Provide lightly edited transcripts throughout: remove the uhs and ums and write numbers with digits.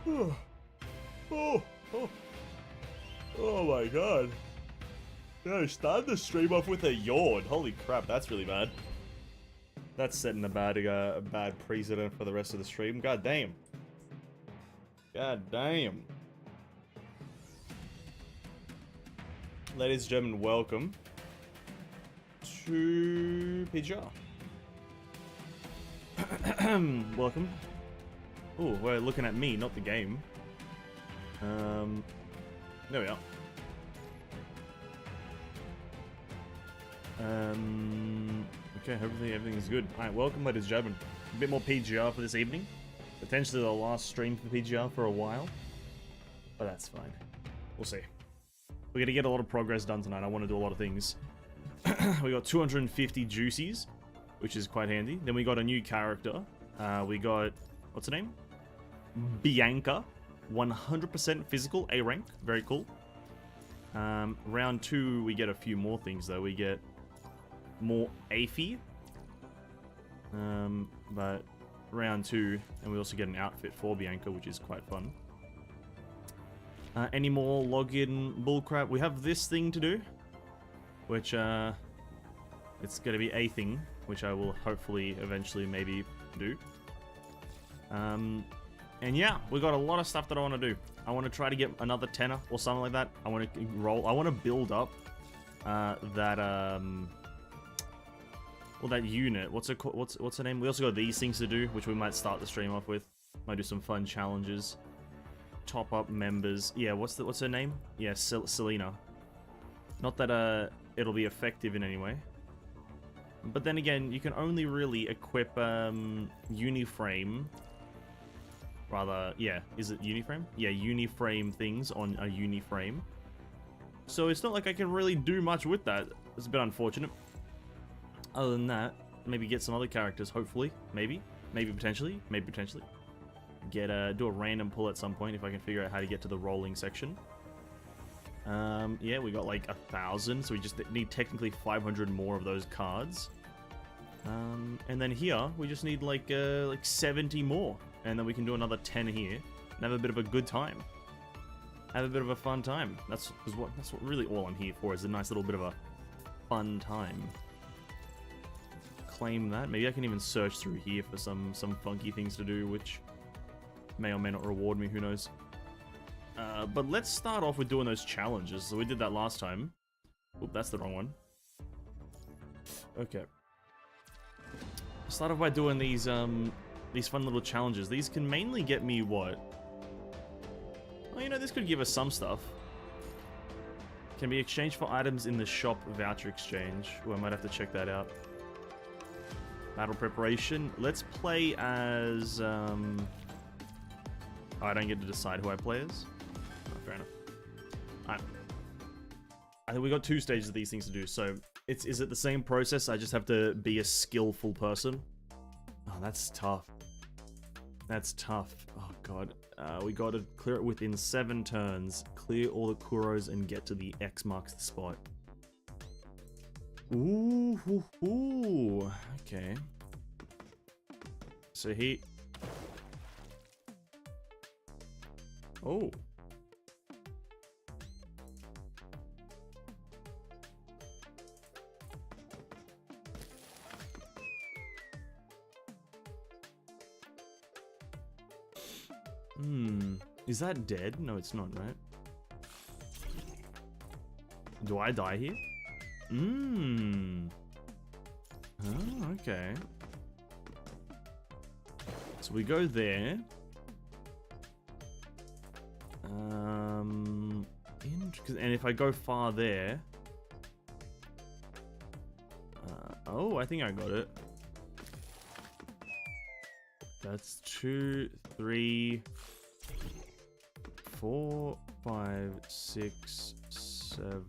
Oh, oh, oh, oh my god. Yeah, I started the stream off with a yawn. Holy crap, that's really bad. That's setting a bad precedent for the rest of the stream. God damn. God damn. Ladies and gentlemen, welcome to PGR. Welcome. Oh, we're looking at me, not the game. There we are. Okay, hopefully everything's good. Alright, welcome ladies and gentlemen. A bit more PGR for this evening. Potentially the last stream for PGR for a while. But that's fine. We'll see. We're gonna get a lot of progress done tonight. I want to do a lot of things. We got 250 juicies, which is quite handy. Then we got a new character. We got, what's her name? Bianca. 100% physical, A rank. Very cool. Round 2, we get a few more things though. We get more Aphie. But round 2, and we also get an outfit for Bianca, which is quite fun. Any more login bullcrap? We have this thing to do, which it's going to be a thing, which I will hopefully eventually maybe do. And yeah, we got a lot of stuff that I want to do. I want to try to get another tenor or something like that. I want to roll. I want to build up that well, that unit. What's the name? We also got these things to do, which we might start the stream off with. Might do some fun challenges. Top up members. Yeah, what's her name? Yeah, Selena. Not that it'll be effective in any way. But then again, you can only really equip Uniframe. Rather, yeah, is it Uniframe? Yeah, Uniframe things on a Uniframe. So it's not like I can really do much with that. It's a bit unfortunate. Other than that, maybe get some other characters, hopefully. Maybe potentially. Do a random pull at some point if I can figure out how to get to the rolling section. Yeah, we got like 1,000, so we just need technically 500 more of those cards. And then here, we just need like 70 more. And then we can do another 10 here and have a bit of a good time. Have a bit of a fun time. That's what really all I'm here for, is a nice little bit of a fun time. Claim that. Maybe I can even search through here for some funky things to do, which may or may not reward me, who knows. But let's start off with doing those challenges. So we did that last time. Oop, that's the wrong one. Okay. Start off by doing these fun little challenges. These can mainly get me what? Oh, you know, this could give us some stuff. Can be exchanged for items in the shop voucher exchange. Oh, I might have to check that out. Battle preparation. Let's play as... Oh, I don't get to decide who I play as? Oh, fair enough. Alright. I think we got 2 stages of these things to do, so... Is it the same process? I just have to be a skillful person? Oh, that's tough. That's tough. Oh, God. We gotta clear it within 7 turns. Clear all the Kuros and get to the X marks the spot. Ooh. Okay. So he... Oh. Is that dead? No, it's not, right? Do I die here? Oh, okay. So we go there. And if I go far there... oh, I think I got it. That's 2, 3, 4, 5, 6, 7.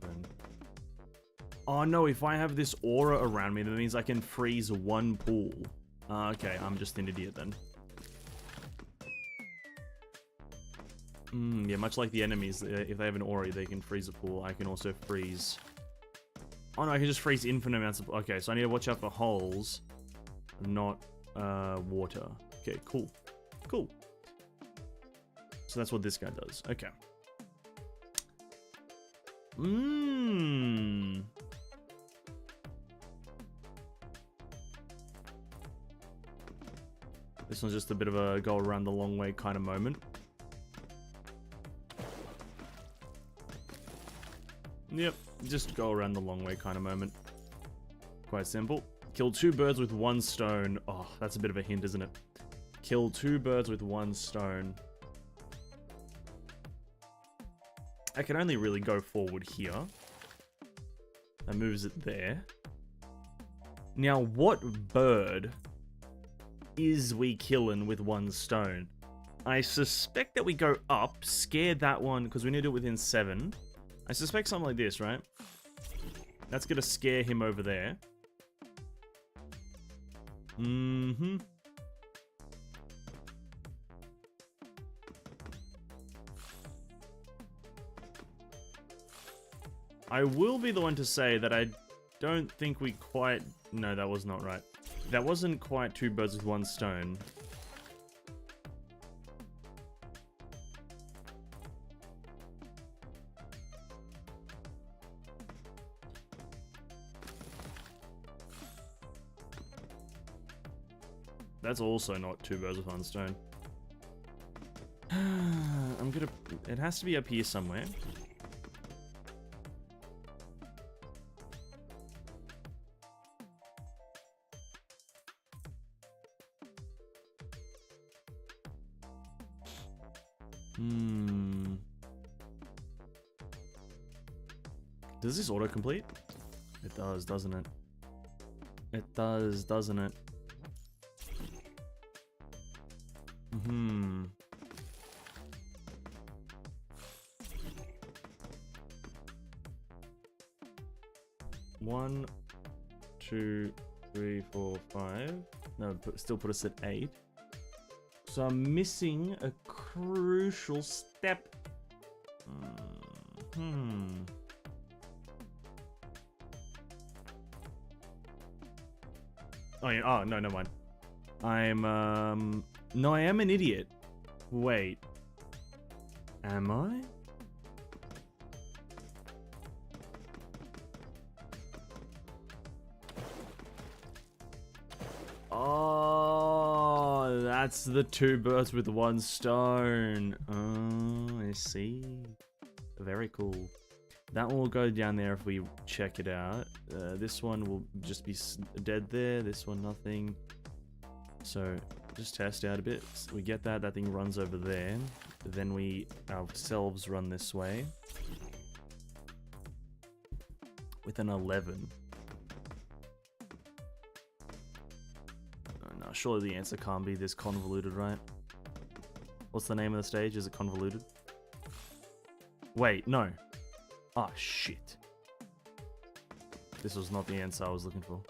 Oh no, if I have this aura around me, that means I can freeze 1 pool. Okay, I'm just an idiot then. Yeah, much like the enemies, if they have an aura, they can freeze a pool. I can also freeze... Oh no, I can just freeze infinite amounts of... Okay, so I need to watch out for holes, not water. Okay, cool. So that's what this guy does. Okay. Mmm. This one's just a bit of a go around the long way kind of moment. Yep, just go around the long way kind of moment. Quite simple. Kill 2 birds with 1 stone. Oh, that's a bit of a hint, isn't it? Kill 2 birds with 1 stone. I can only really go forward here. That moves it there. Now, what bird is we killing with 1 stone? I suspect that we go up, scare that one, because we need to do it within 7. I suspect something like this, right? That's gonna scare him over there. Mm-hmm. I will be the one to say that I don't think we quite... No, that was not right. That wasn't quite 2 birds with 1 stone. That's also not 2 birds with 1 stone. I'm gonna... It has to be up here somewhere. Does this autocomplete? It does, doesn't it? It does, doesn't it? Hmm. One, 2, 3, 4, 5. No, still put us at 8. So I'm missing a crucial step. Oh, yeah. Oh, no, never mind. No, I am an idiot. Wait. Am I? Oh, that's the 2 birds with 1 stone. Oh, I see. Very cool. That one will go down there if we check it out. This one will just be dead there. This one, nothing. So, just test out a bit. So we get that. That thing runs over there. Then we ourselves run this way. With an 11. Oh, no, surely the answer can't be this convoluted, right? What's the name of the stage? Is it convoluted? Wait, no. Ah, shit. This was not the answer I was looking for.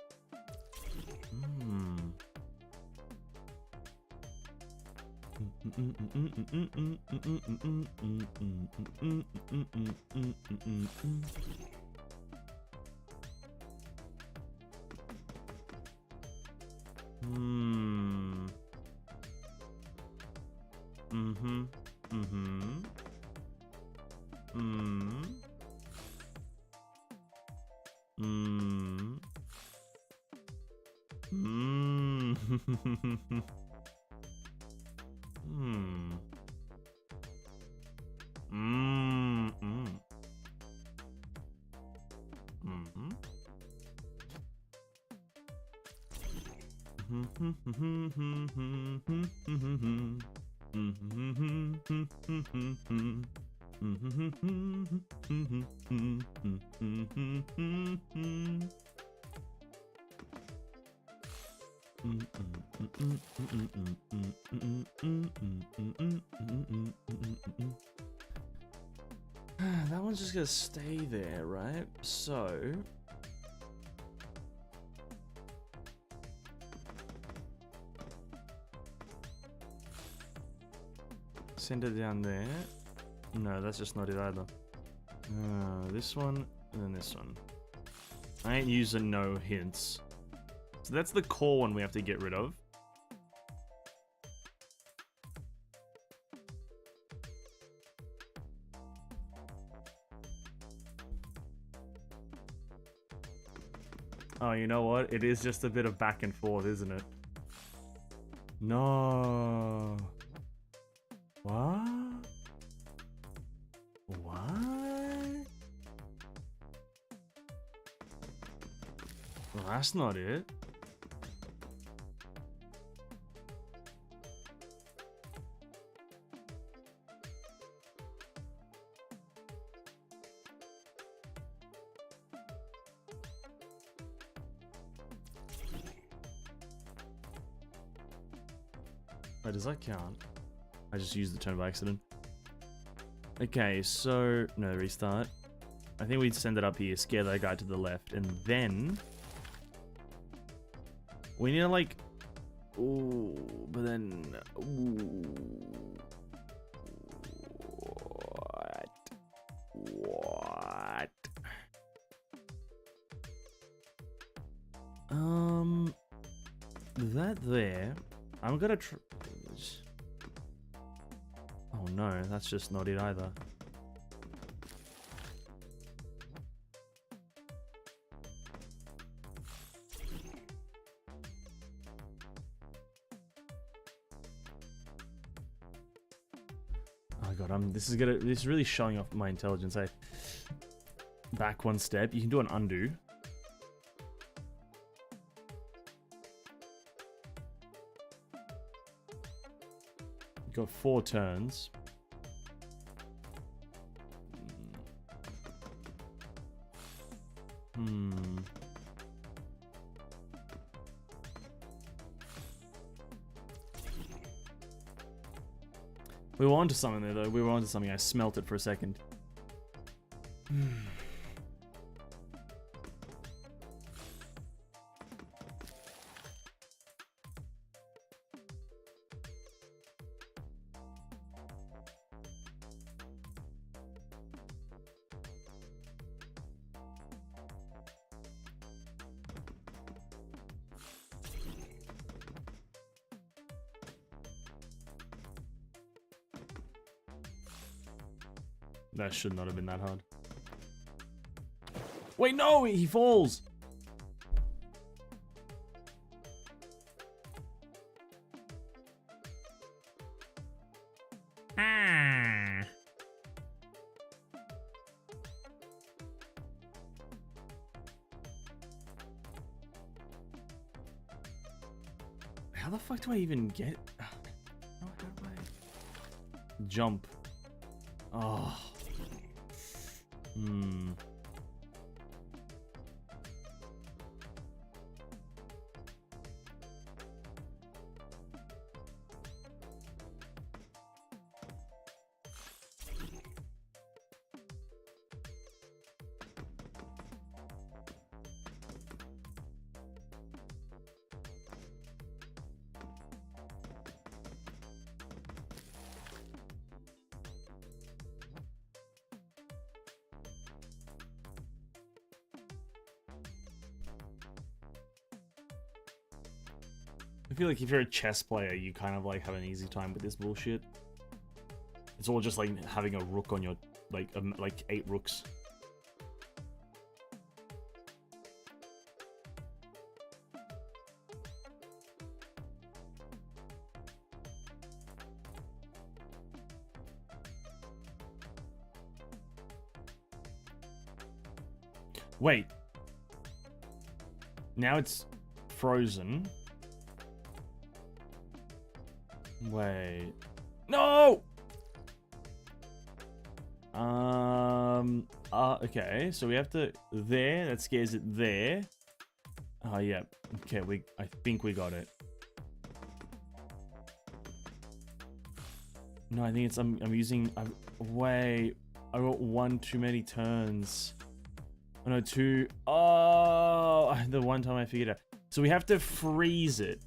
That one's just gonna stay there, right? So send it down there. No, that's just not it either. This one, and then this one. I ain't using no hints. So that's the core one we have to get rid of. Oh, you know what? It is just a bit of back and forth, isn't it? No. What? What? Well, that's not it. Wait, does that count? I just used the turn by accident. Okay, so... No, restart. I think we'd send it up here, scare that guy to the left, and then... We need to, like... Ooh, but then... Ooh. What? That there... I'm gonna try... Oh no, that's just not it either. Oh god, this is really showing off my intelligence. Back one step. You can do an undo. Got 4 turns. We were onto something there, though. We were onto something. I smelt it for a second. That should not have been that hard. Wait, no! He falls! Ah. How the fuck do I even get... How do I... Jump. Oh. I feel like if you're a chess player, you kind of like have an easy time with this bullshit. It's all just like having a rook on your like 8 rooks. Wait. Now it's frozen. Wait. No! Okay, so we have to... There, that scares it there. Oh, yeah. Okay, I think we got it. No, I think it's... I'm using... Wait. I got 1 too many turns. Oh, no, 2... Oh! The one time I figured it out. So we have to freeze it.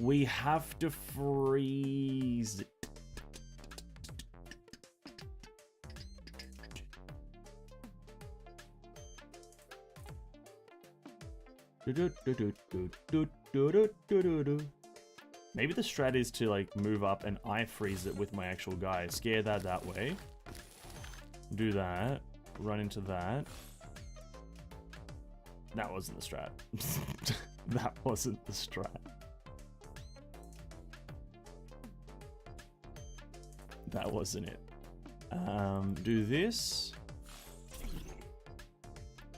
We have to freeze it. Maybe the strat is to like move up and I freeze it with my actual guy. Scare that way. Do that. Run into that. That wasn't the strat. That wasn't the strat. That wasn't it. Do this.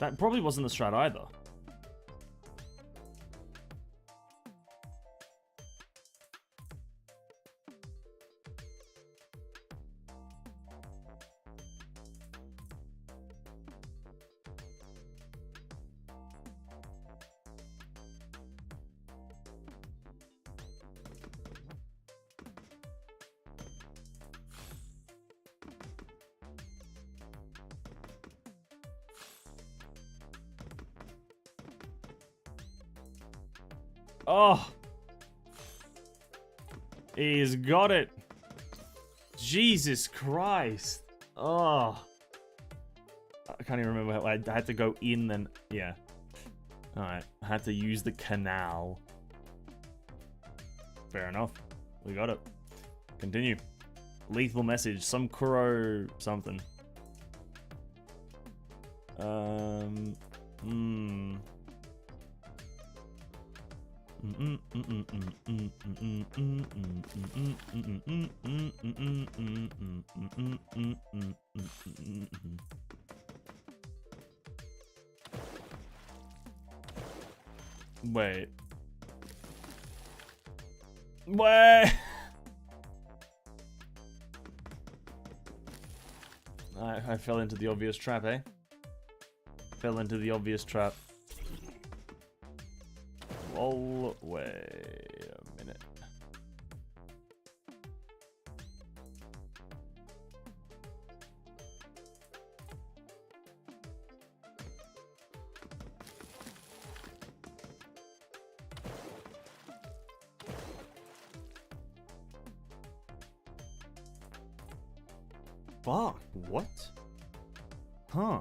That probably wasn't the strat either. Oh, he's got it. Jesus Christ. Oh, I can't even remember how I had to go in then. Yeah. All right. I had to use the canal. Fair enough. We got it. Continue. Lethal message. Some Kuro something. Wait. Wait. I fell into the obvious trap, eh? Fell into the obvious trap. Oh, wait a minute. Fuck, what? Huh.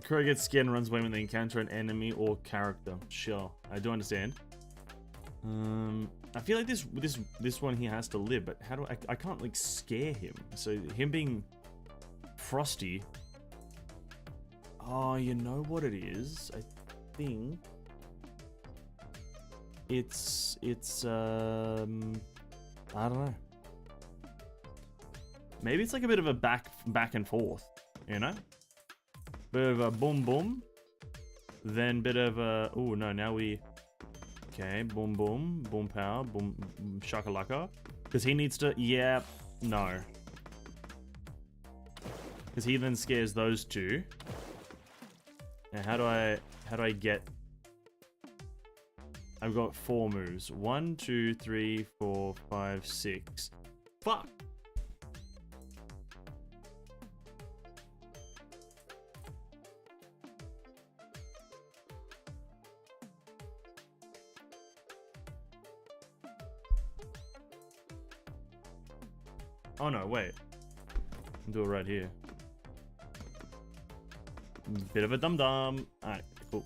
Kuro gets scared and runs away when they encounter an enemy or character. Sure, I do understand. I feel like this one he has to live, but how do I can't like scare him. So him being frosty. Oh, you know what it is? I think it's I don't know. Maybe it's like a bit of a back and forth, you know? Bit of a boom boom, then bit of a oh no, now we okay, boom boom, boom pow, boom shakalaka, because he needs to no, because he then scares those two. And how do I get? I've got 4 moves. 1, 2, 3, 4, 5, 6. Fuck. Oh no, wait. I'll do it right here. Bit of a dum-dum. Alright, cool.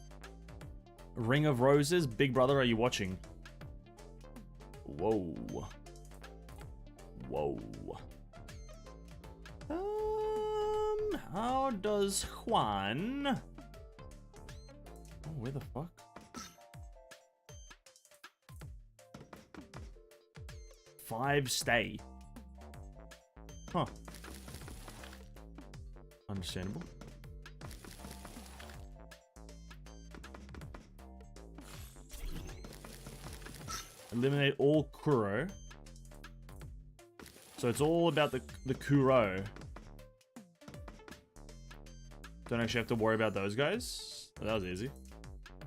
Ring of Roses. Big brother, are you watching? Whoa. Whoa. How does Juan... Oh, where the fuck? Five stay. Huh. Understandable. Eliminate all Kuro. So it's all about the Kuro. Don't actually have to worry about those guys. Oh, that was easy.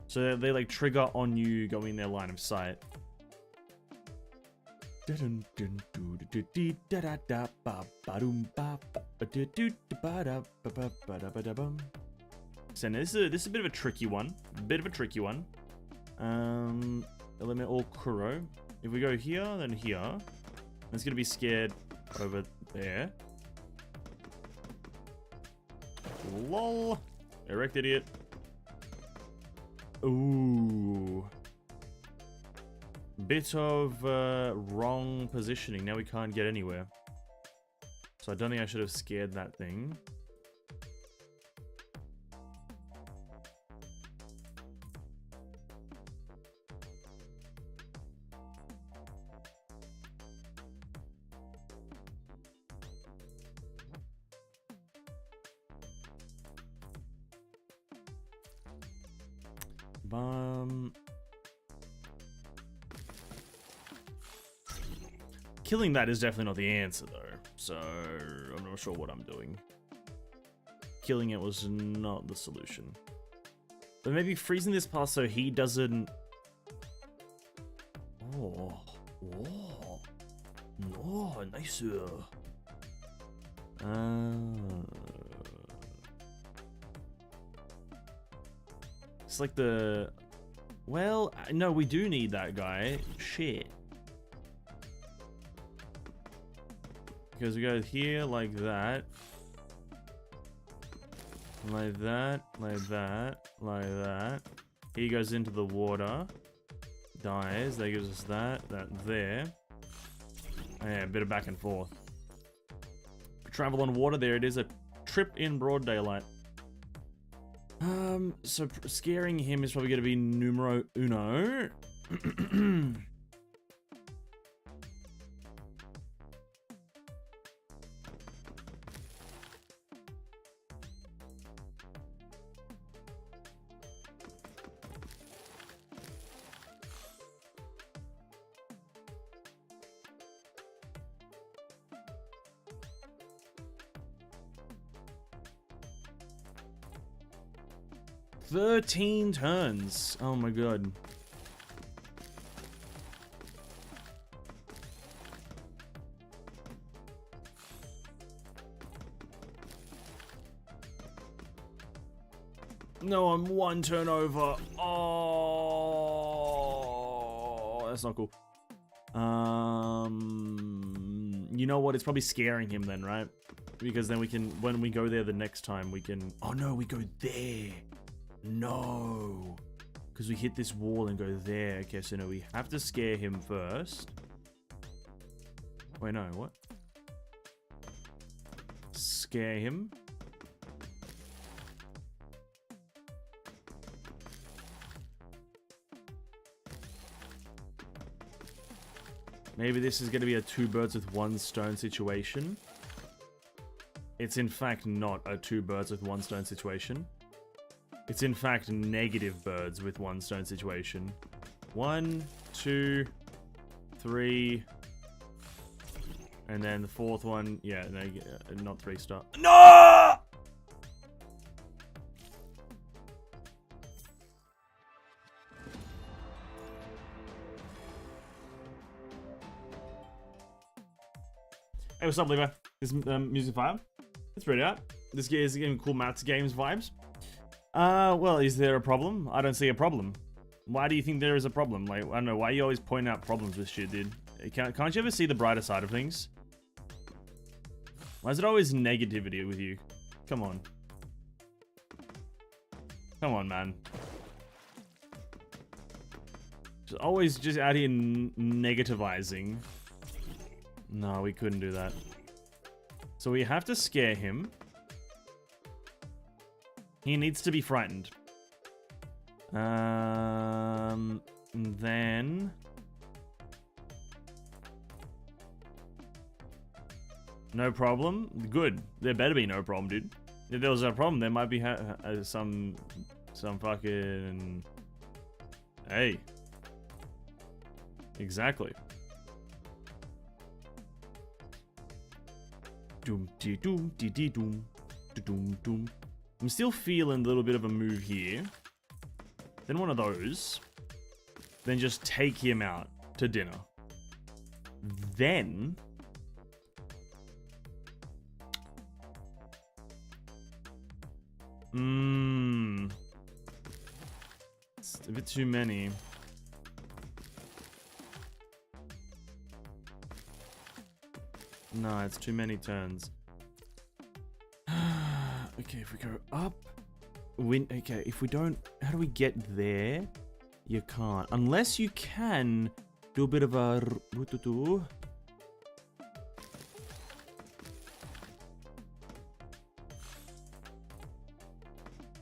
So they like trigger on you going in their line of sight. So this is a bit of a tricky one. Eliminate all Kuro. If we go here, then here. It's gonna be scared over there. Lol. Erect idiot. Ooh. Bit of wrong positioning. Now we can't get anywhere. So I don't think I should have scared that thing. Killing that is definitely not the answer, though. So I'm not sure what I'm doing. Killing it was not the solution. But maybe freezing this past so he doesn't... Oh. Nice. It's like the... Well, no, we do need that guy. Shit. Because we go here like that. Like that, like that, like that. He goes into the water. Dies. That gives us that there. Yeah, a bit of back and forth. Travel on water, there it is. A trip in broad daylight. So scaring him is probably going to be numero uno. 13 turns. Oh my god. No, I'm one turn over. Oh, that's not cool. You know what? It's probably scaring him then, right? Because then we can, when we go there the next time, we can... Oh no, we go there. No. Because we hit this wall and go there. Okay, so no, we have to scare him first. Wait, no, what? Scare him. Maybe this is going to be a two birds with one stone situation. It's in fact not a two birds with one stone situation. It's in fact negative birds with one stone situation. 1, 2, 3. And then the fourth one, yeah, no, not 3-star. No! Hey, what's up, Levi? This is Music 5. It's pretty out. This guy is getting cool Mats Games vibes. Well, is there a problem? I don't see a problem. Why do you think there is a problem? Like, I don't know, why you always point out problems with shit, dude? Can't you ever see the brighter side of things? Why is it always negativity with you? Come on. Come on, man. Just always just out here negativizing. No, we couldn't do that. So we have to scare him. He needs to be frightened. Then... No problem? Good. There better be no problem, dude. If there was a problem, there might be some fucking... Hey. Exactly. Doom dee doom dee dee doom doom doom. I'm still feeling a little bit of a move here. Then one of those. Then just take him out to dinner. Then it's a bit too many. No, it's too many turns. Okay, if we go up, okay, if we don't, how do we get there? You can't, unless you can do a bit of a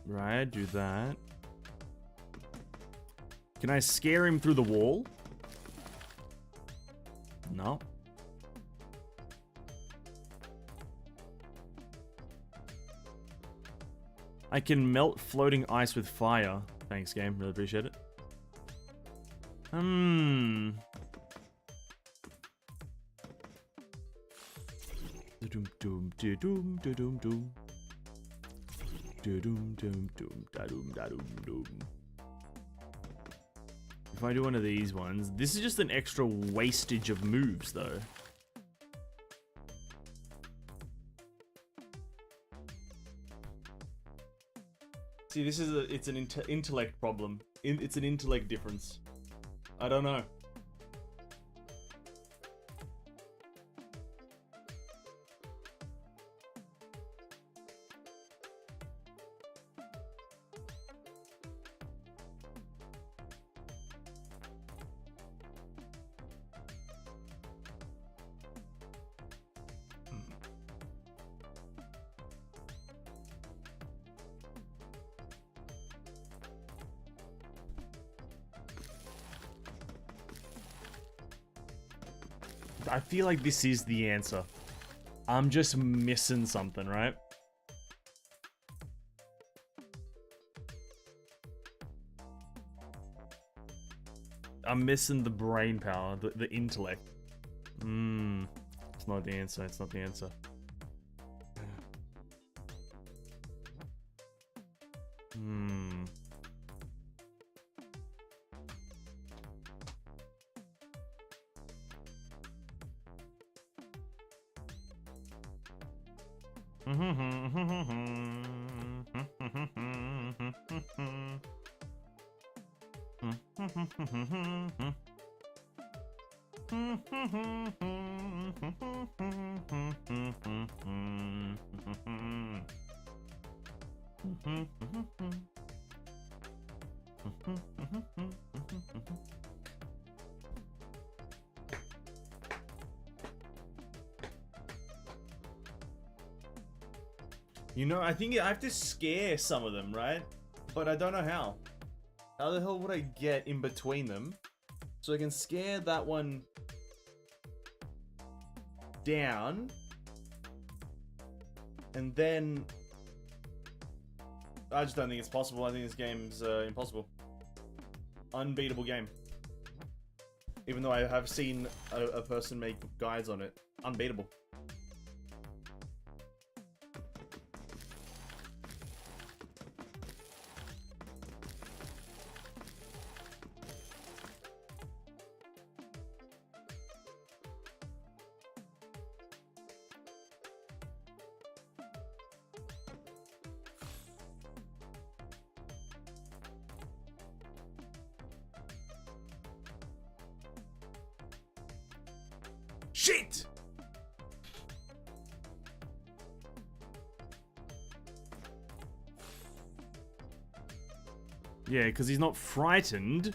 right, do that. Can I scare him through the wall? No. I can melt floating ice with fire. Thanks, game. Really appreciate it. Doom doom doom doom doom doom. Doom doom doom da doom da doom doom. If I do one of these ones, this is just an extra wastage of moves, though. See, this is it's an intellect problem. It's an intellect difference. I don't know. I feel like this is the answer. I'm just missing something, right? I'm missing the brain power, the intellect. It's not the answer, it's not the answer. You know, I think I have to scare some of them, right? But I don't know how. How the hell would I get in between them so I can scare that one down and then I just don't think it's possible. I think this game's impossible. Unbeatable game. Even though I have seen a person make guides on it. Unbeatable. Shit! Yeah, because he's not frightened.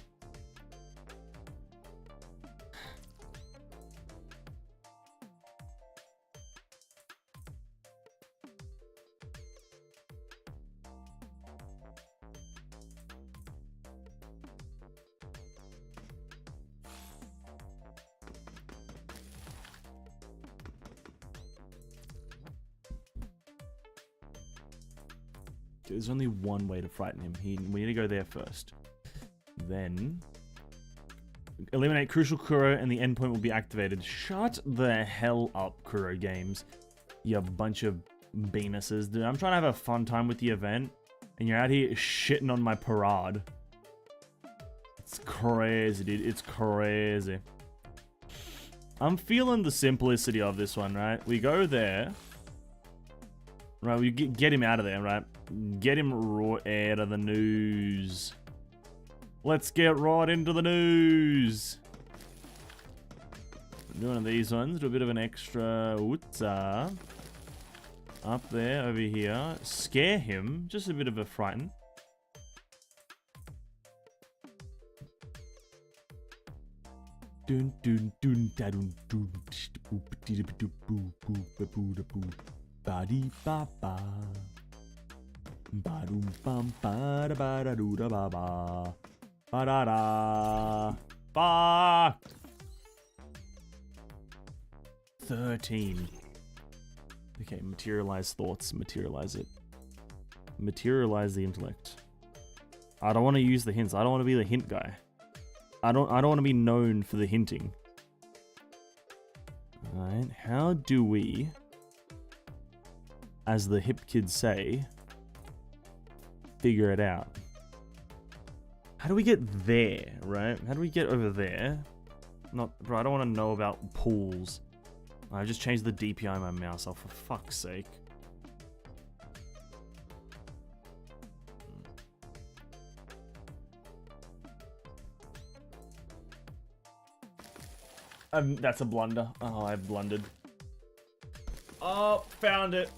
There's only one way to frighten him. We need to go there first. Then Eliminate crucial Kuro and the endpoint will be activated. Shut the hell up, Kuro Games. You bunch of beanuses. Dude, I'm trying to have a fun time with the event, and you're out here shitting on my parade. It's crazy, dude. It's crazy. I'm feeling the simplicity of this one, right? We go there. Right, we get him out of there, right? Get him right out of the news. Let's get right into the news. Do one of these ones. Do a bit of an extra whootza. Up there, over here. Scare him. Just a bit of a frighten. Dun dun dun da dun dun dun Ba-dee ba ba. Ba-dum bum ba da ba da doo da ba ba. Ba da da. Fuck. 13. Okay, materialize thoughts. Materialize it. Materialize the intellect. I don't want to use the hints. I don't want to be the hint guy. I don't want to be known for the hinting. Alright, how do we, as the hip kids say, figure it out? How do we get there, right? How do we get over there? Not, bro, I don't want to know about pools. I've just changed the DPI on my mouse, oh, for fuck's sake. That's a blunder. Oh, I blundered. Oh, found it.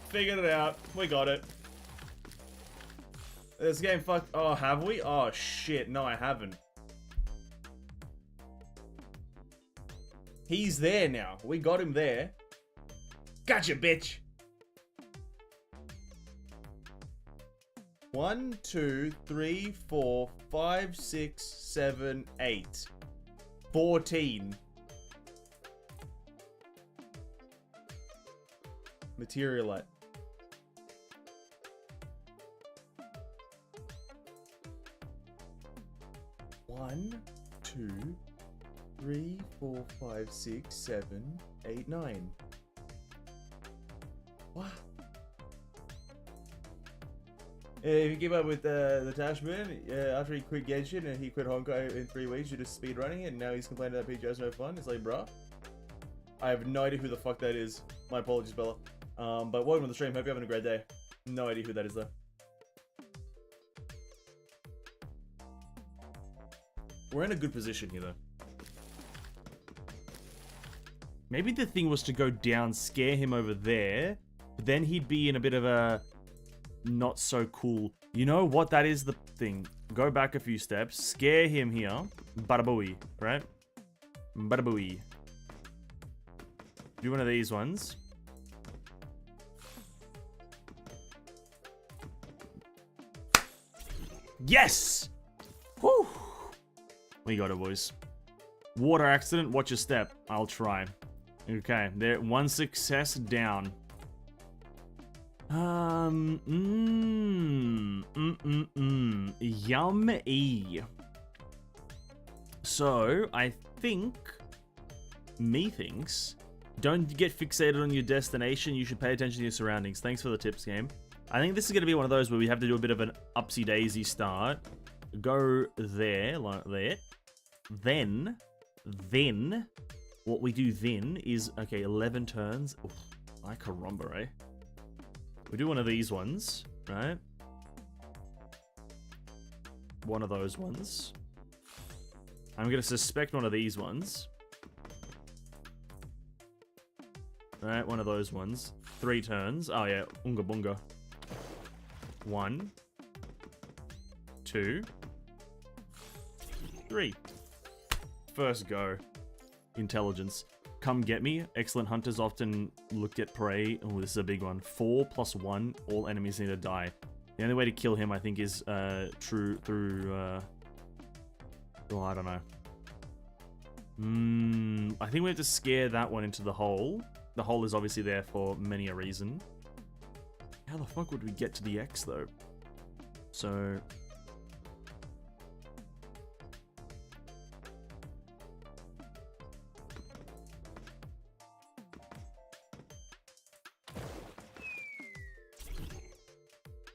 Figured it out. We got it. This game fucked. Oh, have we? Oh, shit. No, I haven't. He's there now. We got him there. Gotcha, bitch. 1, 2, 3, 4, 5, 6, 7, 8. 14. Materialite. One, 2, 3, 4, 5, 6, 7, 8, 9. What? If you keep up with the Tashman, after he quit Genshin and he quit Honkai in 3 weeks, you're just speedrunning it, and now he's complaining that PG's no fun. It's like, bruh, I have no idea who the fuck that is. My apologies, Bella. But welcome to the stream. Hope you're having a great day. No idea who that is, though. We're in a good position here, though. Maybe the thing was to go down, scare him over there, but then he'd be in a bit of a not so cool. You know what? That is the thing. Go back a few steps, scare him here. Badabooey, right? Badabooey. Do one of these ones. Yes! Whew! We got it, boys. Water accident, watch your step. I'll try. Okay, there, one success down. Yummy. So, I think, methinks, don't get fixated on your destination, you should pay attention to your surroundings. Thanks for the tips, game. I think this is going to be one of those where we have to do a bit of an upsy-daisy start. Go there, like that. Then, what we do then is, okay, 11 turns. Oof, I caramba, eh? We do one of these ones, right? One of those ones. I'm going to suspect one of these ones. Right, one of those ones. 3 turns. Oh yeah, Unga Bunga. 1, 2, 3. First go. Intelligence. Come get me. Excellent hunters often look at prey. Oh, this is a big one. 4 + 1. All enemies need to die. The only way to kill him, I think, is through well, I don't know. I think we have to scare that one into the hole. The hole is obviously there for many a reason. How the fuck would we get to the X, though? So...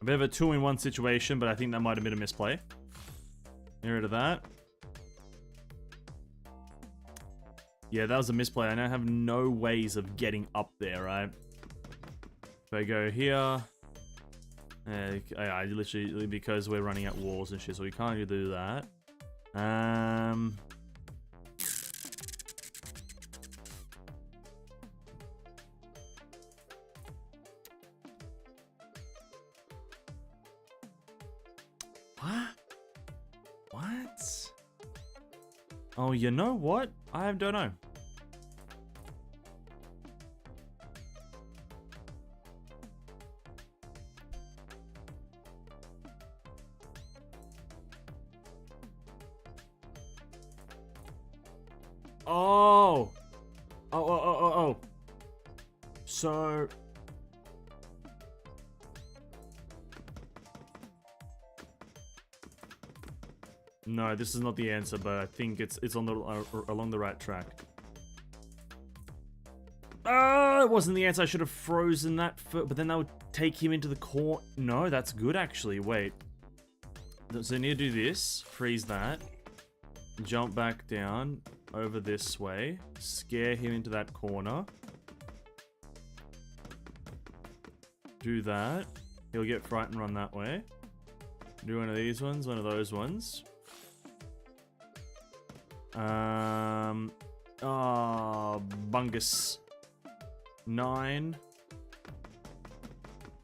bit of a 2-in-1 situation, but I think that might have been a misplay. Get rid of that. Yeah, that was a misplay. I now have no ways of getting up there, right? If I go here... I literally, because we're running at walls and shit, so we can't do that. What? Oh, you know what? I don't know. Oh. Oh. So... No, this is not the answer, but I think it's on the along the right track. Oh, it wasn't the answer. I should have frozen that, but then that would take him into the corner. No, that's good actually. Wait. So I need to do this. Freeze that. Jump back down over this way. Scare him into that corner. Do that. He'll get frightened, run that way. Do one of these ones, one of those ones. Bungus. 9.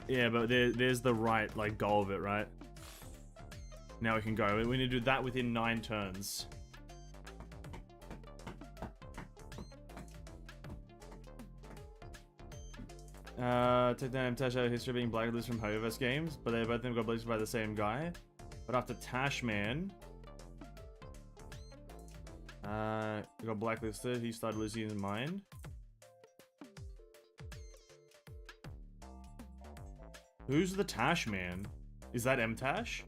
Yeah, but there's the right, like, goal of it, right? Now we can go. We need to do that within 9 turns. Take down Tash out of history being blacklisted from Hoyoverse games, but they both of them got blacklisted by the same guy. But after Tashman got blacklisted, he started losing his mind. Who's the Tashman? Is that M-Tash?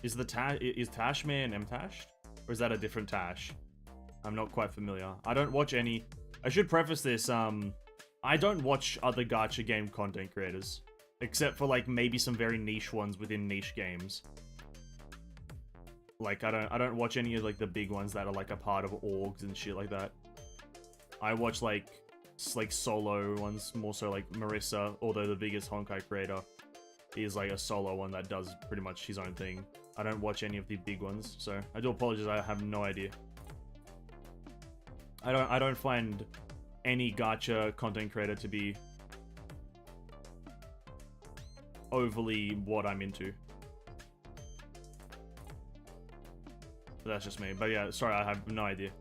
Is Tashman M-Tashed? Or is that a different Tash? I'm not quite familiar. I don't watch any... I should preface this, I don't watch other gacha game content creators. Except for, like, maybe some very niche ones within niche games. Like, I don't watch any of, like, the big ones that are, like, a part of orgs and shit like that. I watch, like solo ones, more so like Marissa, although the biggest Honkai creator is, like, a solo one that does pretty much his own thing. I don't watch any of the big ones, so I do apologize, I have no idea. I don't find any gacha content creator to be overly what I'm into. But that's just me. But yeah, sorry, I have no idea.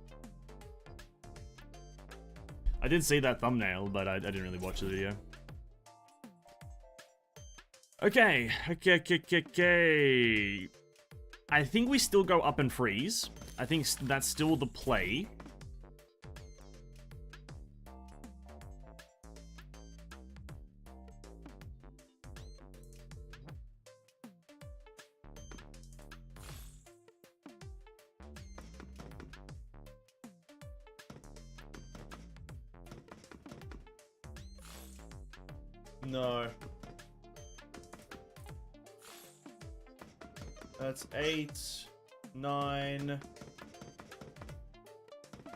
I did see that thumbnail, but I didn't really watch the video. Okay. I think we still go up and freeze. I think that's still the play. No. That's 8, 9,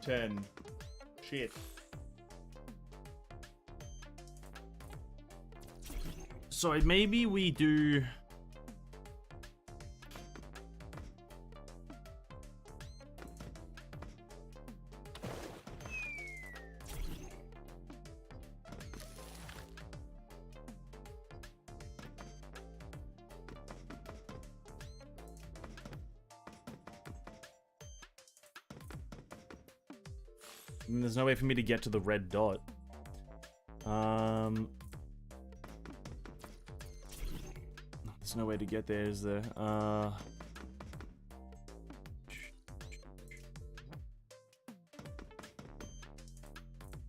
10. Shit. So maybe we do... There's no way for me to get to the red dot. There's no way to get there, is there?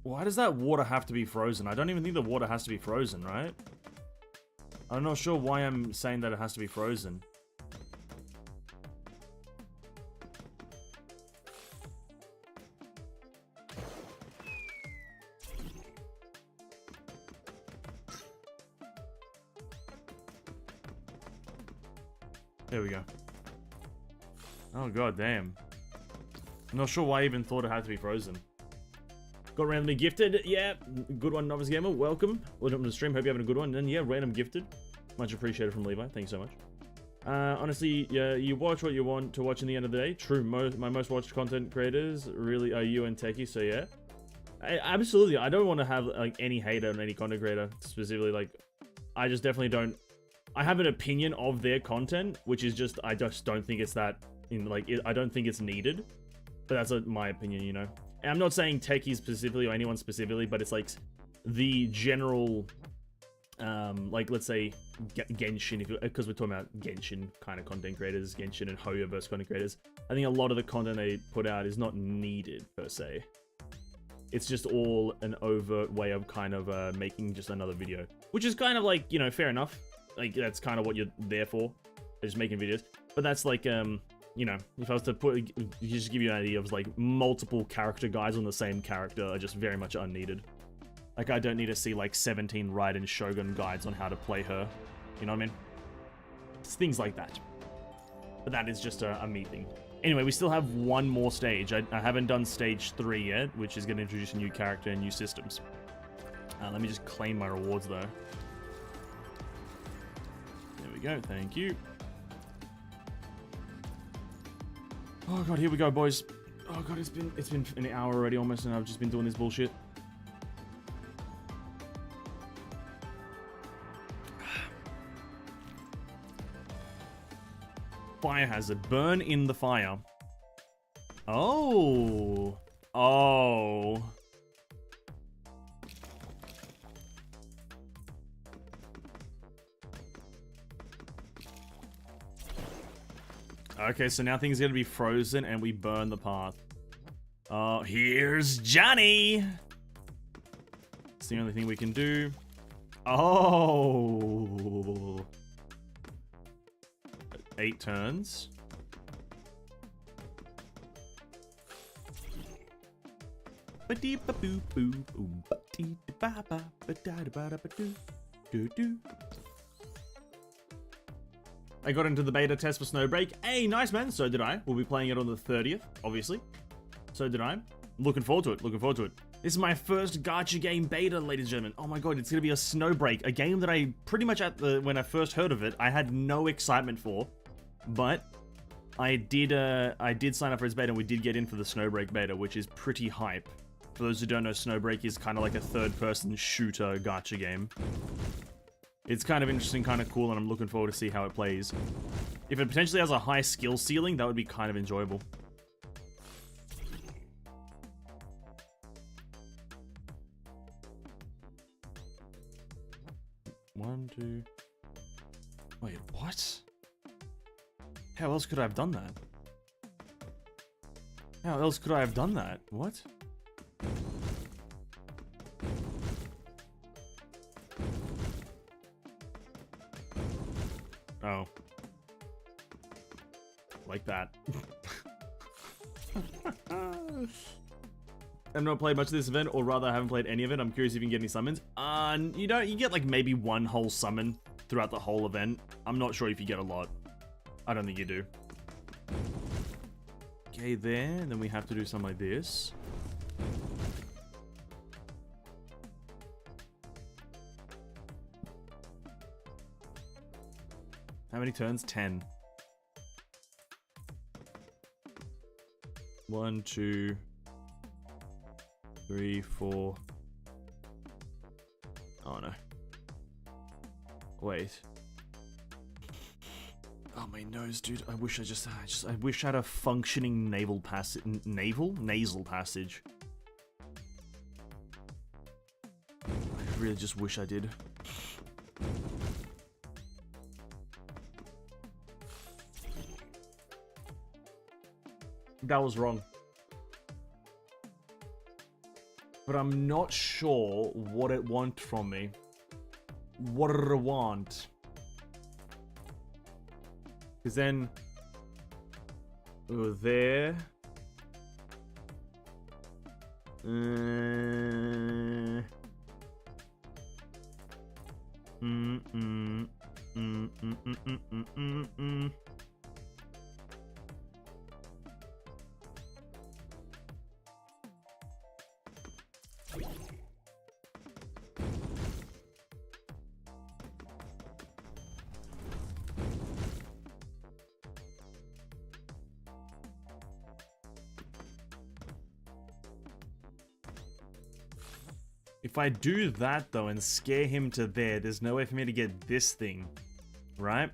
Why does that water have to be frozen? I don't even think the water has to be frozen, right? I'm not sure why I'm saying that it has to be frozen. There we go. Oh, god damn. I'm not sure why I even thought it had to be frozen. Got randomly gifted. Yeah, good one, Novice Gamer. Welcome. Welcome to the stream. Hope you're having a good one. And yeah, random gifted. Much appreciated from Levi. Thanks so much. Honestly, yeah, you watch what you want to watch in the end of the day. True, my most watched content creators really are you and Techie, so yeah. Absolutely, I don't want to have like any hate on any content creator specifically. Like, I just definitely don't. I have an opinion of their content, which is just I just don't think it's that I don't think it's needed. But that's my opinion, you know. And I'm not saying Techie specifically or anyone specifically, but it's like the general. Like let's say Genshin, because we're talking about Genshin kind of content creators, Genshin and Hoyoverse content creators. I think a lot of the content they put out is not needed per se. It's just all an overt way of kind of making just another video, which is kind of like, you know, fair enough. Like that's kind of what you're there for, just making videos. But that's like you know, if I was to just give you an idea of like multiple character guides on the same character are just very much unneeded. Like, I don't need to see, like, 17 Raiden Shogun guides on how to play her. You know what I mean? It's things like that. But that is just a me thing. Anyway, we still have one more stage. I haven't done stage 3 yet, which is going to introduce a new character and new systems. Let me just claim my rewards, though. There we go. Thank you. Oh, God, here we go, boys. Oh, God, it's been an hour already almost, and I've just been doing this bullshit. Fire hazard. Burn in the fire. Oh. Oh. Okay, so now things are gonna be frozen and we burn the path. Oh, here's Johnny. It's the only thing we can do. Oh. 8 turns. I got into the beta test for Snowbreak. Hey, nice man. So did I. We'll be playing it on the 30th, obviously. So did I. Looking forward to it. Looking forward to it. This is my first gacha game beta, ladies and gentlemen. Oh my god, it's gonna be a Snowbreak, a game that I pretty much when I first heard of it, I had no excitement for. But I did sign up for its beta and we did get in for the Snowbreak beta, which is pretty hype. For those who don't know, Snowbreak is kind of like a third-person shooter gacha game. It's kind of interesting, kind of cool, and I'm looking forward to see how it plays. If it potentially has a high skill ceiling, that would be kind of enjoyable. One, two... Wait, what? How else could I have done that? How else could I have done that? What? Oh. Like that. I've not played much of this event, or rather I haven't played any of it. I'm curious if you can get any summons. You get like maybe one whole summon throughout the whole event. I'm not sure if you get a lot. I don't think you do. Okay, there. Then we have to do something like this. How many turns? 10. 1, 2, 3, 4. Oh no. Wait. Oh, my nose, dude. I wish I wish I had a functioning nasal passage. I really just wish I did. That was wrong. But I'm not sure what it wants from me. What did it want? Because then... over there... If I do that, though, and scare him to there, there's no way for me to get this thing, right?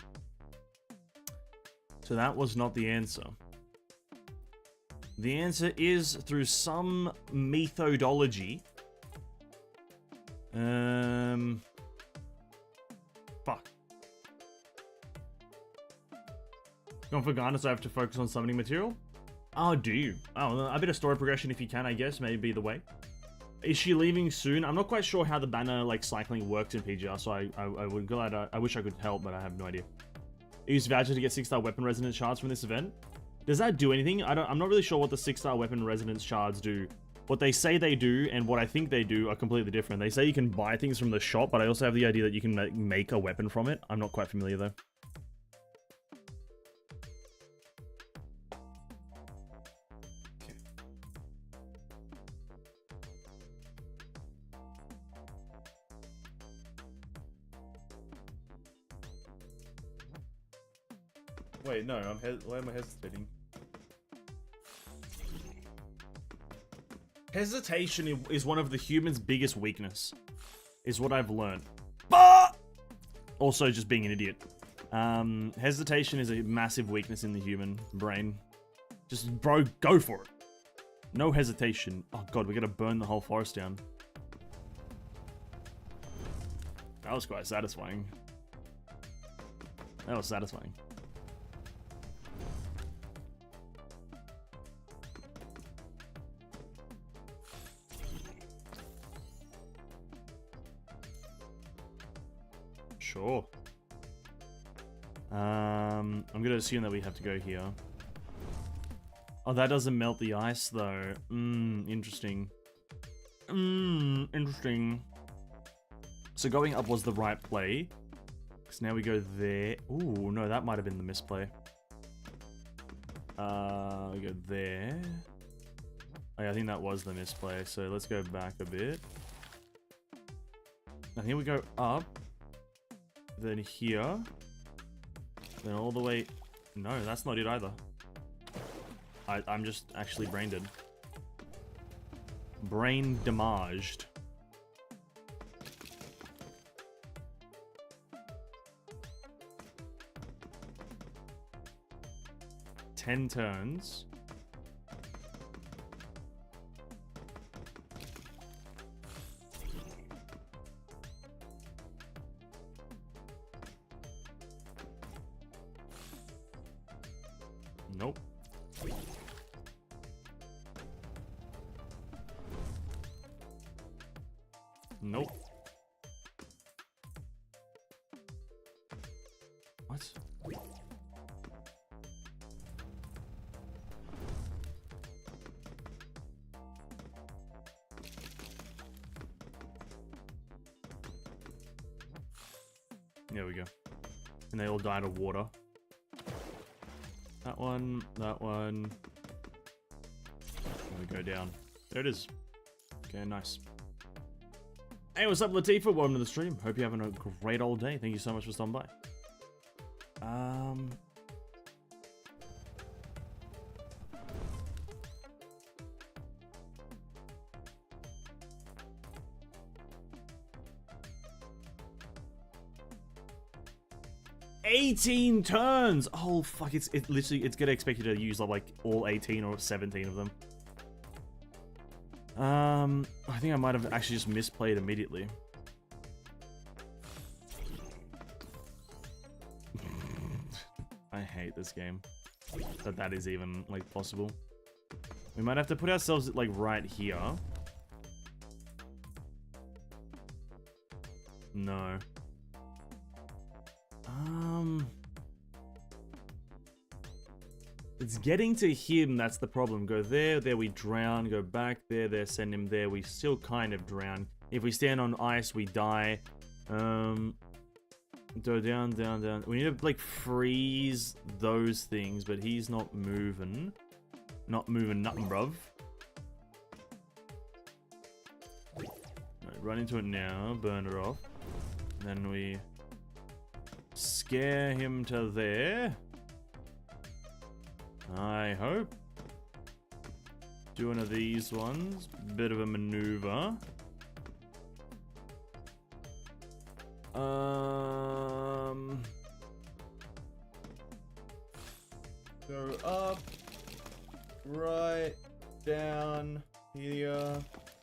So that was not the answer. The answer is through some methodology. Fuck. Going for Garnet, so I have to focus on summoning material? Oh, do you? Oh, a bit of story progression if you can, I guess, may be the way. Is she leaving soon? I'm not quite sure how the banner like cycling works in PGR, so I would glad I wish I could help, but I have no idea. I used Voucher to get 6-star weapon resonance shards from this event. Does that do anything? I'm not really sure what the 6-star weapon resonance shards do. What they say they do and what I think they do are completely different. They say you can buy things from the shop, but I also have the idea that you can make a weapon from it. I'm not quite familiar though. Wait, no, why am I hesitating? Hesitation is one of the human's biggest weakness, is what I've learned. But also just being an idiot. Hesitation is a massive weakness in the human brain. Just, bro, go for it. No hesitation. Oh god, we gotta burn the whole forest down. That was quite satisfying. That was satisfying. Sure. I'm gonna assume that we have to go here. Oh, that doesn't melt the ice though. Interesting. Interesting. So going up was the right play. Because now we go there. Ooh, no, that might have been the misplay. We go there. Oh, yeah, I think that was the misplay. So let's go back a bit. I think we go up. Then here. Then all the way... No, that's not it either. I'm just actually brain dead. Brain damaged. Ten turns. Nope. Nope. What? There we go. And they all died of water. That one, that one. And we go down. There it is. Okay, nice. Hey, what's up, Latifa? Welcome to the stream. Hope you're having a great old day. Thank you so much for stopping by. 18 turns! Oh, fuck, it's gonna expect you to use like all 18 or 17 of them. I think I might have actually just misplayed immediately. I hate this game. That is even, like, possible. We might have to put ourselves, like, right here. No. It's getting to him, that's the problem. Go there, there we drown. Go back there, there, send him there. We still kind of drown. If we stand on ice, we die. Go down, down, down. We need to, like, freeze those things, but he's not moving. Not moving nothing, bruv. Right, run into it now, burn her off. Then we scare him to there. I hope. Do one of these ones. Bit of a maneuver. Go up, right, down, here,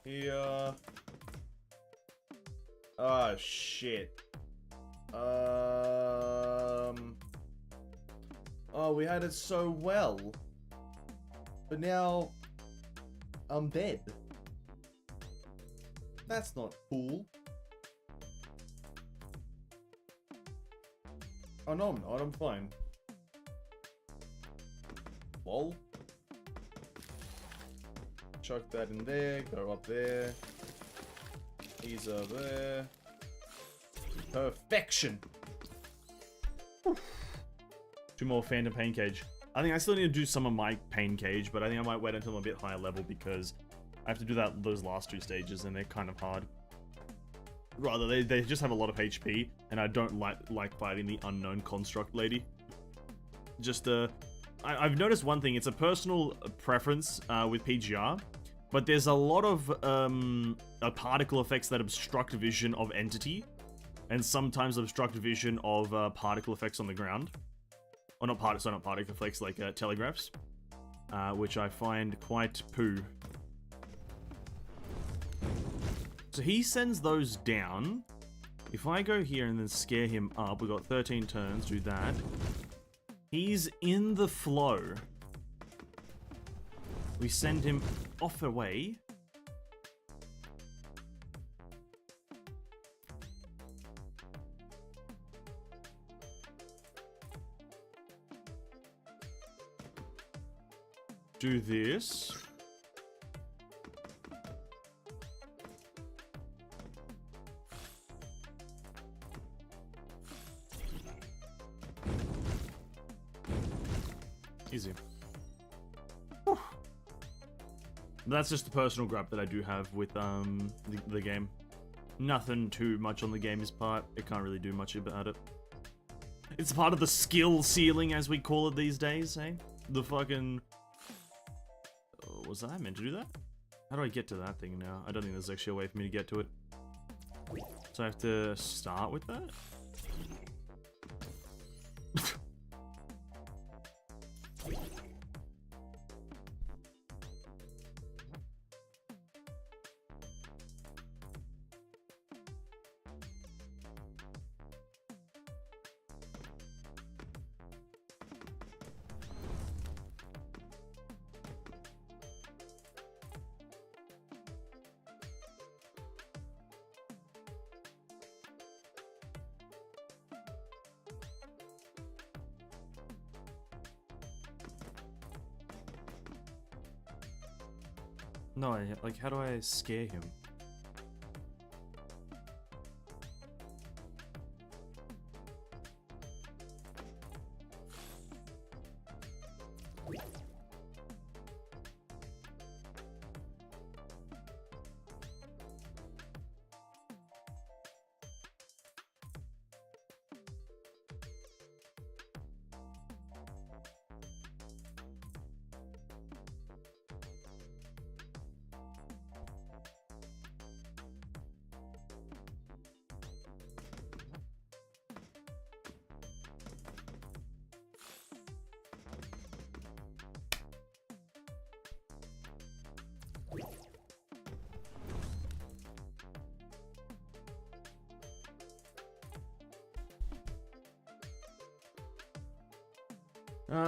here. Ah, shit. Oh, we had it so well. But now, I'm dead. That's not cool. Oh, no, I'm not. I'm fine. Lol. Chuck that in there. Go up there. These are there. Perfection. Two more Phantom Pain Cage. I think I still need to do some of my Pain Cage, but I think I might wait until I'm a bit higher level because I have to do those last two stages and they're kind of hard. Rather, they just have a lot of HP, and I don't like fighting the unknown construct lady. Just, I've noticed one thing, it's a personal preference with PGR, but there's a lot of particle effects that obstruct vision of entity, and sometimes obstruct vision of particle effects on the ground. Or not particle effects, like telegraphs, which I find quite poo. So he sends those down. If I go here and then scare him up, we got 13 turns, do that. He's in the flow. We send him off away. Do this. Easy. Whew. That's just the personal grab that I do have with the game. Nothing too much on the game's part. It can't really do much about it. It's part of the skill ceiling, as we call it these days, eh? The fucking... Oh, was I meant to do that? How do I get to that thing now? I don't think there's actually a way for me to get to it. So I have to start with that? No, like, how do I scare him?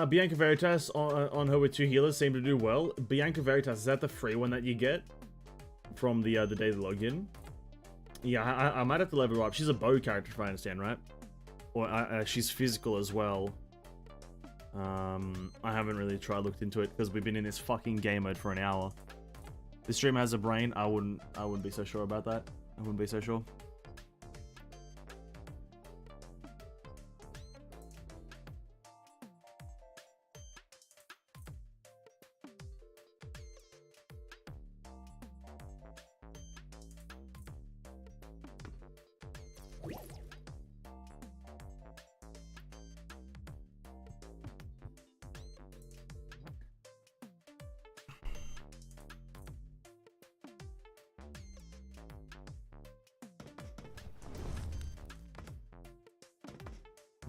Bianca Veritas on her with 2 healers seem to do well. Bianca Veritas, is that the free one that you get from the daily login? Yeah, I might have to level her up. She's a bow character, if I understand, right? Or she's physical as well. I haven't really looked into it because we've been in this fucking game mode for an hour. This stream has a brain. I wouldn't be so sure about that. I wouldn't be so sure.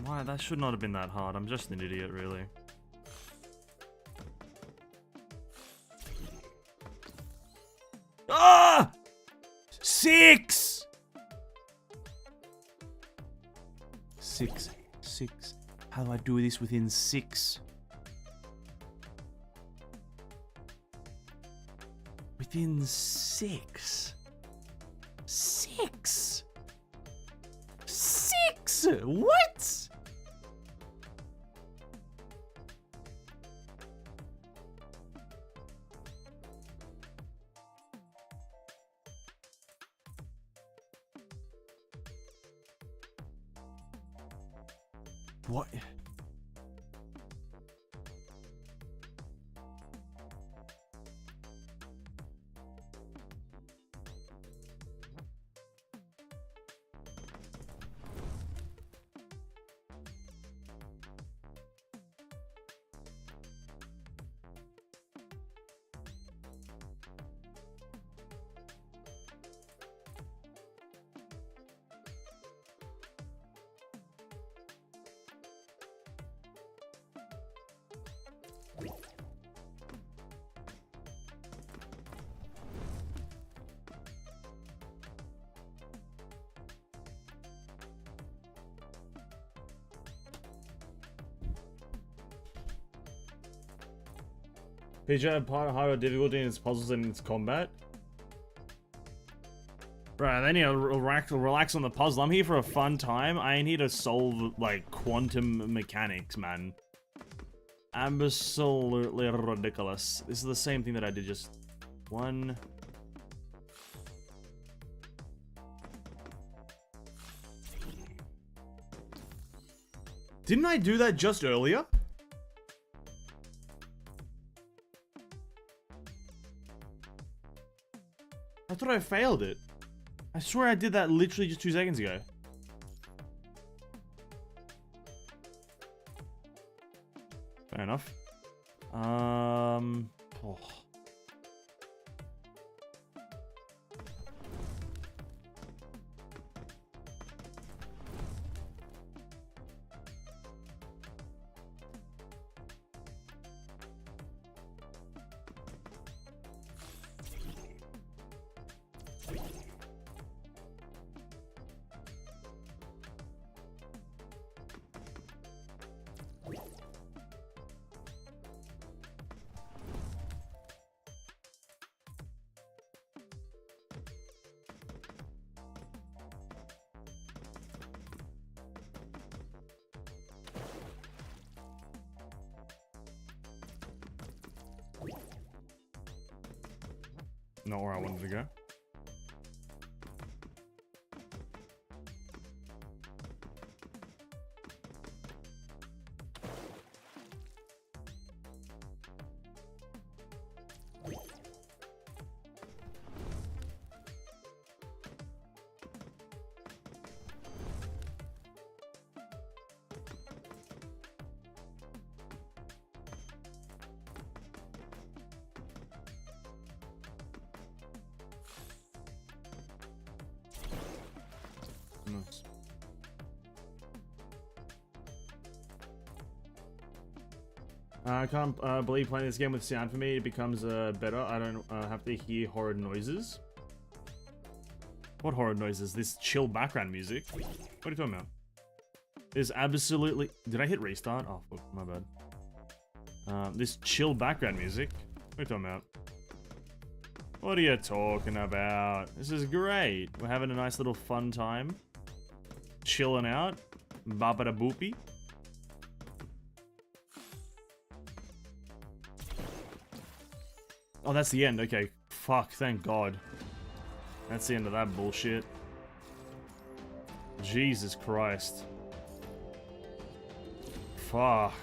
Why? That should not have been that hard. I'm just an idiot, really. Ah! 6! 6. 6. How do I do this within 6? Within 6? 6? 6? What? What? PJ had higher difficulty in its puzzles and its combat. Right, then you relax on the puzzle. I'm here for a fun time. I ain't here to solve, like, quantum mechanics, man. Absolutely ridiculous. This is the same thing that I did just... One... Didn't I do that just earlier? I thought I failed it. I swear I did that literally just 2 seconds ago. Fair enough. Oh. Not where I wanted to go. Nice. I can't believe playing this game with sound for me. It becomes better. I don't have to hear horror noises. What horror noises? This chill background music? What are you talking about? There's absolutely... Did I hit restart? Oh, fuck, my bad. This chill background music? What are you talking about? What are you talking about? This is great. We're having a nice little fun time. Chilling out. Babada boopy. Oh, that's the end. Okay. Fuck, thank God. That's the end of that bullshit. Jesus Christ. Fuck.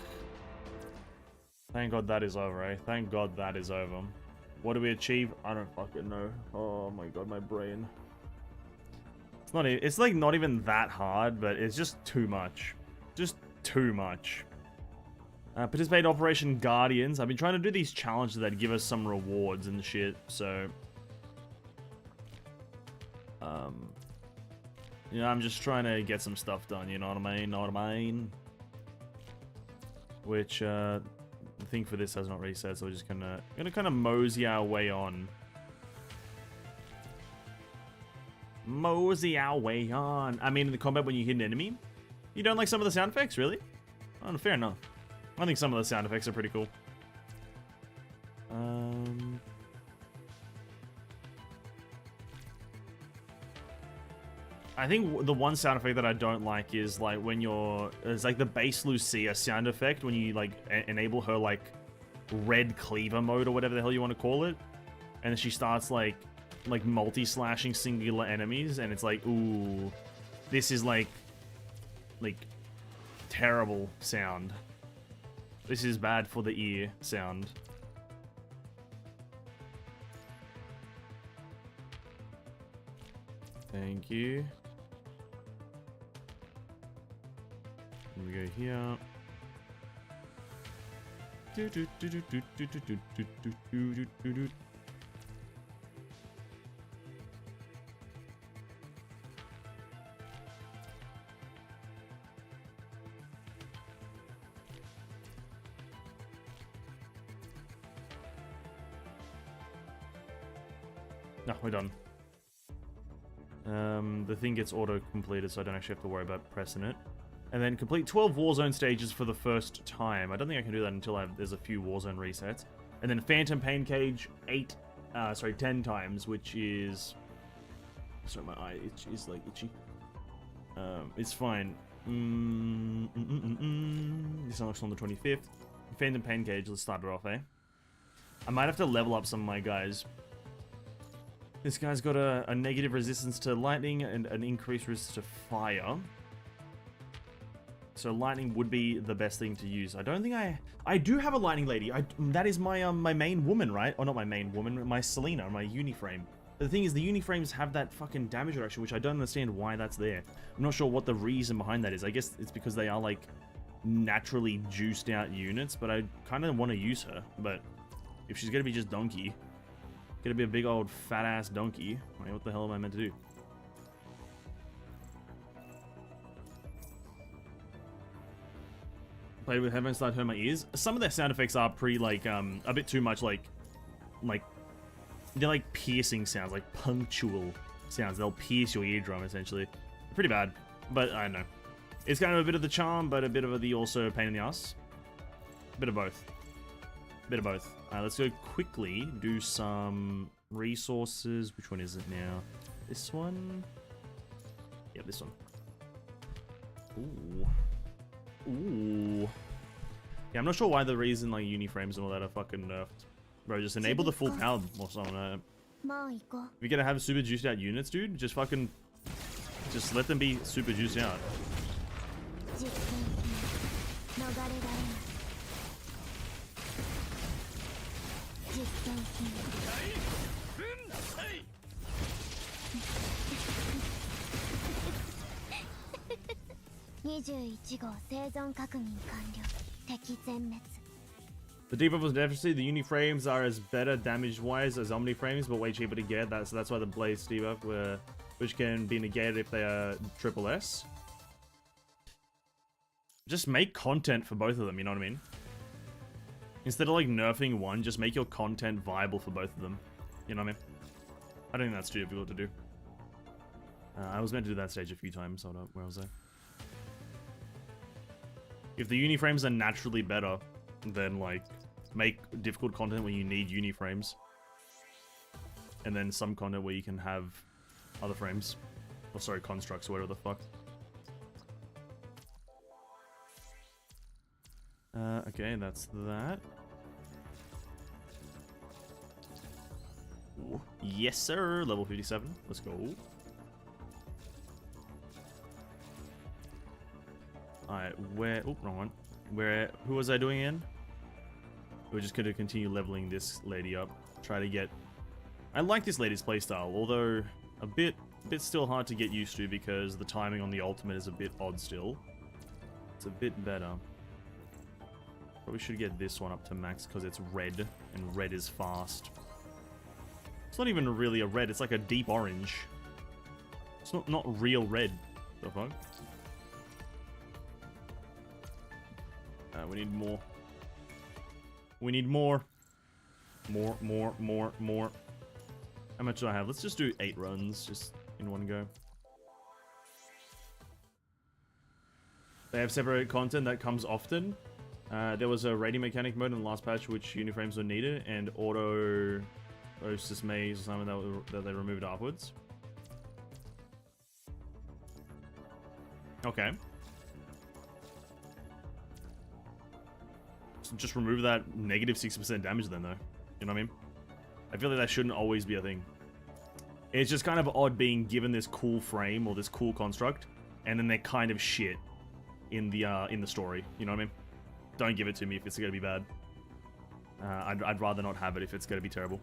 Thank God that is over, eh? Thank God that is over. What do we achieve? I don't fucking know. Oh my God, my brain. It's not even, it's like not even that hard, but it's just too much. Just too much. Participate in Operation Guardians. I've been trying to do these challenges that give us some rewards and shit, so... Yeah, I'm just trying to get some stuff done, you know what I mean? Know what I mean? Which, the thing for this has not reset, so we're just gonna kind of mosey our way on. Mosey our way on. I mean, in the combat when you hit an enemy, you don't like some of the sound effects, really? Oh, fair enough. I think some of the sound effects are pretty cool. I think the one sound effect that I don't like is like when it's like the bass Lucia sound effect when you like enable her like red cleaver mode or whatever the hell you want to call it, and then she starts like multi-slashing singular enemies, and it's like, ooh, this is like terrible sound. This is bad for the ear sound. Thank you. We go here. No, we're done. The thing gets auto-completed, so I don't actually have to worry about pressing it. And then complete 12 Warzone stages for the first time. I don't think I can do that until there's a few Warzone resets. And then Phantom Pain Cage 10 times, which is... Sorry, my eye is like itchy. It's fine. This unlocks on the 25th. Phantom Pain Cage, let's start it off, eh? I might have to level up some of my guys. This guy's got a negative resistance to lightning and an increased resistance to fire. So lightning would be the best thing to use. I don't think I do have a lightning lady. That is my my main woman, right? Or not my main woman, my Selena, my Uniframe. But the thing is, the Uniframes have that fucking damage reduction, which I don't understand why that's there. I'm not sure what the reason behind that is. I guess it's because they are like naturally juiced out units, but I kind of want to use her. But if she's gonna be just donkey, gonna be a big old fat ass donkey, like, what the hell am I meant to do? Play with headphones, start hurt my ears. Some of their sound effects are pretty like a bit too much like they're like piercing sounds, like punctual sounds. They'll pierce your eardrum essentially. Pretty bad, but I don't know. It's kind of a bit of the charm, but a bit of the also pain in the ass. A bit of both. A bit of both. Let's go quickly do some resources. Which one is it now? This one? Yeah, this one. Ooh. Ooh. Yeah, I'm not sure why the reason like Uniframes and all that are fucking nerfed. Bro, just enable the full power or something. We gotta have super juiced out units, dude. Just fucking... Just let them be super juiced out. The debuff was definitely the Uniframes are as better damage-wise as Omniframes, but way cheaper to get. That's why the Blaze debuff, which can be negated if they are triple S. Just make content for both of them, you know what I mean? Instead of like nerfing one, just make your content viable for both of them. You know what I mean? I don't think that's too difficult to do. I was meant to do that stage a few times. Hold up, where was I? If the Uniframes are naturally better, then like make difficult content when you need Uniframes, and then some content where you can have other frames, or sorry, constructs, or whatever the fuck. Okay, that's that. Ooh. Yes, sir. Level 57. Let's go. Alright, where... Oh, wrong one. Who was I doing in? We're just going to continue leveling this lady up. Try to get... I like this lady's playstyle, although a bit still hard to get used to because the timing on the ultimate is a bit odd still. It's a bit better. Probably should get this one up to max because it's red, and red is fast. It's not even really a red, it's like a deep orange. It's not real red. The fuck? We need more. We need more. More. How much do I have? Let's just do 8 runs, just in one go. They have separate content that comes often. There was a rating mechanic mode in the last patch which uniframes were needed, and auto Osis Maze or something that they removed afterwards. Okay. So just remove that negative 60% damage then, though. You know what I mean? I feel like that shouldn't always be a thing. It's just kind of odd being given this cool frame or this cool construct, and then they're kind of shit in the story. You know what I mean? Don't give it to me if it's gonna be bad. I'd rather not have it if it's gonna be terrible.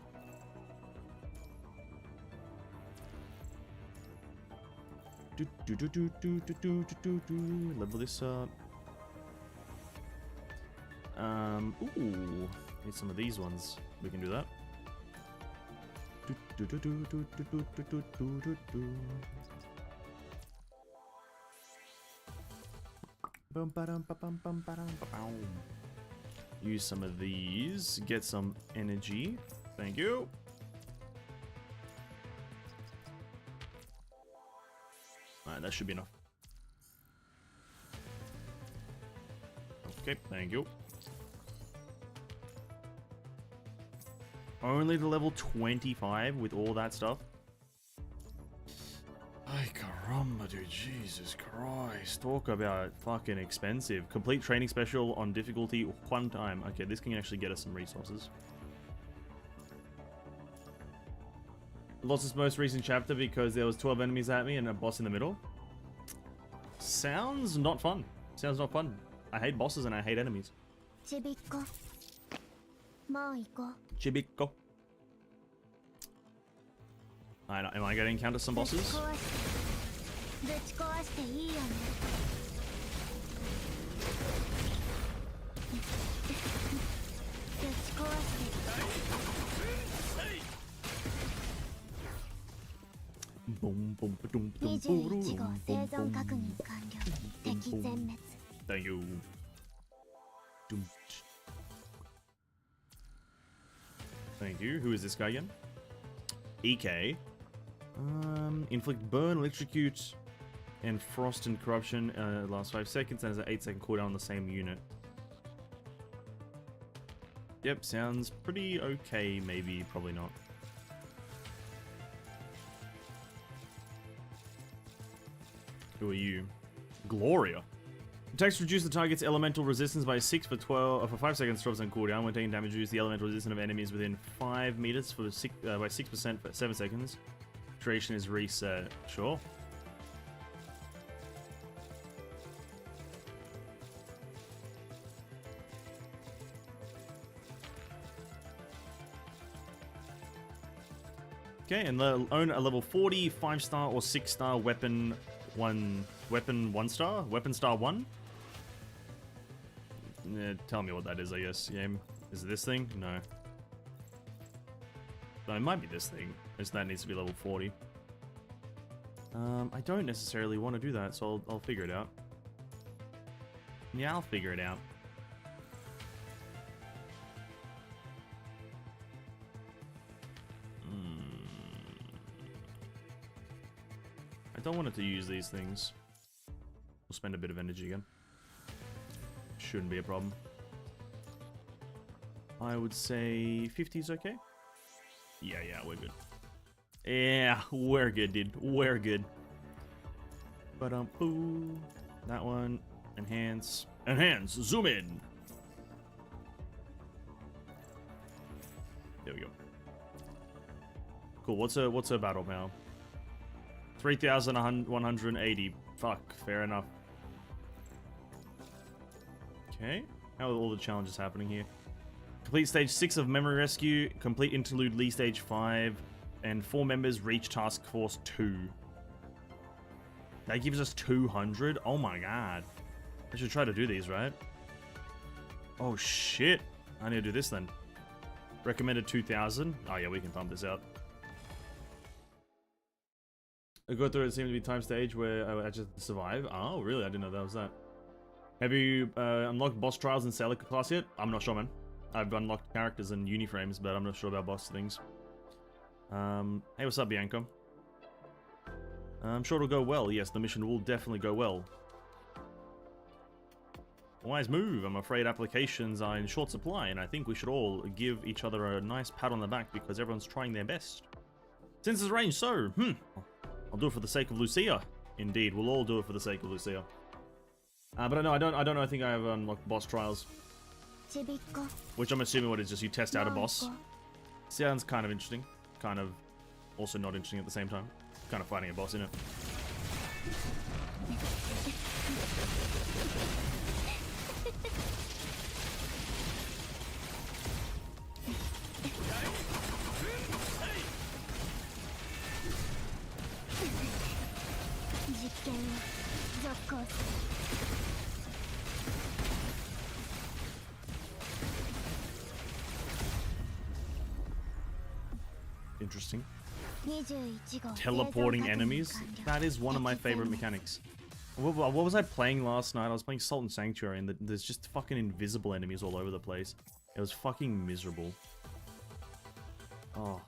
Level this up. Ooh, need some of these ones. We can do that. Use some of these. Get some energy. Thank you. Alright, that should be enough. Okay, thank you. Only to level 25 with all that stuff? Ay caramba, dude. Jesus Christ. Talk about fucking expensive. Complete training special on difficulty 1 time. Okay, this can actually get us some resources. Lost this most recent chapter because there was 12 enemies at me and a boss in the middle. Sounds not fun. Sounds not fun. I hate bosses and I hate enemies. Chibico. Chibico. Alright, am I going to encounter some bosses? Thank you. Thank you. Who is this guy again? EK. Inflict burn, electrocute, and frost and corruption last 5 seconds, and has an 8-second cooldown on the same unit. Yep, sounds pretty okay, maybe, probably not. Who are you? Gloria. Attacks reduce the target's elemental resistance by 6 for 5 seconds, 12% cooldown. When taking damage, reduce the elemental resistance of enemies within 5 meters for by 6% for 7 seconds. Duration is reset. Sure. Okay, and own a level 40 5-star or 6-star weapon 1-star, weapon star 1. Tell me what that is, I guess. Game, is it this thing? No. No, it might be this thing. That needs to be level 40. I don't necessarily want to do that, so I'll figure it out. Yeah, I'll figure it out. I don't want it to use these things. We'll spend a bit of energy again. Shouldn't be a problem. I would say 50 is okay. Yeah, we're good. Yeah, we're good, dude. We're good. Ba-dum-boo. That one. Enhance. Enhance. Zoom in. There we go. Cool. What's a battle now? 3,180. Fuck. Fair enough. Okay. How are all the challenges happening here? Complete stage 6 of Memory Rescue. Complete interlude Lee stage 5. And 4 members reach task force 2. That gives us 200? Oh my god. I should try to do these, right? Oh shit. I need to do this then. Recommended 2,000. Oh yeah, we can pump this out. I go through it seemed to be time stage where I just survive. Oh, really? I didn't know that was that. Have you unlocked boss trials in Celica class yet? I'm not sure, man. I've unlocked characters in Uniframes, but I'm not sure about boss things. Hey, what's up, Bianca? I'm sure it'll go well. Yes, the mission will definitely go well. Wise move. I'm afraid applications are in short supply, and I think we should all give each other a nice pat on the back because everyone's trying their best. Since it's arranged, so, I'll do it for the sake of Lucia. Indeed, we'll all do it for the sake of Lucia. But no, I don't know. I think I have unlocked boss trials, which I'm assuming what is just you test out a boss. Sounds kind of interesting, kind of also not interesting at the same time. Kind of fighting a boss, isn't it? Interesting. Teleporting enemies? That is one of my favorite mechanics. What was I playing last night? I was playing Salt and Sanctuary, and there's just fucking invisible enemies all over the place. It was fucking miserable. Oh.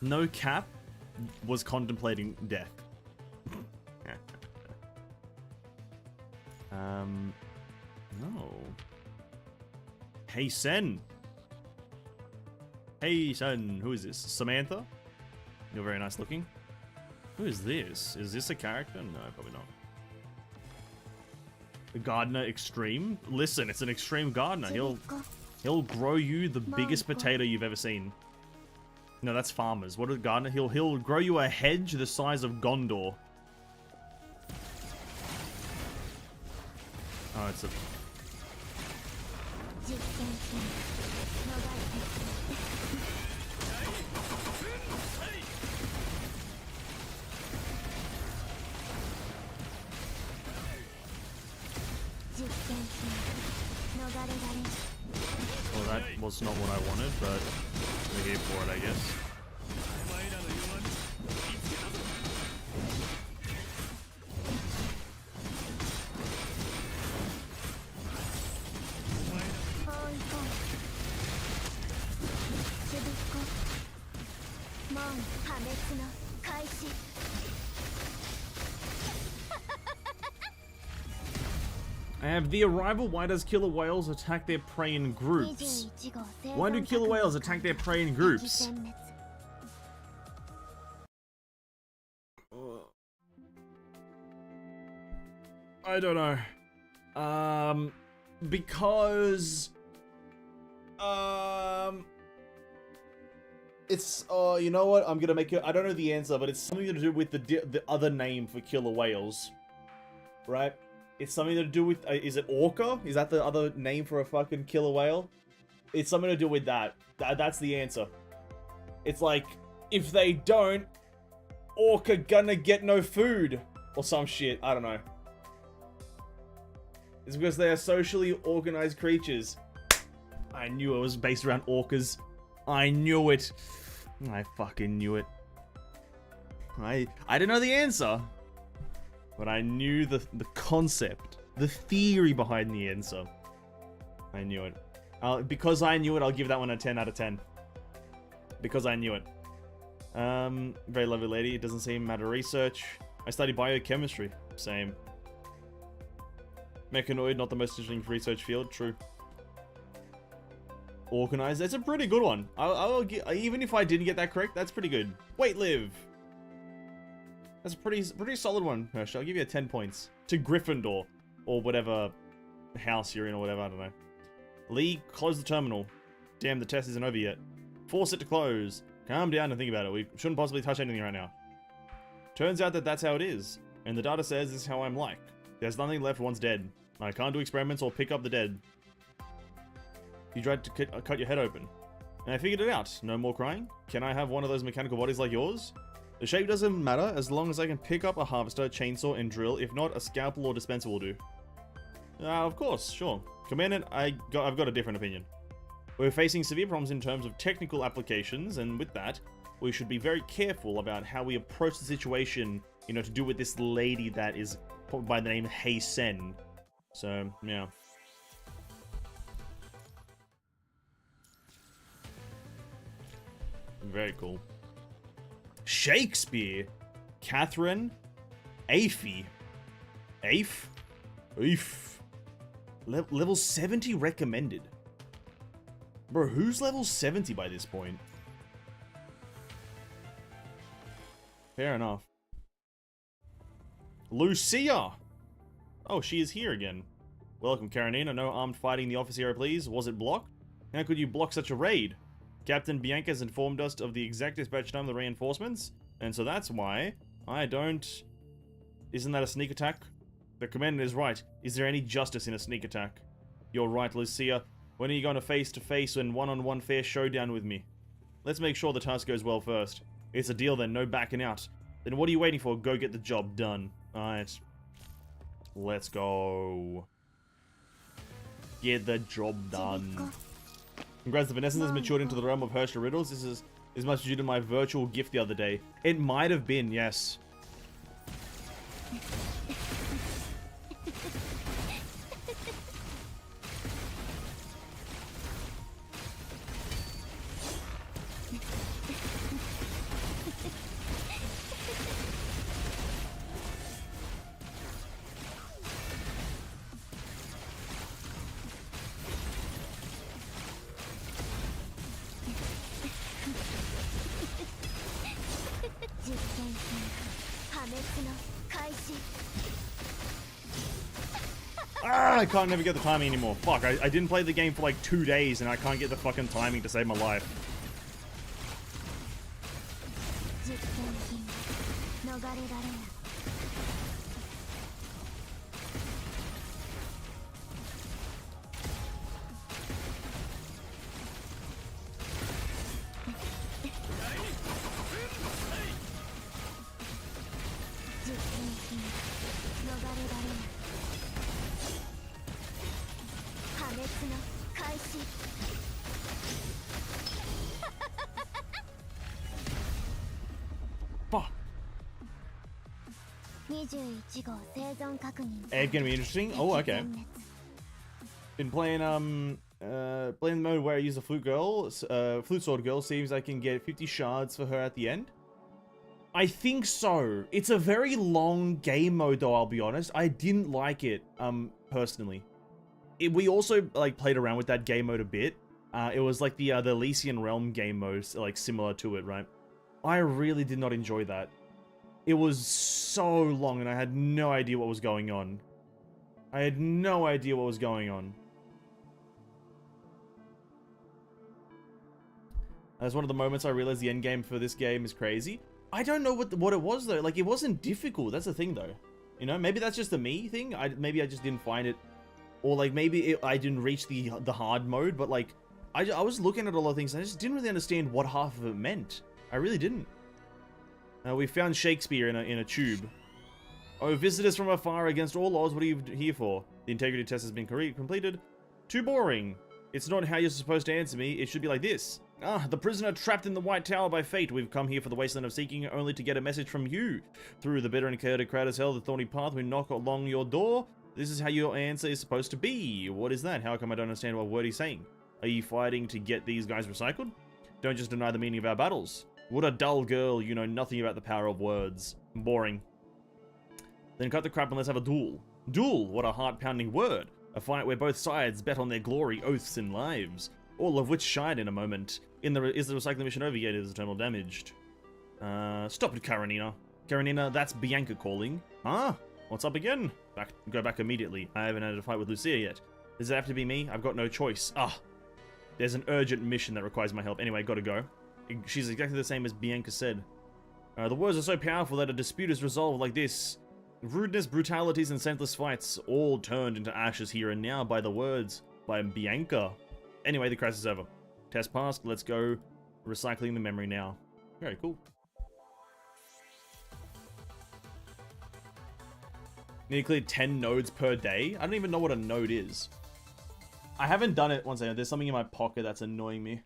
No cap was contemplating death. No. Hey, Sen. Hey, Sen. Who is this? Samantha? You're very nice looking. Who is this? Is this a character? No, probably not. The Gardener Extreme? Listen, it's an extreme gardener. He'll grow you the biggest potato you've ever seen. No, that's farmers. What is Gardener? He'll grow you a hedge the size of Gondor. Oh, it's a... Well, that was not what I wanted, but we're here for it, I guess. I have the arrival. Why does killer whales attack their prey in groups? Why do killer whales attack their prey in groups? I don't know. Because it's you know what? I'm gonna make it. I don't know the answer, but it's something to do with the other name for killer whales, right? It's something to do with, is it orca? Is that the other name for a fucking killer whale? It's something to do with that. That's the answer. It's like, if they don't, orca gonna get no food. Or some shit, I don't know. It's because they are socially organized creatures. I knew it was based around orcas. I knew it. I fucking knew it. I didn't know the answer. But I knew the concept, the theory behind the answer. I knew it. Because I knew it, I'll give that one a 10 out of 10. Because I knew it. Very lovely lady. It doesn't seem matter research. I study biochemistry. Same. Mechanoid, not the most interesting research field. True. Organized. That's a pretty good one. I'll even if I didn't get that correct, that's pretty good. Wait, live. That's a pretty solid one, Hersh. I'll give you a 10 points. To Gryffindor. Or whatever house you're in or whatever, I don't know. Lee, close the terminal. Damn, the test isn't over yet. Force it to close. Calm down and think about it. We shouldn't possibly touch anything right now. Turns out that that's how it is. And the data says this is how I'm like. There's nothing left once dead. I can't do experiments or pick up the dead. You tried to cut your head open. And I figured it out. No more crying? Can I have one of those mechanical bodies like yours? The shape doesn't matter as long as I can pick up a harvester, chainsaw, and drill. If not, a scalpel or dispenser will do. Of course, sure. Commandant, I've got a different opinion. We're facing severe problems in terms of technical applications, and with that, we should be very careful about how we approach the situation, you know, to do with this lady that is by the name Hei Sen. So, yeah. Very cool. Shakespeare. Catherine. Afy. Afe? Oof. Level 70 recommended. Bro, who's level 70 by this point? Fair enough. Lucia! Oh, she is here again. Welcome, Karenina. No armed fighting in the office area, please. Was it blocked? How could you block such a raid? Captain Bianca has informed us of the exact dispatch time of the reinforcements, and so that's why I don't... Isn't that a sneak attack? The commander is right. Is there any justice in a sneak attack? You're right, Lucia. When are you going to face-to-face and one-on-one fair showdown with me? Let's make sure the task goes well first. It's a deal then, no backing out. Then what are you waiting for? Go get the job done. Alright. Let's go. Get the job done. Congrats, the Vanessa has matured into the realm of Herrscher riddles. This is much due to my virtual gift the other day. It might have been, yes. I can't never get the timing anymore. Fuck, I didn't play the game for like 2 days and I can't get the fucking timing to save my life. Fuck. Egg gonna be interesting. Oh, okay. Been playing playing the mode where I use the flute sword girl. Seems I can get 50 shards for her at the end. I think so. It's a very long game mode though, I'll be honest. I didn't like it, personally. We also like played around with that game mode a bit. It was like the Elysian Realm game mode, like similar to it, right? I really did not enjoy that. It was so long and I had no idea what was going on. I had no idea what was going on. That's one of the moments I realized the end game for this game is crazy. I don't know what it was though. Like, it wasn't difficult. That's the thing though. You know, maybe that's just a me thing. Maybe I just didn't find it, or like maybe I didn't reach the hard mode. But like, I was looking at a lot of things and I just didn't really understand what half of it meant. I really didn't. We found Shakespeare in a tube. Oh, visitors from afar against all odds. What are you here for? The integrity test has been completed. Too boring. It's not how you're supposed to answer me. It should be like this. Ah, the prisoner trapped in the White Tower by fate. We've come here for the wasteland of seeking, only to get a message from you. Through the bitter and chaotic crowd as hell, the thorny path, we knock along your door. This is how your answer is supposed to be. What is that? How come I don't understand what word he's saying? Are you fighting to get these guys recycled? Don't just deny the meaning of our battles. What a dull girl, you know nothing about the power of words. Boring. Then cut the crap and let's have a duel. Duel, what a heart-pounding word. A fight where both sides bet on their glory, oaths, and lives. All of which shine in a moment. Is the recycling mission over yet? Is the terminal damaged? Stop it, Karenina. Karenina, that's Bianca calling. Ah, what's up again? Go back immediately. I haven't had a fight with Lucia yet. Does it have to be me? I've got no choice. Ah, there's an urgent mission that requires my help. Anyway, gotta go. She's exactly the same as Bianca said. The words are so powerful that a dispute is resolved like this. Rudeness, brutalities, and senseless fights, all turned into ashes here and now by the words by Bianca. Anyway, the crisis is over. Test passed, let's go recycling the memory now. Very cool. Need to clear 10 nodes per day? I don't even know what a node is. I haven't done it. One second. There's something in my pocket that's annoying me.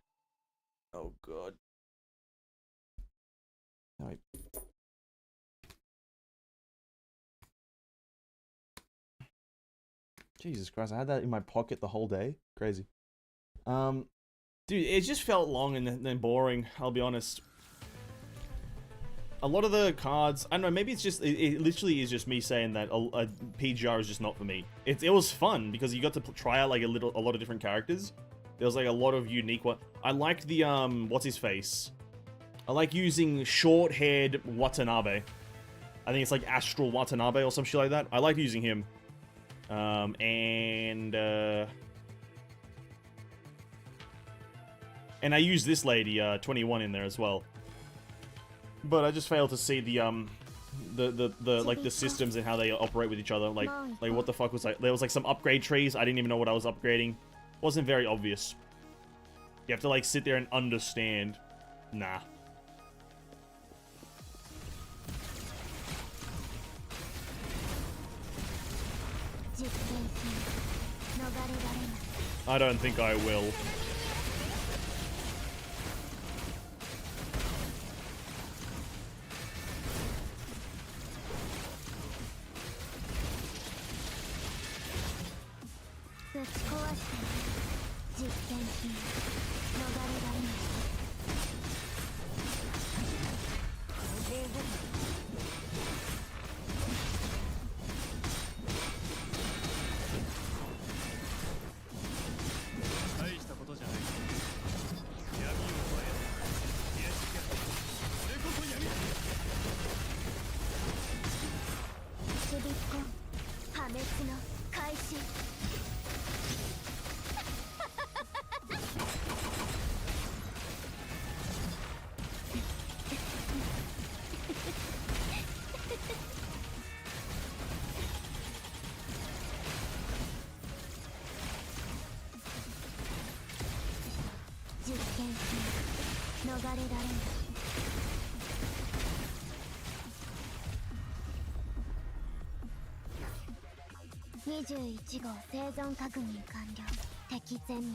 Oh god. No, wait. Jesus Christ, I had that in my pocket the whole day. Crazy. Dude, it just felt long and then boring, I'll be honest. A lot of the cards, I don't know, maybe it's just, it literally is just me saying that a PGR is just not for me. It was fun because you got to try out like a lot of different characters. There was like a lot of unique one. I liked the, what's his face? I like using short-haired Watanabe. I think it's like Astral Watanabe or some shit like that. I like using him. And I use this lady, 21 in there as well. But I just failed to see the like the systems and how they operate with each other. Like what the fuck was like? There was like some upgrade trees. I didn't even know what I was upgrading. Wasn't very obvious. You have to like sit there and understand. Nah. I don't think I will.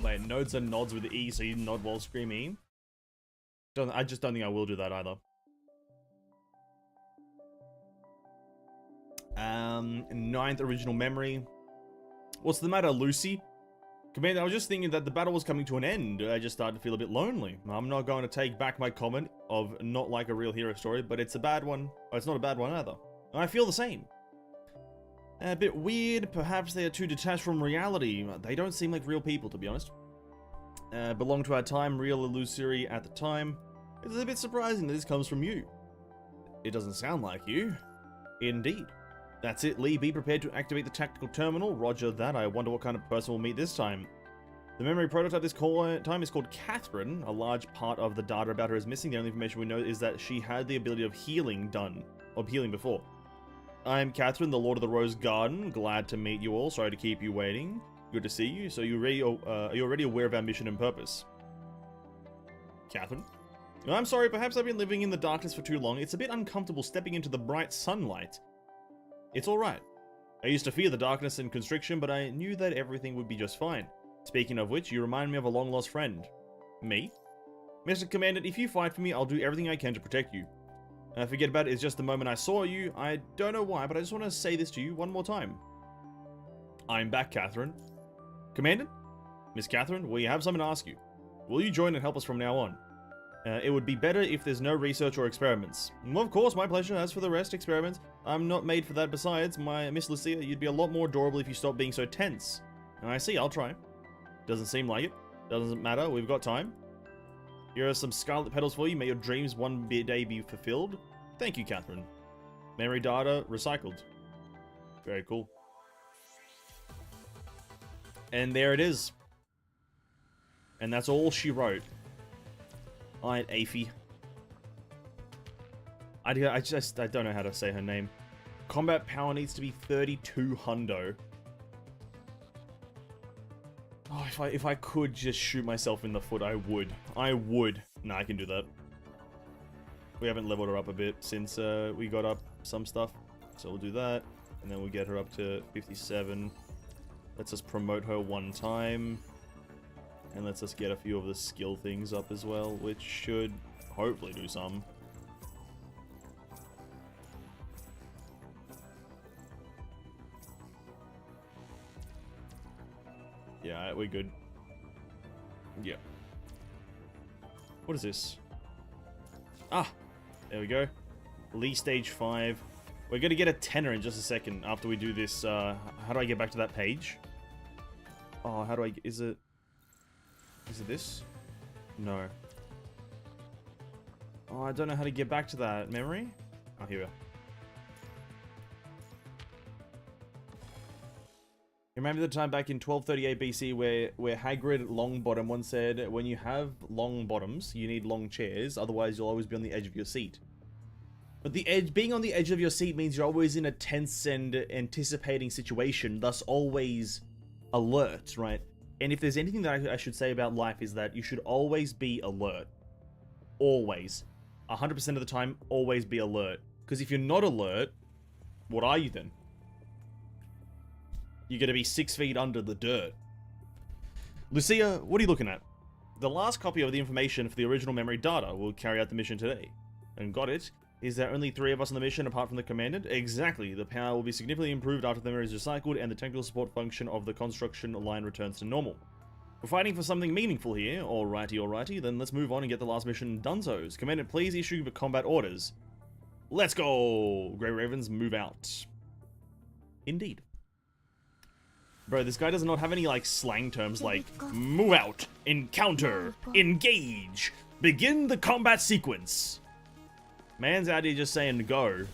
Wait, nodes and nods with E, so you nod while screaming? I just don't think I will do that either. Ninth original memory. What's the matter, Lucy? Commander, I was just thinking that the battle was coming to an end. I just started to feel a bit lonely. I'm not going to take back my comment of not like a real hero story, but it's a bad one. Oh, it's not a bad one either. I feel the same. A bit weird, perhaps they are too detached from reality. They don't seem like real people, to be honest. Belong to our time, real illusory at the time. It's a bit surprising that this comes from you. It doesn't sound like you. Indeed. That's it, Lee. Be prepared to activate the tactical terminal. Roger that. I wonder what kind of person we'll meet this time. The memory prototype this time is called Catherine. A large part of the data about her is missing. The only information we know is that she had the ability of healing before. I'm Catherine, the Lord of the Rose Garden. Glad to meet you all. Sorry to keep you waiting. Good to see you. So you're already aware of our mission and purpose. Catherine? I'm sorry, perhaps I've been living in the darkness for too long. It's a bit uncomfortable stepping into the bright sunlight. It's alright. I used to fear the darkness and constriction, but I knew that everything would be just fine. Speaking of which, you remind me of a long-lost friend. Me? Mr. Commandant, if you fight for me, I'll do everything I can to protect you. Forget about it, it's just the moment I saw you. I don't know why, but I just want to say this to you one more time. I'm back, Catherine. Commandant? Miss Catherine, we have something to ask you. Will you join and help us from now on? It would be better if there's no research or experiments. Well, of course, my pleasure. As for the rest, experiments, I'm not made for that. Besides, my Miss Lucia, you'd be a lot more adorable if you stopped being so tense. I see, I'll try. Doesn't seem like it. Doesn't matter, we've got time. Here are some scarlet petals for you. May your dreams one day be fulfilled. Thank you, Catherine. Memory data recycled. Very cool. And there it is. And that's all she wrote. Alright, Aphie. I don't know how to say her name. Combat power needs to be 32 hundo. Oh, if I could just shoot myself in the foot, I would. I would. Nah, I can do that. We haven't leveled her up a bit since we got up some stuff. So we'll do that. And then we'll get her up to 57. Let's just promote her one time. And lets us get a few of the skill things up as well, which should hopefully do some. Yeah, we're good. Yeah. What is this? Ah! There we go. Lee stage 5. We're gonna get a tenner in just a second after we do this. How do I get back to that page? Oh, how do I... Is it this? No. Oh, I don't know how to get back to that. Memory? Oh, here we are. Remember the time back in 1238 BC where Hagrid Longbottom once said, when you have long bottoms, you need long chairs, otherwise you'll always be on the edge of your seat. But being on the edge of your seat means you're always in a tense and anticipating situation, thus always alert, right? And if there's anything that I should say about life is that you should always be alert. Always. 100% of the time, always be alert. Because if you're not alert, what are you then? You're going to be 6 feet under the dirt. Lucia, what are you looking at? The last copy of the information for the original memory data will carry out the mission today. And got it. Is there only 3 of us on the mission apart from the commandant? Exactly. The power will be significantly improved after the memory is recycled and the technical support function of the construction line returns to normal. We're fighting for something meaningful here. Alrighty, then let's move on and get the last mission donezo's. Commandant, please issue the combat orders. Let's go! Grey Ravens, move out. Indeed. Bro, this guy does not have any, like, slang terms like move out, encounter, engage, begin the combat sequence. Man's out here just saying go.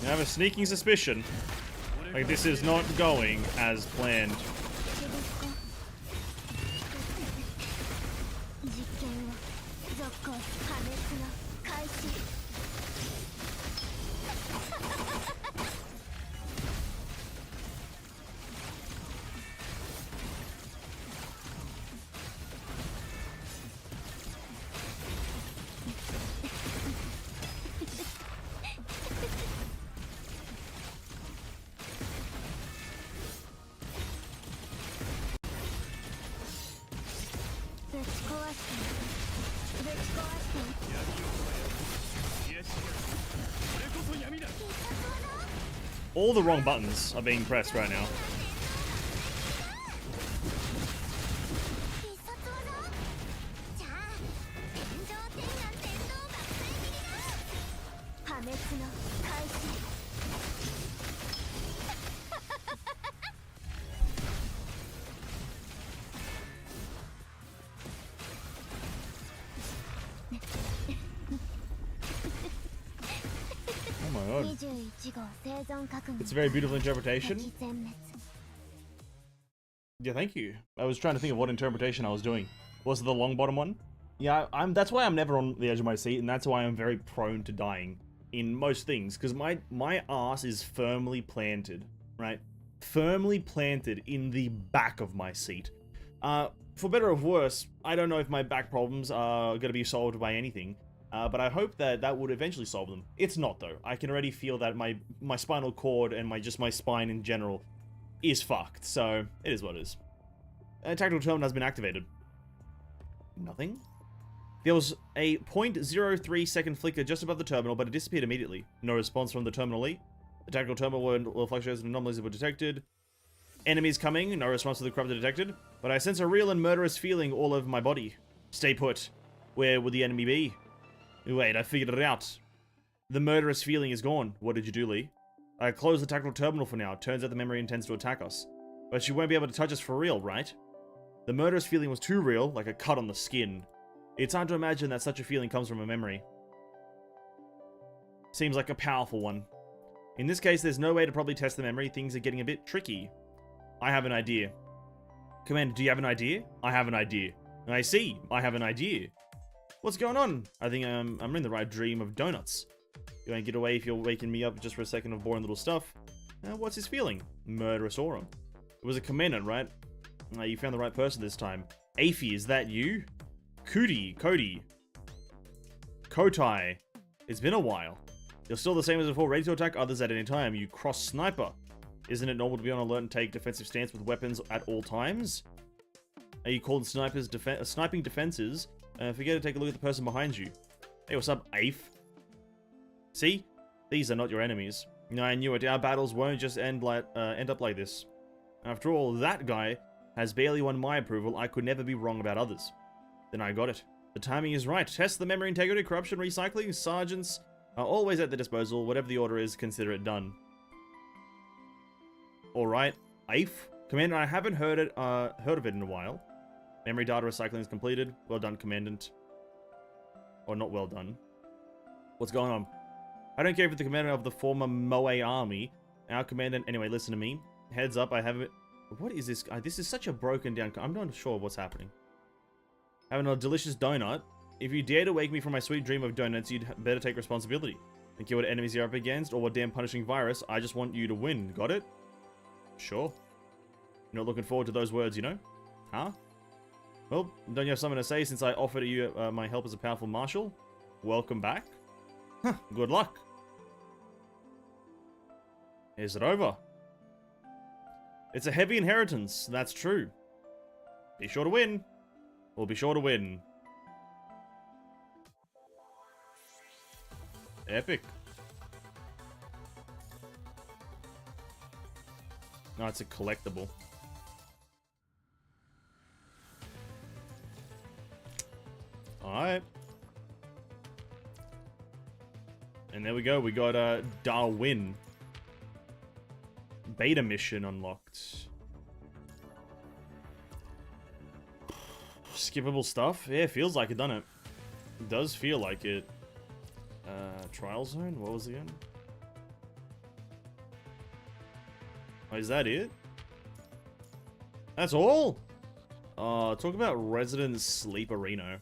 I have a sneaking suspicion like this is not going as planned. All the wrong buttons are being pressed right now. It's a very beautiful interpretation. Yeah, thank you. I was trying to think of what interpretation I was doing. Was it the long bottom one? Yeah, that's why I'm never on the edge of my seat, and that's why I'm very prone to dying in most things, because my ass is firmly planted, right? Firmly planted in the back of my seat. For better or worse, I don't know if my back problems are going to be solved by anything. But I hope that would eventually solve them. It's not, though. I can already feel that my spinal cord and my spine in general is fucked. So, it is what it is. Tactical terminal has been activated. Nothing? There was a 0.03 second flicker just above the terminal, but it disappeared immediately. No response from the terminal lead. The tactical terminal will fluctuations and anomalies were detected. Enemies coming, no response to the corruptor detected. But I sense a real and murderous feeling all over my body. Stay put. Where would the enemy be? Wait, I figured it out. The murderous feeling is gone. What did you do, Lee? I closed the tactical terminal for now. Turns out the memory intends to attack us. But she won't be able to touch us for real, right? The murderous feeling was too real, like a cut on the skin. It's hard to imagine that such a feeling comes from a memory. Seems like a powerful one. In this case, there's no way to probably test the memory. Things are getting a bit tricky. I have an idea. Commander, do you have an idea? I have an idea. I see. I have an idea. What's going on? I think I'm in the right dream of donuts. You won't get away if you're waking me up just for a second of boring little stuff. What's his feeling? Murderous aura. It was a commandant, right? You found the right person this time. Aphie, is that you? Cody. Kotai. It's been a while. You're still the same as before, ready to attack others at any time. You cross sniper. Isn't it normal to be on alert and take defensive stance with weapons at all times? Are you called snipers sniping defenses? Forget to take a look at the person behind you. Hey, what's up, Afe? See? These are not your enemies. No, I knew it. Our battles won't just end up like this. After all, that guy has barely won my approval. I could never be wrong about others. Then I got it. The timing is right. Test the memory integrity, corruption, recycling. Sergeants are always at the disposal. Whatever the order is, consider it done. Alright. Afe? Commander, I haven't heard of it in a while. Memory data recycling is completed. Well done, Commandant. Or not well done. What's going on? I don't care if it's the commander of the former Moe army. Our commandant... Anyway, listen to me. Heads up, I have it... What is this? This is such a broken down... I'm not sure what's happening. Having a delicious donut. If you dare to wake me from my sweet dream of donuts, you'd better take responsibility. Think you what enemies you're up against, or what damn punishing virus. I just want you to win. Got it? Sure. You're not looking forward to those words, you know? Huh? Well, don't you have something to say since I offered you my help as a powerful marshal? Welcome back. Huh, good luck. Is it over? It's a heavy inheritance, that's true. Be sure to win. Or be sure to win. Epic. No, it's a collectible. Alright. And there we go, we got Darwin. Beta mission unlocked. Skippable stuff? Yeah, it feels like it, doesn't it? It does feel like it. Trial zone? What was it again? Oh, is that it? That's all? Talk about Resident Sleep Arena.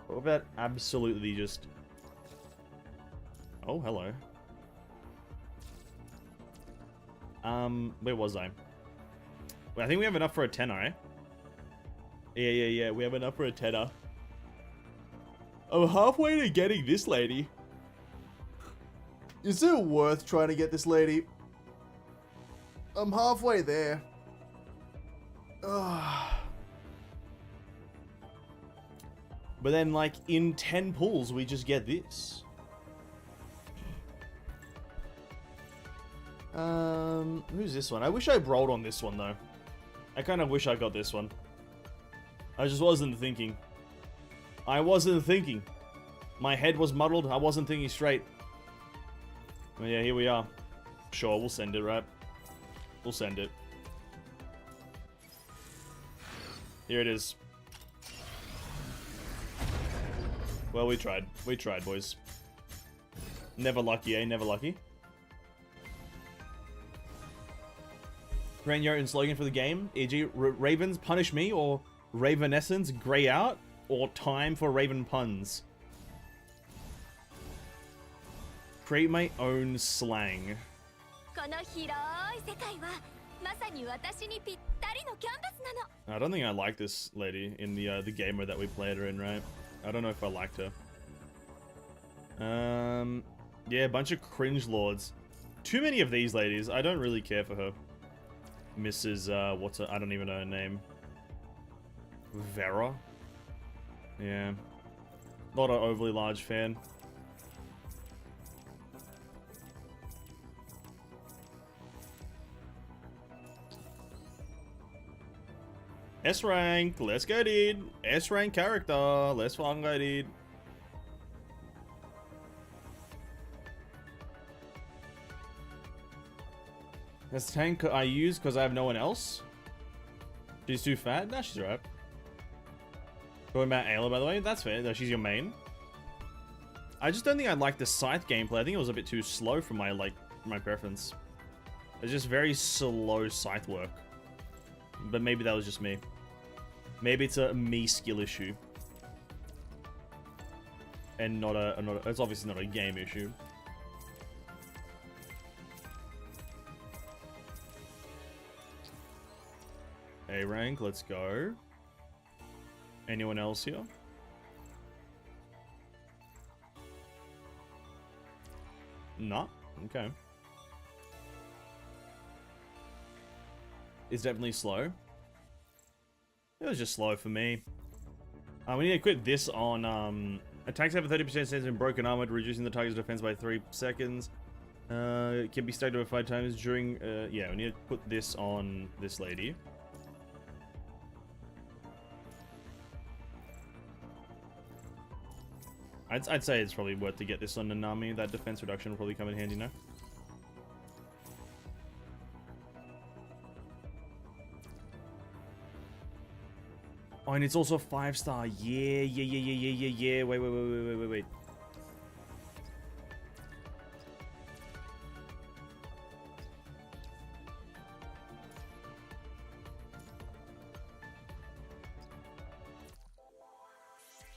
What about absolutely just... Oh, hello. Where was I? Wait, I think we have enough for a tenner, eh? Yeah, we have enough for a tenner. I'm halfway to getting this lady. Is it worth trying to get this lady? I'm halfway there. Ugh. But then, like, in 10 pulls, we just get this. Who's this one? I wish I rolled on this one, though. I kind of wish I got this one. I just wasn't thinking. I wasn't thinking. My head was muddled. I wasn't thinking straight. Well, yeah, here we are. Sure, we'll send it, right? We'll send it. Here it is. Well, we tried. We tried, boys. Never lucky, eh? Never lucky. Grand Yoten's slogan for the game, e.g. Ravens punish me, or Ravenessence grey out, or time for Raven puns. Create my own slang. I don't think I like this lady in the game mode that we played her in, right? I don't know if I liked her. Yeah, a bunch of cringe lords. Too many of these ladies. I don't really care for her. Mrs. What's her? I don't even know her name. Vera? Yeah. Not an overly large fan. S rank. Let's go, dude. S rank character. Let's fucking go, dude. That's the tank I use because I have no one else. She's too fat? Nah, she's right. Talking about Ayla, by the way. That's fair. She's your main. I just don't think I like the scythe gameplay. I think it was a bit too slow for my, like, my preference. It's just very slow scythe work. But maybe that was just me. Maybe it's a me skill issue. And not a it's obviously not a game issue. A rank, let's go. Anyone else here? Nah, okay. It's definitely slow. It was just slow for me. We need to quit this on attacks have a 30% chance in broken armor, reducing the target's defense by 3 seconds. It can be stacked over 5 times during yeah, we need to put this on this lady. I'd say it's probably worth to get this on Nanami. That defense reduction will probably come in handy now. Oh, and it's also a 5-star. Yeah. Wait.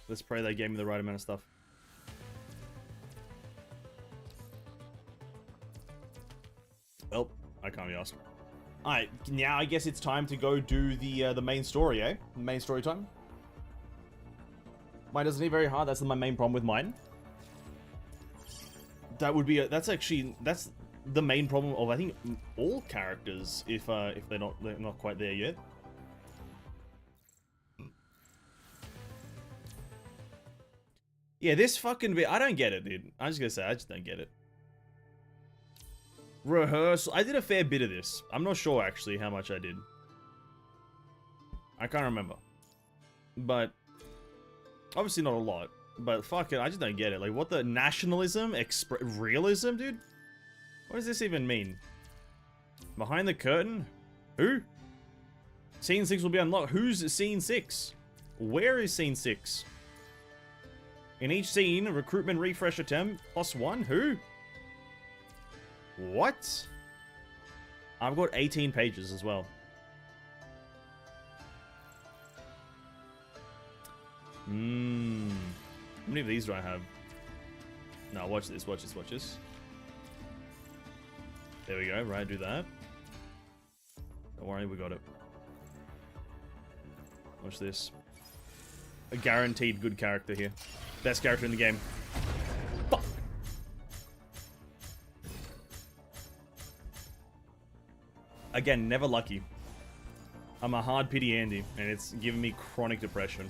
Let's pray they gave me the right amount of stuff. Well, I can't be asked. Alright, now I guess it's time to go do the main story, eh? Main story time. Mine doesn't need very hard. That's my main problem with mine. That would be that's the main problem of I think all characters if they're not quite there yet. Yeah, this fucking bit, I don't get it, dude. I'm just gonna say, I just don't get it. Rehearsal. I did a fair bit of this. I'm not sure, actually, how much I did. I can't remember. But, obviously not a lot. But, fuck it, I just don't get it. Like, what the nationalism? Realism, dude? What does this even mean? Behind the curtain? Who? Scene 6 will be unlocked. Who's Scene 6? Where is Scene 6? In each scene, recruitment refresh attempt +1. Who? What? I've got 18 pages as well. How many of these do I have? No, watch this. There we go. Right, do that. Don't worry, we got it. Watch this. A guaranteed good character here. Best character in the game. Fuck! Again, never lucky. I'm a hard pity Andy, and it's giving me chronic depression.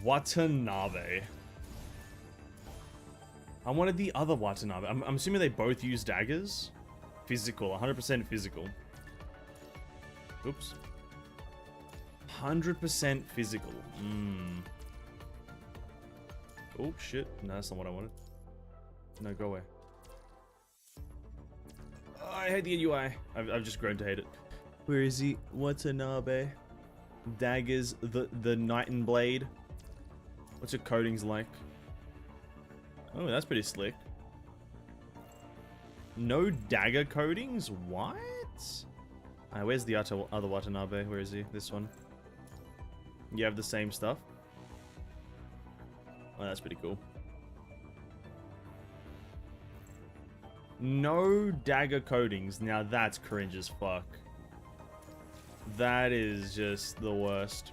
Watanabe. I wanted the other Watanabe. I'm assuming they both use daggers. Physical, 100% physical. Oops. 100% physical. Oh, shit. No, that's not what I wanted. No, go away. Oh, I hate the UI. I've just grown to hate it. Where is he? Watanabe. Daggers. The Knight and Blade. What's your coatings like? Oh, that's pretty slick. No dagger coatings? What? Where's the other Watanabe? Where is he? This one. You have the same stuff. Oh, that's pretty cool. No dagger coatings. Now that's cringe as fuck. That is just the worst.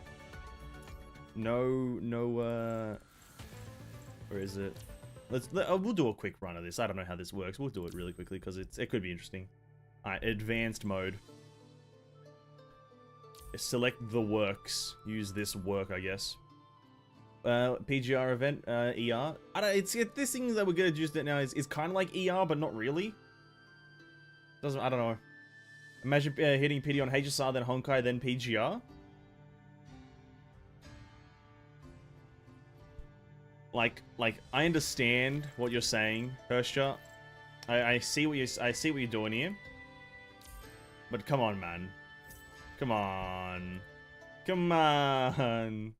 No, where is it? We'll do a quick run of this. I don't know how this works. We'll do it really quickly because it could be interesting. Alright, advanced mode. Select the works. Use this work, I guess. PGR event, ER. I don't. This thing that we're gonna use now is kind of like ER, but not really. Doesn't, I don't know. Imagine hitting PD on HSR, then Honkai, then PGR. Like I understand what you're saying, Hershcha. I see what you're doing here. But come on, man. Come on. Come on.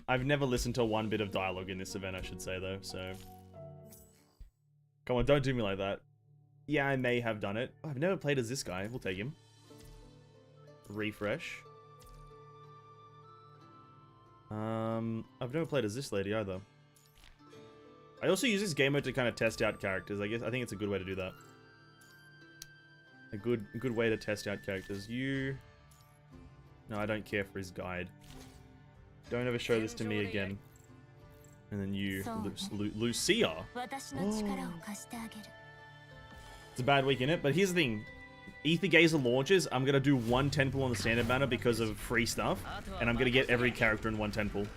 I've never listened to one bit of dialogue in this event, I should say, though, so... Come on, don't do me like that. Yeah, I may have done it. I've never played as this guy. We'll take him. Refresh. I've never played as this lady either. I also use this game mode to kind of test out characters. I think it's a good way to do that. A good way to test out characters. You... No, I don't care for his guide. Don't ever show this to me again. And then you, Lucia. Oh. It's a bad week, innit? But here's the thing. Ether Gazer launches, I'm gonna do one 10 pull on the standard banner because of free stuff. And I'm gonna get every character in one 10 pull.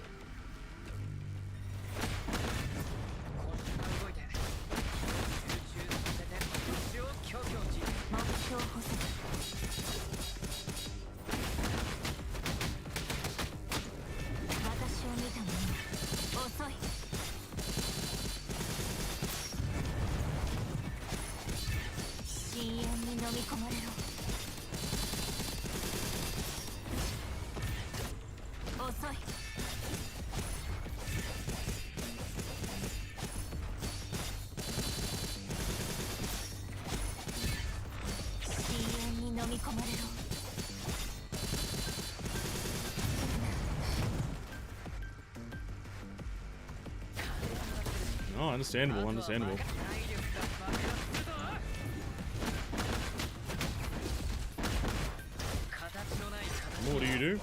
Oh, understandable, understandable. What do you do?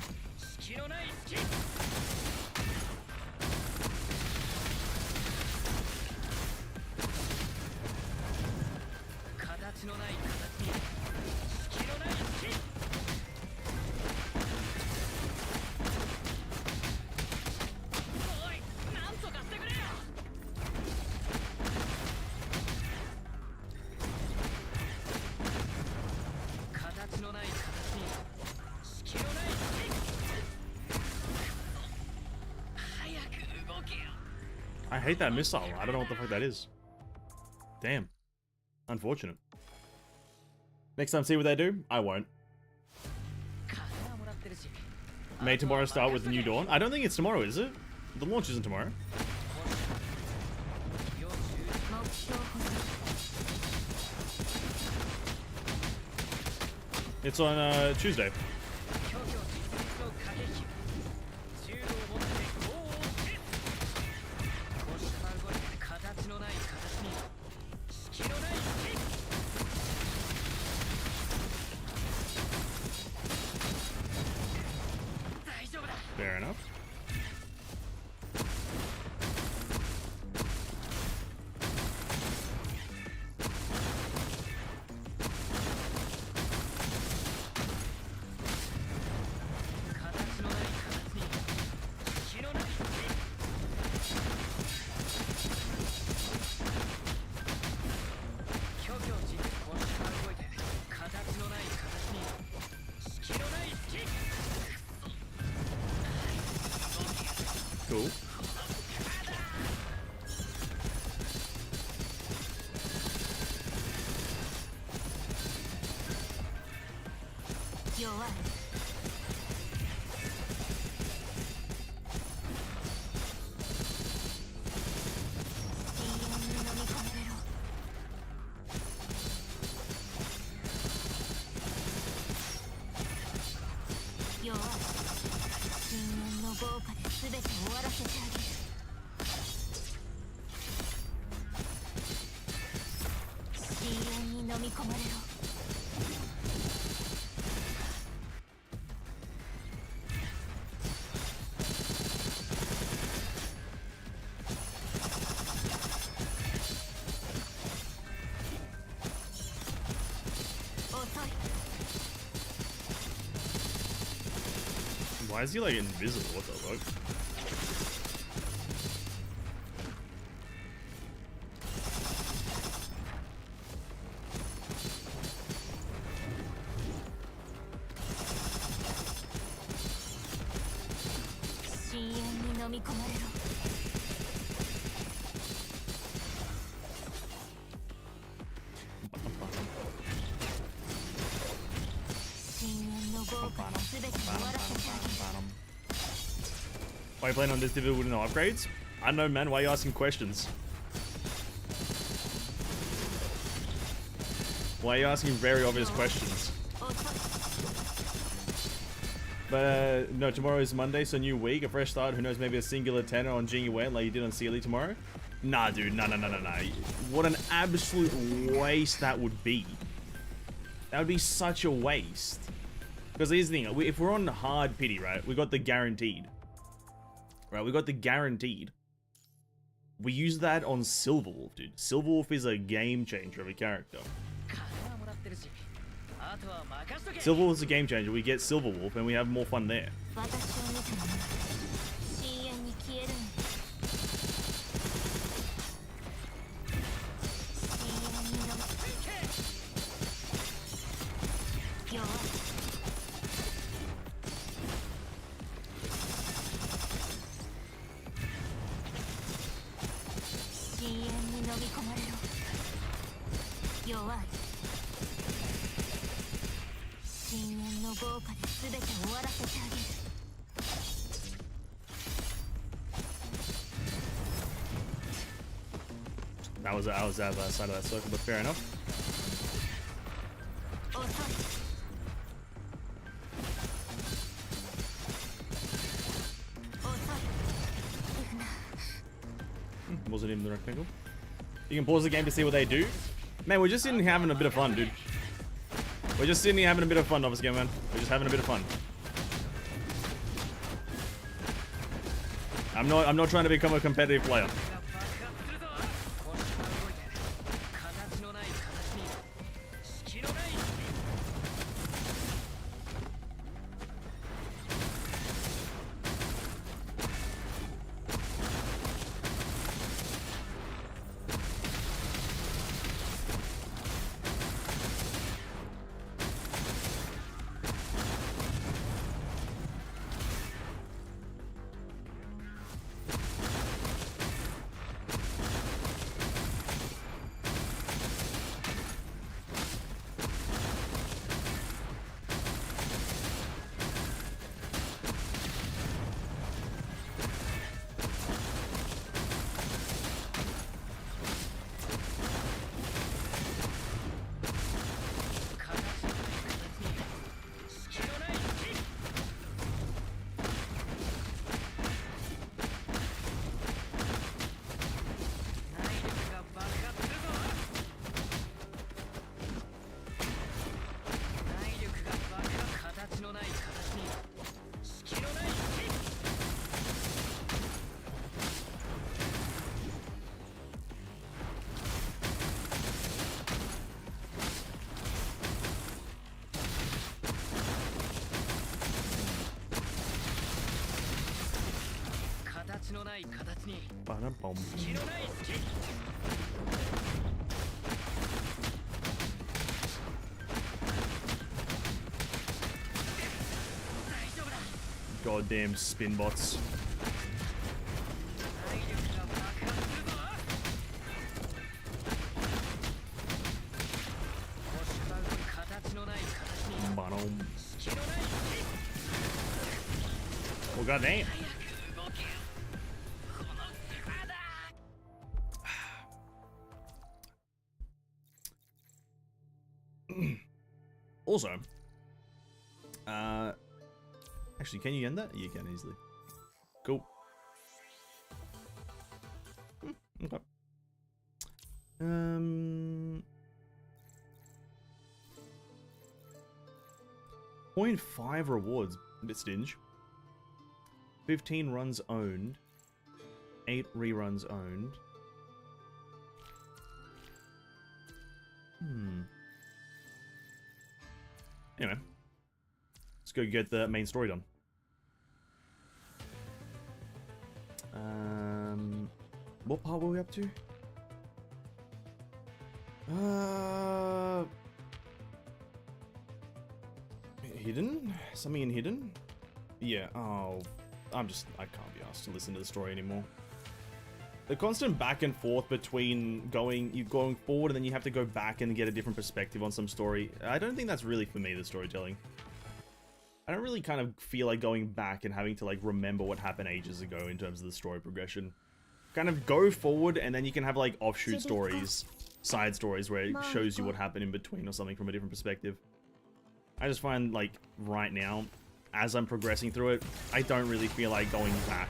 I hate that missile. I don't know what the fuck that is. Damn. Unfortunate. Next time, see what they do? I won't. May tomorrow start with the New Dawn? I don't think it's tomorrow, is it? The launch isn't tomorrow. It's on Tuesday. Fair enough. Cool. Why is he like invisible? What the fuck? み込まれろ。深淵の豪華で全て終わらせてあげる。 Why are you playing on this difficult with no upgrades? I don't know, man. Why are you asking questions? Why are you asking very obvious questions? But no, tomorrow is Monday, so new week, a fresh start. Who knows, maybe a singular tenor on Jingy Wen like you did on Sealy tomorrow? Nah, dude, no. What an absolute waste that would be. That would be such a waste. Because here's the thing, if we're on hard pity, right, we got the guaranteed. Right, we got the guaranteed. We use that on Silverwolf, dude. Silverwolf is a game changer of a character. Silverwolf is a game changer. We get Silverwolf and we have more fun there. 私を見た者は深淵に消えるの。深淵の弱い。深淵に飲み込まれろ。弱い。深淵の豪華で全て終わらせてあげる。 I was out of that side of that circle, but fair enough. 遅い。 Wasn't even the rectangle. You can pause the game to see what they do. Man, we're just sitting here having a bit of fun, dude. We're just sitting here having a bit of fun, obviously, man. We're just having a bit of fun. I'm not trying to become a competitive player. Ba-dum-bum. Goddamn spin bots. Ba-dum. Well, goddamn. Also, actually, can you end that? You can easily. Cool. Okay. 0.5 rewards, a bit stingy. 15 runs owned. 8 reruns owned. Anyway, let's go get the main story done. What part were we up to? Hidden? Something in hidden? Yeah, oh, I can't be asked to listen to the story anymore. The constant back and forth between going forward and then you have to go back and get a different perspective on some story. I don't think that's really for me, the storytelling. I don't really kind of feel like going back and having to like remember what happened ages ago in terms of the story progression. Kind of go forward and then you can have like offshoot stories, side stories where it shows you what happened in between or something from a different perspective. I just find like right now, as I'm progressing through it, I don't really feel like going back.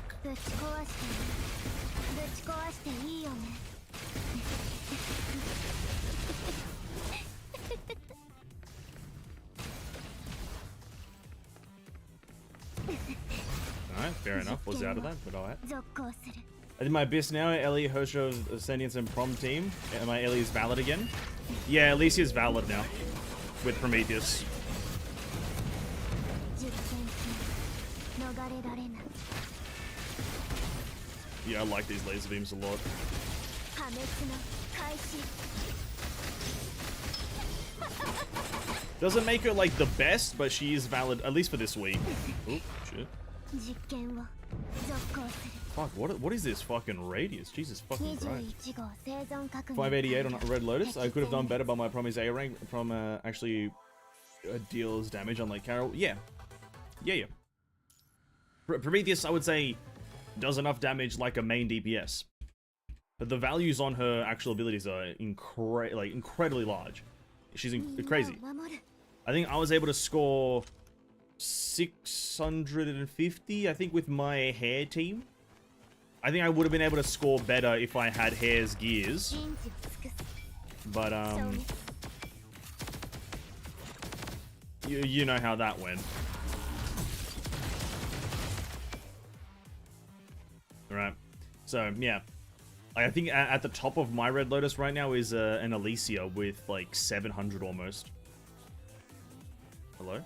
Alright, fair enough. Was out of that, but alright. I did my best now. Ellie, Hersho's Ascendiance and Prom team. My Ellie is valid again. Yeah, Alicia's valid now. With Prometheus. Yeah, I like these laser beams a lot. Doesn't make her like the best, but she is valid, at least for this week. Oh, shit. Fuck, what is this fucking radius? Jesus fucking Christ. 588 on Red Lotus. I could have done better by my Promise A rank from actually deals damage on like Carol. Yeah. Prometheus, I would say, does enough damage like a main DPS. But the values on her actual abilities are incredibly large. She's crazy. I think I was able to score 650, I think, with my hair team. I think I would have been able to score better if I had Hair's gears. But, you know how that went. Alright. So, yeah. I think at the top of my Red Lotus right now is an Alicia with, like, 700 almost. Hello?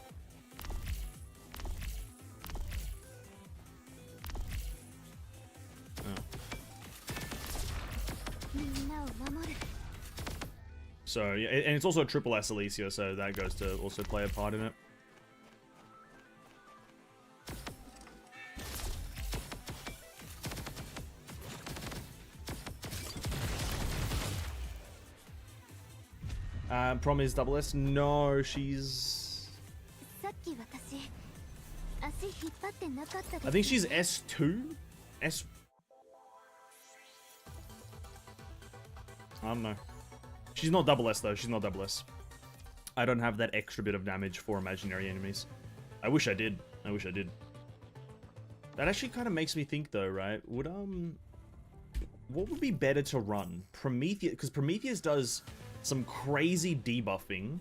So, yeah, and it's also a triple S Alicia, so that goes to also play a part in it. Prom is double S? No, she's... I think she's S2? S... I don't know. She's not double S though, she's not double S. I don't have that extra bit of damage for imaginary enemies. I wish I did. I wish I did. That actually kind of makes me think though, right? Would, what would be better to run? Prometheus, because Prometheus does some crazy debuffing.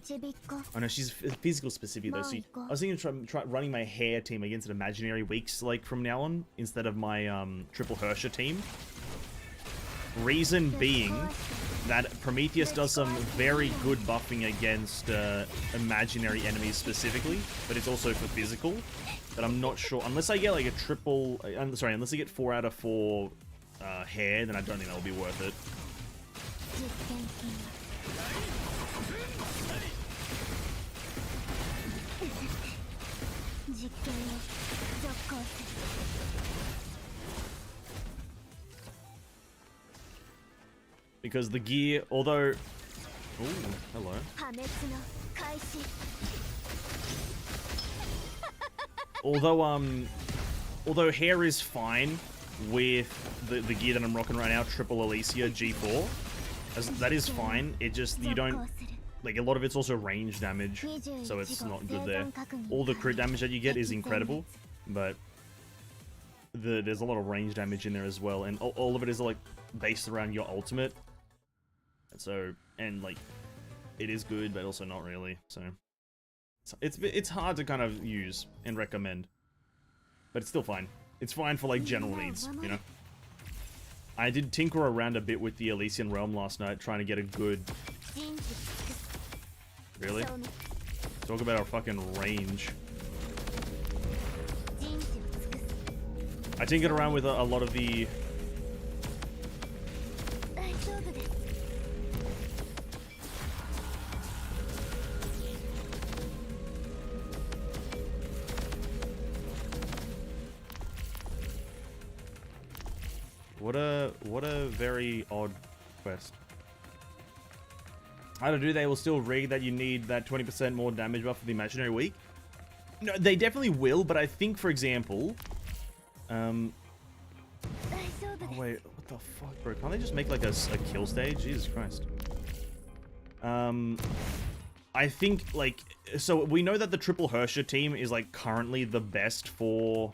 Oh no, she's physical specific though. So I was thinking try running my hair team against an imaginary weeks like from now on, instead of my triple Hersha team. Reason being that Prometheus does some very good buffing against imaginary enemies specifically, but it's also for physical. But I'm not sure, unless I get like a triple, unless I get 4 out of 4 hair, then I don't think that will be worth it. Because the gear, although... Ooh, hello. Although hair is fine with the gear that I'm rocking right now, triple Alicia G4. That is fine, it just, you don't... Like, a lot of it's also range damage, so it's not good there. All the crit damage that you get is incredible, but... there's a lot of range damage in there as well, and all of it is, like, based around your ultimate. So, and like, it is good, but also not really. So, it's hard to kind of use and recommend, but it's still fine. It's fine for like general needs, you know. I did tinker around a bit with the Elysian Realm last night, trying to get a good. Really? Talk about our fucking range. I tinkered around with a lot of the. What a very odd quest. I don't know, they will still read that you need that 20% more damage buff for the imaginary week. No, they definitely will, but I think, for example, oh wait, what the fuck, bro? Can't they just make like a kill stage? Jesus Christ. I think, like, so we know that the Triple Hersher team is, like, currently the best for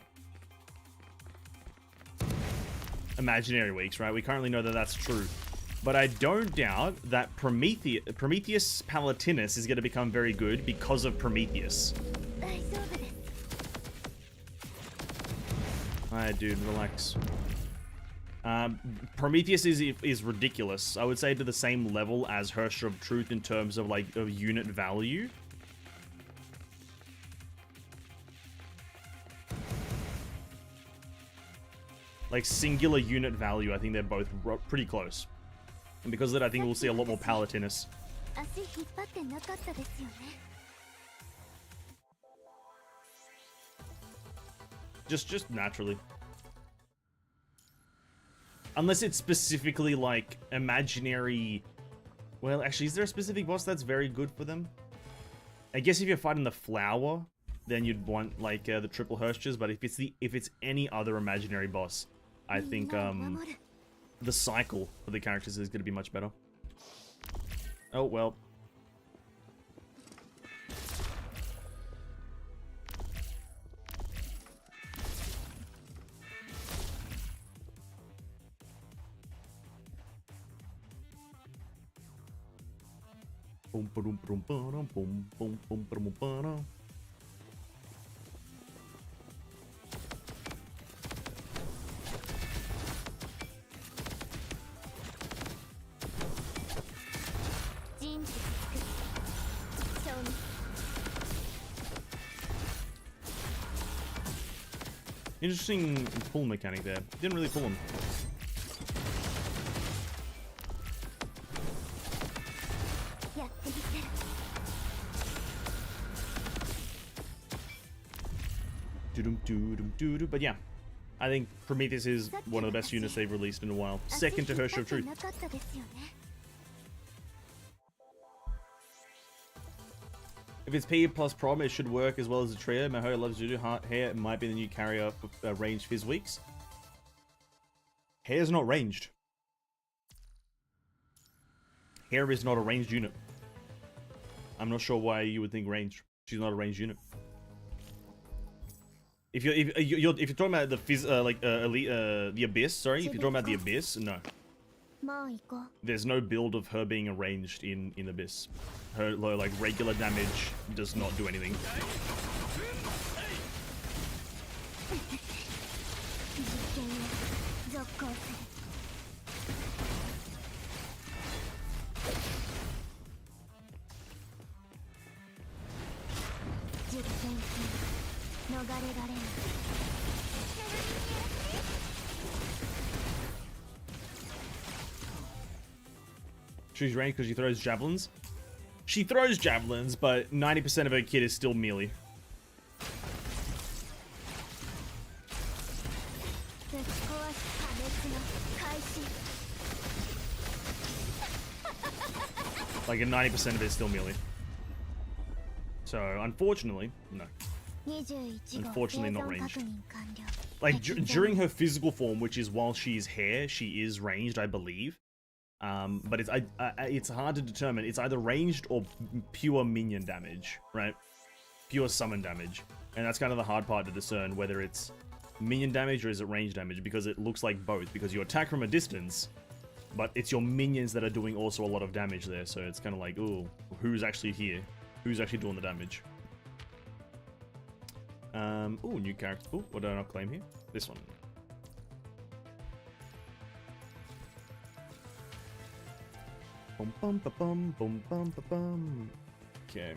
imaginary weeks, right? We currently know that that's true. But I don't doubt that Prometheus Palatinus is going to become very good because of Prometheus. Alright, dude, relax. Prometheus is ridiculous. I would say to the same level as Hersher of Truth in terms of, like, of unit value. Like, singular unit value, I think they're both pretty close. And because of that, I think we'll see a lot more Palatinus. Just naturally. Unless it's specifically, like, imaginary... Well, actually, is there a specific boss that's very good for them? I guess if you're fighting the Flower, then you'd want, like, the Triple Hershers, but if it's any other imaginary boss, I think, the cycle for the characters is going to be much better. Oh, well. Boom, boom, boom, boom, boom, boom, boom, boom, boom. Interesting pull mechanic there. Didn't really pull him. But yeah, I think Prometheus is one of the best units they've released in a while. Second to Hersher of Truth. If it's P plus Prom, it should work as well as a trio. Mahoya loves Judo. Hair might be the new carrier for ranged Fizz weeks. Hair's not ranged. Hair is not a ranged unit. I'm not sure why you would think ranged. She's not a ranged unit. If you're talking about the Fizz, the Abyss, sorry, if you're talking about the Abyss, no. There's no build of her being arranged in Abyss. Her, like, regular damage does not do anything. She's ranged because she throws javelins. She throws javelins, but 90% of her kit is still melee. Like, 90% of it is still melee. So, unfortunately, no. Unfortunately, not ranged. Like, during her physical form, which is while she's hair, she is ranged, I believe. But it's hard to determine. It's either ranged or pure minion damage, right? Pure summon damage. And that's kind of the hard part to discern whether it's minion damage or is it range damage, because it looks like both, because you attack from a distance, but it's your minions that are doing also a lot of damage there, so it's kind of like, ooh, who's actually here? Who's actually doing the damage? Ooh, new character. Ooh, what do I not claim here? This one. Bum bum ba bum bum bum ba bum. Okay.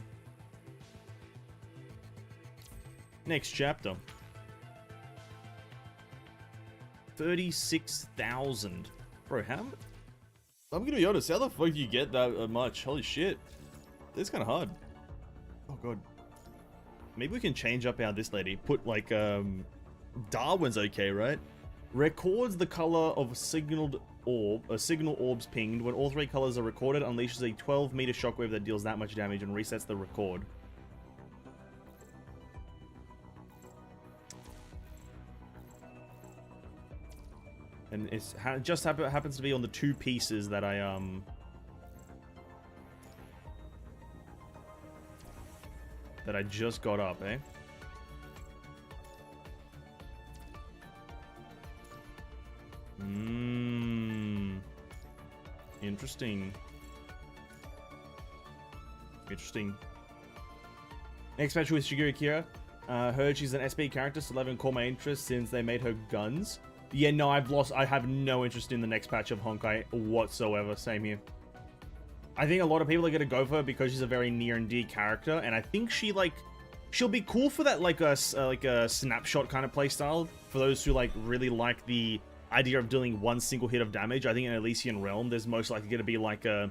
Next chapter. 36,000. Bro, how? I'm gonna be honest. How the fuck do you get that much? Holy shit. It's kind of hard. Oh god. Maybe we can change up our this lady. Put like Darwin's okay, right? Records the color of signal orbs pinged. When all 3 colors are recorded, unleashes a 12-meter shockwave that deals that much damage and resets the record. And it just happens to be on the 2 pieces that I just got up, eh? Interesting. Interesting. Next match with Shigure Kira. Heard she's an SP character, still haven't caught my interest since they made her guns. Yeah, no, I have no interest in the next patch of Honkai whatsoever. Same here. I think a lot of people are gonna go for her because she's a very near and dear character, and I think she'll be cool for that like a snapshot kind of playstyle for those who like really like the idea of dealing one single hit of damage. I think in Elysian Realm, there's most likely going to be like a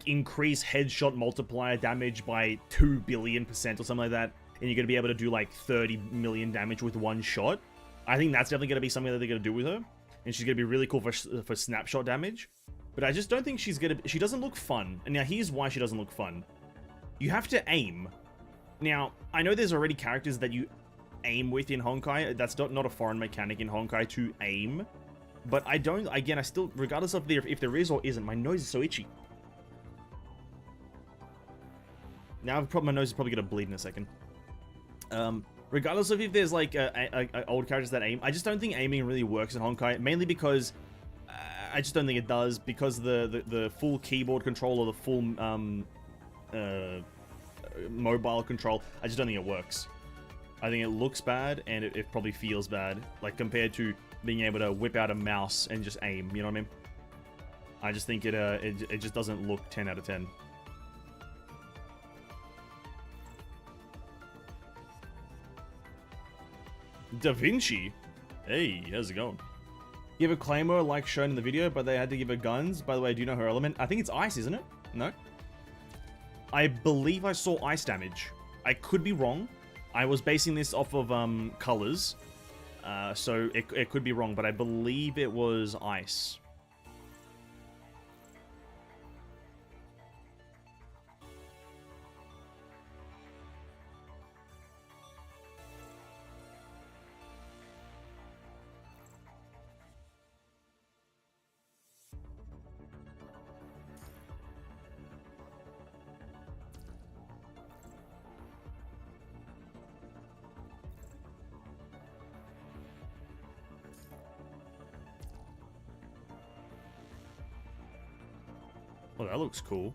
increase headshot multiplier damage by 2 billion% or something like that, and you're going to be able to do like 30 million damage with one shot. I think that's definitely going to be something that they're going to do with her, and she's going to be really cool for snapshot damage. But I just don't think she doesn't look fun. And now here's why she doesn't look fun. You have to aim. Now, I know there's already characters that you aim with in Honkai. That's not a foreign mechanic in Honkai to aim. But I don't, again, I still, regardless of if there is or isn't, my nose is so itchy. Now my nose is probably going to bleed in a second. Regardless of if there's like old characters that aim, I just don't think aiming really works in Honkai, mainly because I just don't think it does, because the full keyboard control or the full mobile control, I just don't think it works. I think it looks bad, and it probably feels bad, like compared to being able to whip out a mouse and just aim, you know what I mean? I just think it just doesn't look 10 out of 10. Da Vinci? Hey, how's it going? Give a Claymore like shown in the video, but they had to give her guns. By the way, do you know her element? I think it's ice, isn't it? No? I believe I saw ice damage. I could be wrong. I was basing this off of colors, so it could be wrong, but I believe it was ice. Oh, that looks cool.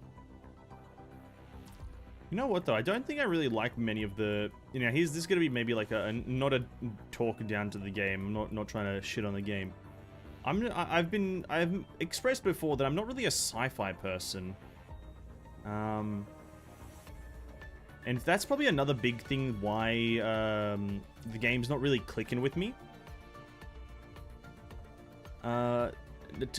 You know what, though? I don't think I really like many of the... You know, this is going to be maybe like not a talk down to the game. I'm not trying to shit on the game. I've expressed before that I'm not really a sci-fi person. And that's probably another big thing why the game's not really clicking with me.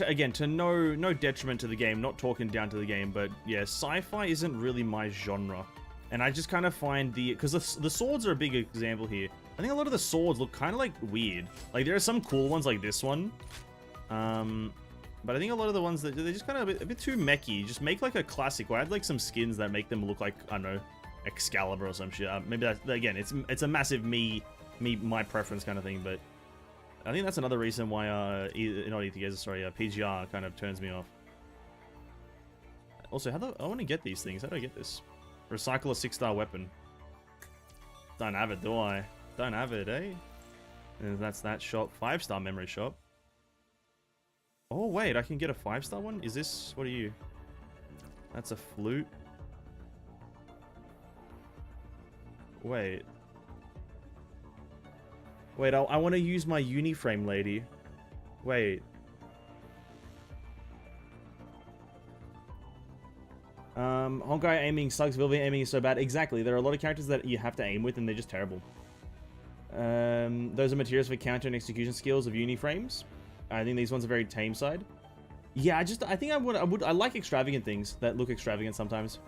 Again, to no detriment to the game, not talking down to the game, but yeah, sci-fi isn't really my genre. And I just kind of find because the swords are a big example here. I think a lot of the swords look kind of like weird. Like there are some cool ones like this one. But I think a lot of the ones that they're just kind of a bit too mechy. Just make like a classic, or add like some skins that make them look like, I don't know, Excalibur or some shit. Maybe that's, again, it's a massive my preference kind of thing, but I think that's another reason why, not ETHGazer, sorry, PGR kind of turns me off. Also, I want to get these things. How do I get this? Recycle a 6-star weapon. Don't have it, do I? Don't have it, eh? And that's that shop. 5-star memory shop. Oh, wait, I can get a 5-star one? Is this... What are you? That's a flute. Wait. Wait, I want to use my Uniframe lady. Wait. Honkai aiming sucks. Vilvia aiming is so bad. Exactly. There are a lot of characters that you have to aim with, and they're just terrible. Those are materials for counter and execution skills of Uniframes. I think these ones are very tame side. Yeah, I think I like extravagant things that look extravagant sometimes.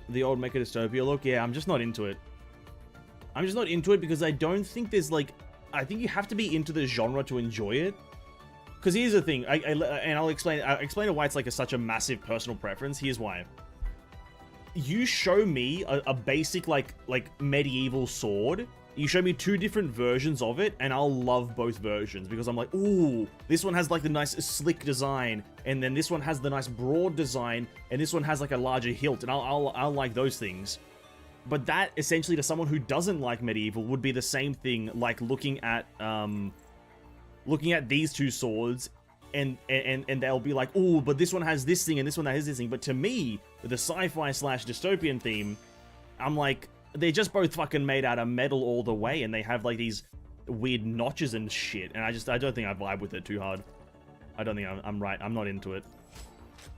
The old Mecha Dystopia look, yeah, I'm just not into it. I'm just not into it because I don't think there's like... I think you have to be into the genre to enjoy it. Because here's the thing, and I'll explain why it's like such a massive personal preference. Here's why. You show me a basic like medieval sword. You show me 2 different versions of it, and I'll love both versions because I'm like, ooh, this one has like the nice slick design, and then this one has the nice broad design, and this one has like a larger hilt, and I'll like those things. But that essentially to someone who doesn't like medieval would be the same thing like looking at these 2 swords, and they'll be like, oh, but this one has this thing and this one has this thing. But to me, with the sci-fi / dystopian theme, I'm like, they're just both fucking made out of metal all the way, and they have like these weird notches and shit. And I don't think I vibe with it too hard. I don't think I'm right. I'm not into it.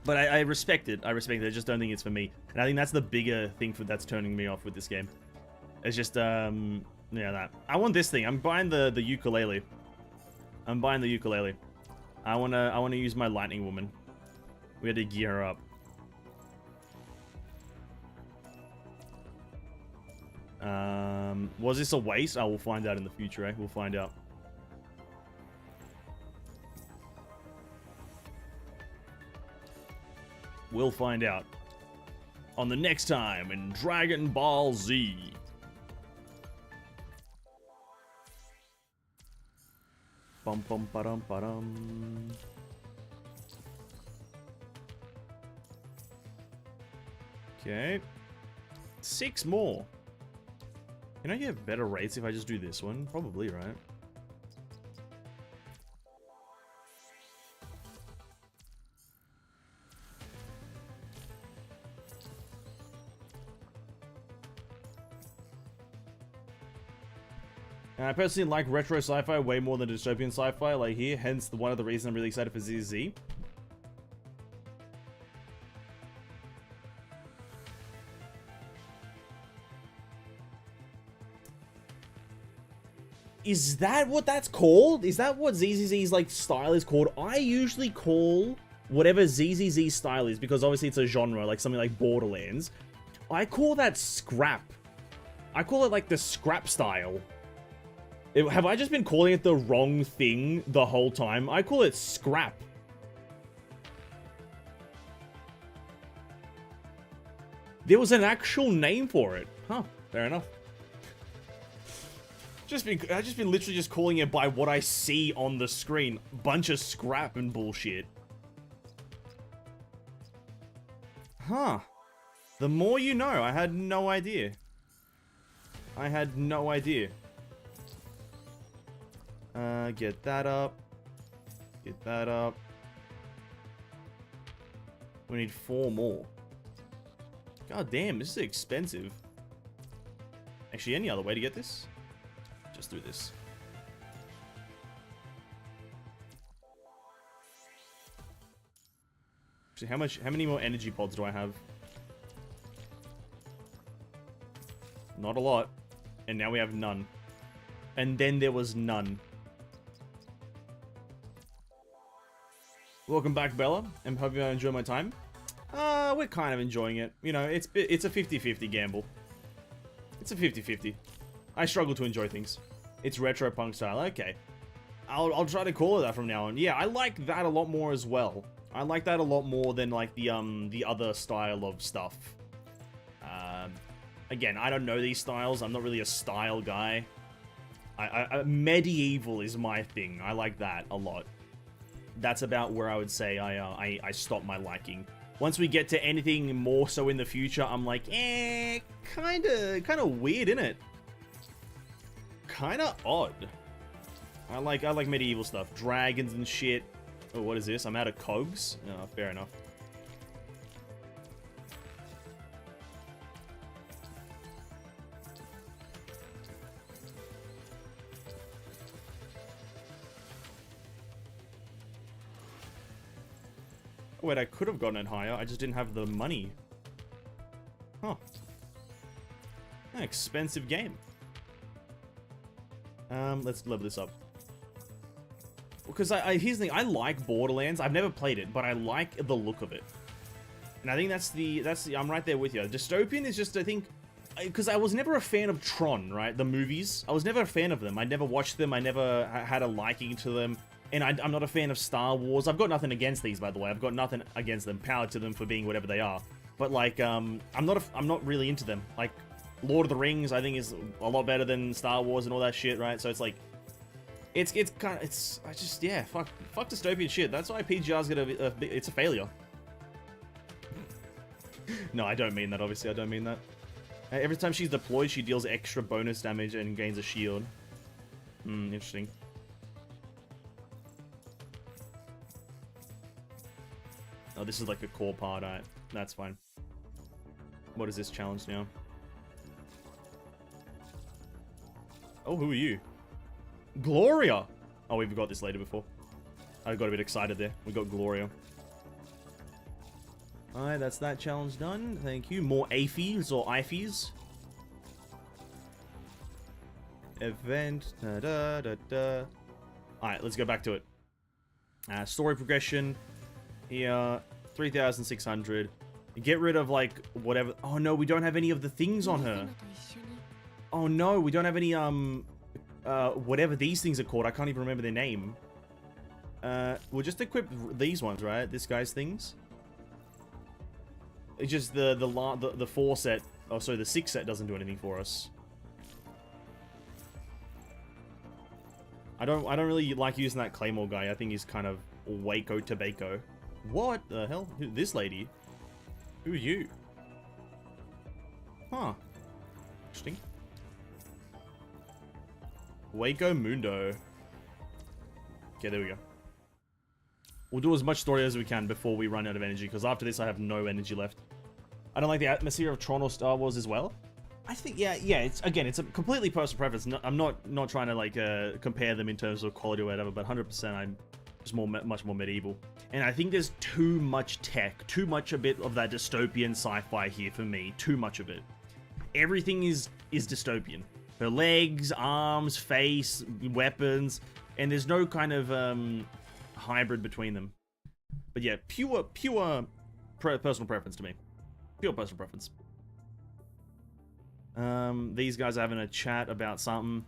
But I respect it. I respect it. I just don't think it's for me. And I think that's the bigger thing that's turning me off with this game. It's just yeah, that. I want this thing. I'm buying the ukulele. I'm buying the ukulele. I wanna use my lightning woman. We had to gear her up. Was this a waste? Oh, we'll find out in the future, eh? We'll find out. We'll find out. On the next time in Dragon Ball Z. Bum bum ba-dum ba-dum. Okay. 6 more. Can I get better rates if I just do this one? Probably, right? And I personally like retro sci-fi way more than dystopian sci-fi, like here, hence one of the reasons I'm really excited for ZZ. Is that what that's called? Is that what ZZZ's like style is called? I usually call whatever ZZZ style is, because obviously it's a genre, like something like Borderlands. I call that scrap. I call it like the scrap style. Have I just been calling it the wrong thing the whole time? I call it scrap. There was an actual name for it. Huh, fair enough. I've just been literally just calling it by what I see on the screen. Bunch of scrap and bullshit. Huh. The more you know. I had no idea. I had no idea. Get that up. Get that up. We need 4 more. God damn, this is expensive. Actually, any other way to get this? Just do this. Actually, how many more energy pods do I have? Not a lot. And now we have none. And then there was none. Welcome back, Bella. And hope you enjoy my time. We're kind of enjoying it. You know, it's a 50-50 gamble. It's a 50-50. I struggle to enjoy things. It's retro punk style. Okay. I'll try to call it that from now on. Yeah, I like that a lot more as well. I like that a lot more than like the other style of stuff. Again, I don't know these styles. I'm not really a style guy. Medieval is my thing. I like that a lot. That's about where I would say I stop my liking. Once we get to anything more so in the future, I'm like, kind of weird, innit? Kind of odd. I like medieval stuff, dragons and shit. Oh, what is this? I'm out of cogs. Oh, fair enough. Oh, wait, I could have gotten it higher. I just didn't have the money. Huh. An expensive game. Let's level this up. Because here's the thing, I like Borderlands. I've never played it, but I like the look of it. And I think that's the I'm right there with you. Dystopian is just, I think, because I was never a fan of Tron, right? The movies. I was never a fan of them. I never watched them. I never had a liking to them. And I'm not a fan of Star Wars. I've got nothing against these, by the way. I've got nothing against them. Power to them for being whatever they are. But like, I'm not really into them. Like, Lord of the Rings, I think is a lot better than Star Wars and all that shit, right? So it's like, it's yeah, fuck dystopian shit. That's why PGR's it's a failure. No, I don't mean that. Obviously, I don't mean that. Every time she's deployed, she deals extra bonus damage and gains a shield. Interesting. Oh, this is like the core part. Alright, that's fine. What is this challenge now? Oh, who are you? Gloria! Oh, we've got this later before. I got a bit excited there. We got Gloria. Alright, that's that challenge done. Thank you. More AFEs or IFEs. Event. Da, da, da, da. Alright, let's go back to it. Story progression. Here. 3,600. Get rid of, like, whatever. Oh, no, we don't have any of the things on her. Oh, no, we don't have any, whatever these things are called. I can't even remember their name. We'll just equip these ones, right? This guy's things. It's just the 4 set. Oh, sorry, the 6 set doesn't do anything for us. I don't really like using that Claymore guy. I think he's kind of Waco tobacco. What the hell? This lady? Who are you? Huh. Interesting. Waco Mundo. Okay, there we go. We'll do as much story as we can before we run out of energy, because after this I have no energy left. I don't like the atmosphere of Tron or Star Wars as well. I think, yeah, it's a completely personal preference. No, I'm not trying to like compare them in terms of quality or whatever, but 100% I'm just much more medieval. And I think there's too much tech, too much a bit of that dystopian sci-fi here for me. Too much of it. Everything is dystopian. Her legs, arms, face, weapons, and there's no kind of hybrid between them. But yeah, pure personal preference to me. Pure personal preference. These guys are having a chat about something.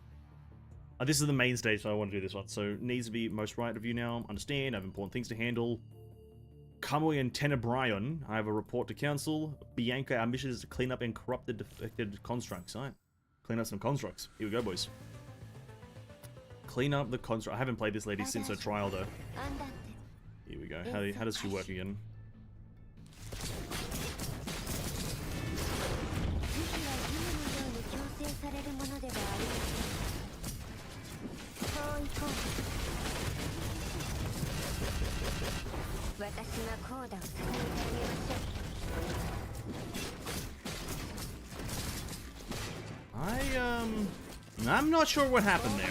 This is the main stage, so I want to do this one. So, needs to be most right of you now. Understand, I have important things to handle. Kamui and Tenebrion, I have a report to council. Bianca, our mission is to clean up and corrupt the defected constructs. Alright. Clean up some constructs. Here we go, boys. Clean up the construct. I haven't played this lady since her trial, though. Here we go. How does she work again? I'm not sure what happened there.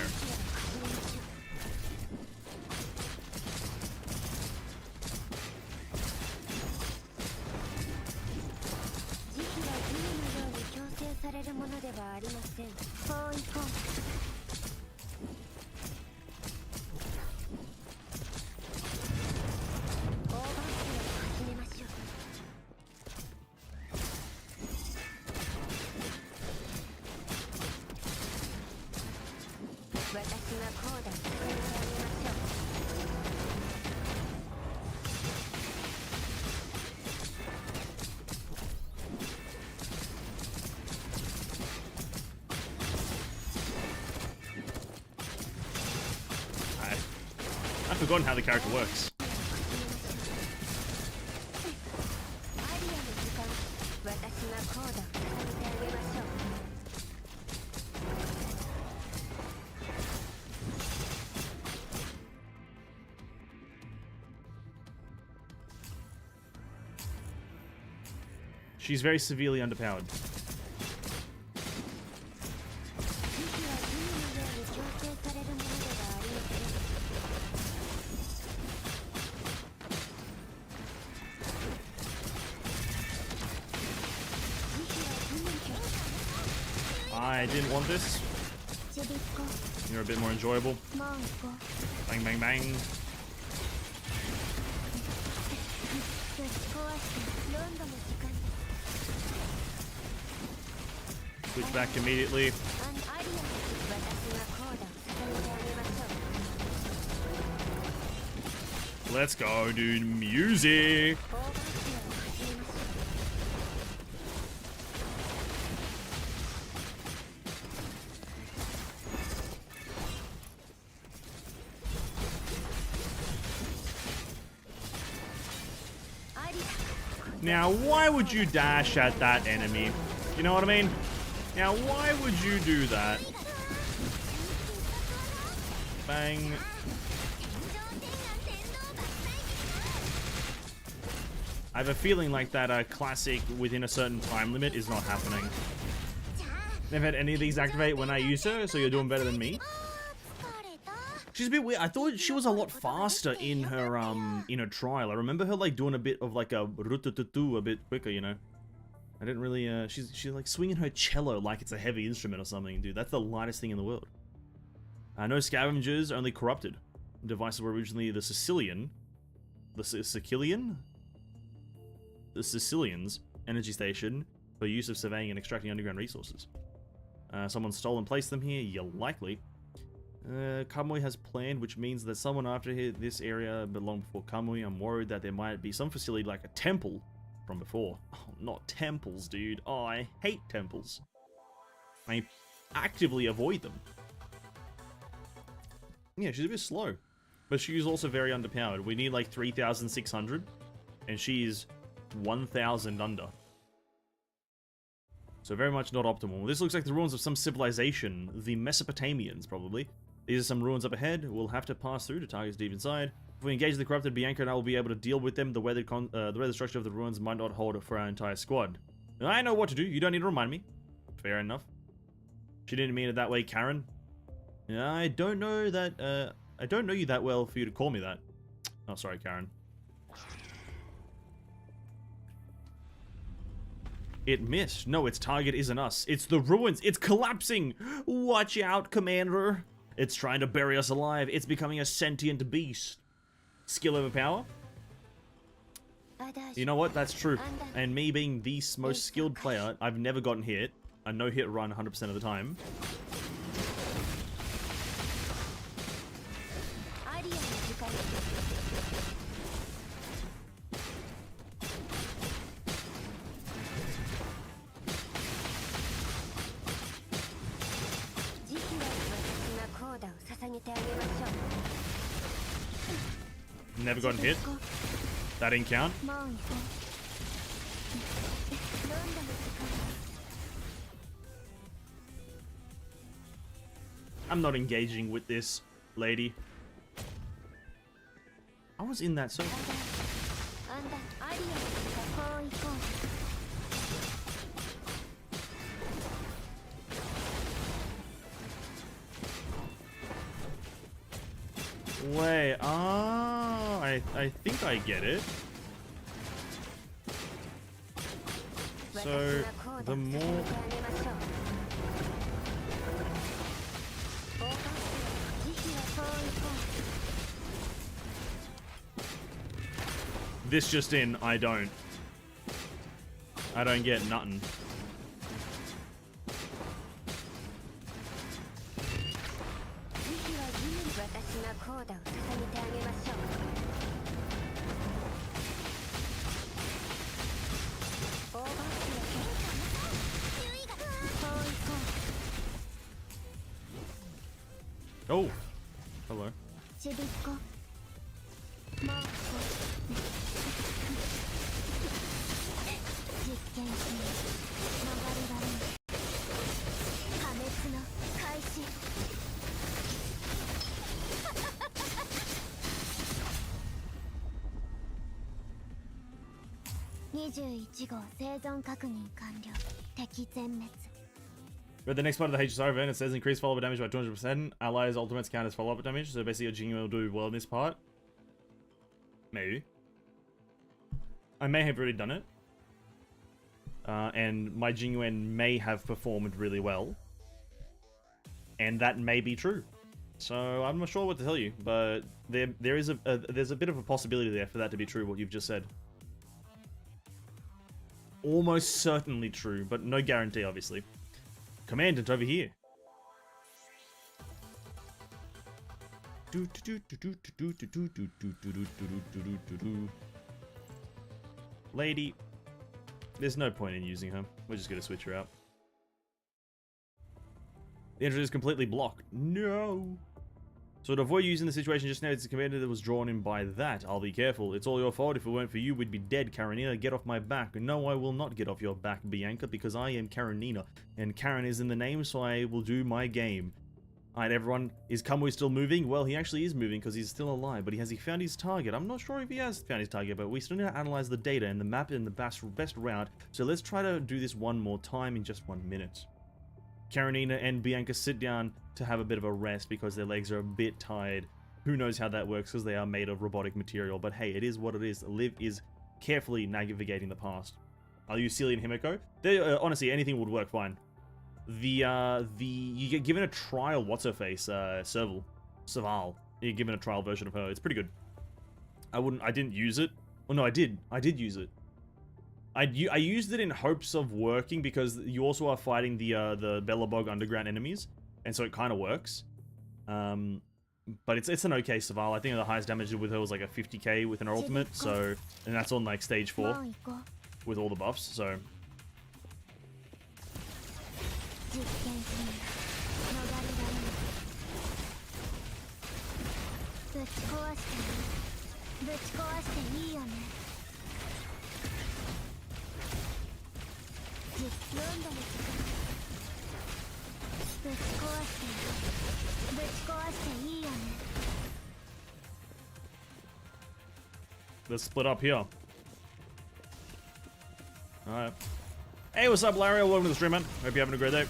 I've forgotten how the character works. She's very severely underpowered. I didn't want this. You're a bit more enjoyable. Bang, bang, bang. Switch back immediately. あり私がコーダを捧げてあげましょう Let's go, dude. Music. オーバーステアを始めましょう Now, why would you dash at that enemy? You know what I mean? Now, why would you do that? Bang. I have a feeling like that classic within a certain time limit is not happening. Never had any of these activate when I use her, so you're doing better than me. She's a bit weird. I thought she was a lot faster in her trial. I remember her like doing a bit of like a rutututu a bit quicker, you know. I didn't really she's like swinging her cello like it's a heavy instrument or something, dude. That's the lightest thing in the world. No scavengers, only corrupted. Devices were originally the Sicilians energy station for use of surveying and extracting underground resources. Someone stole and placed them here, yeah, likely. Kamui has planned, which means that someone after this area belonged before Kamui. I'm worried that there might be some facility like a temple from before. Oh, not temples, dude. Oh, I hate temples. I actively avoid them. Yeah, she's a bit slow. But she's also very underpowered. We need like 3,600. And she's 1,000 under. So very much not optimal. This looks like the ruins of some civilization. The Mesopotamians, probably. These are some ruins up ahead. We'll have to pass through to targets deep inside. If we engage the corrupted, Bianca and I will be able to deal with them. The weathered structure of the ruins might not hold for our entire squad. I know what to do. You don't need to remind me. Fair enough. She didn't mean it that way, Karen. I don't know that. I don't know you that well for you to call me that. Oh, sorry, Karen. It missed. No, its target isn't us. It's the ruins. It's collapsing. Watch out, Commander. It's trying to bury us alive. It's becoming a sentient beast. Skill over power? You know what? That's true. And me being the most skilled player, I've never gotten hit. A no-hit run 100% of the time. Never gotten hit. That didn't count. I'm not engaging with this lady. I was in that circle. Wait, I think I get it. So, the more... This just in, I don't get nothing. Oh, hello. Read the next part of the HSR event. It says increase follow-up damage by 200%. Allies' ultimates count as follow-up damage. So basically, your Jingle will do well in this part. Maybe. I may have already done it. And my Jingwen may have performed really well. And that may be true. So I'm not sure what to tell you, but there's a bit of a possibility there for that to be true, what you've just said. Almost certainly true, but no guarantee, obviously. Commandant over here. Lady. There's no point in using her. We're just gonna switch her out. The entrance is completely blocked. No! So to avoid using the situation just now, it's a commander that was drawn in by that. I'll be careful. It's all your fault. If it weren't for you, we'd be dead, Karenina. Get off my back. No, I will not get off your back, Bianca, because I am Karenina. And Karen is in the name, so I will do my game. Alright, everyone. Is Kamui still moving? Well, he actually is moving because he's still alive, but has he found his target? I'm not sure if he has found his target, but we still need to analyze the data and the map in the best route. So let's try to do this one more time in just 1 minute. Karenina and Bianca sit down to have a bit of a rest because their legs are a bit tired. Who knows how that works because they are made of robotic material, but hey, it is what it is. Liv is carefully navigating the past. I'll use Celia and Himiko. Honestly, anything would work fine. You get given a trial, what's-her-face, Serval. You get given a trial version of her. It's pretty good. I didn't use it. Oh no, I did use it. I used it in hopes of working because you also are fighting the Belobog underground enemies, and so it kind of works. But it's an okay Serval. I think the highest damage with her was like a 50k with an ultimate, so, and that's on like stage 4 with all the buffs, so. Let's split up here. Alright. Hey, what's up, Larry? Welcome to the stream, man. Hope you're having a great day.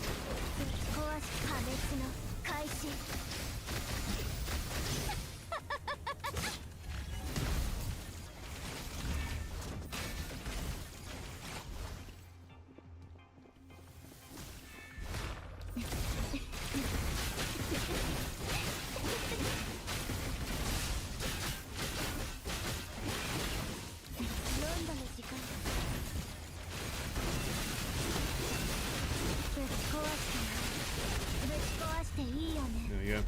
There we go.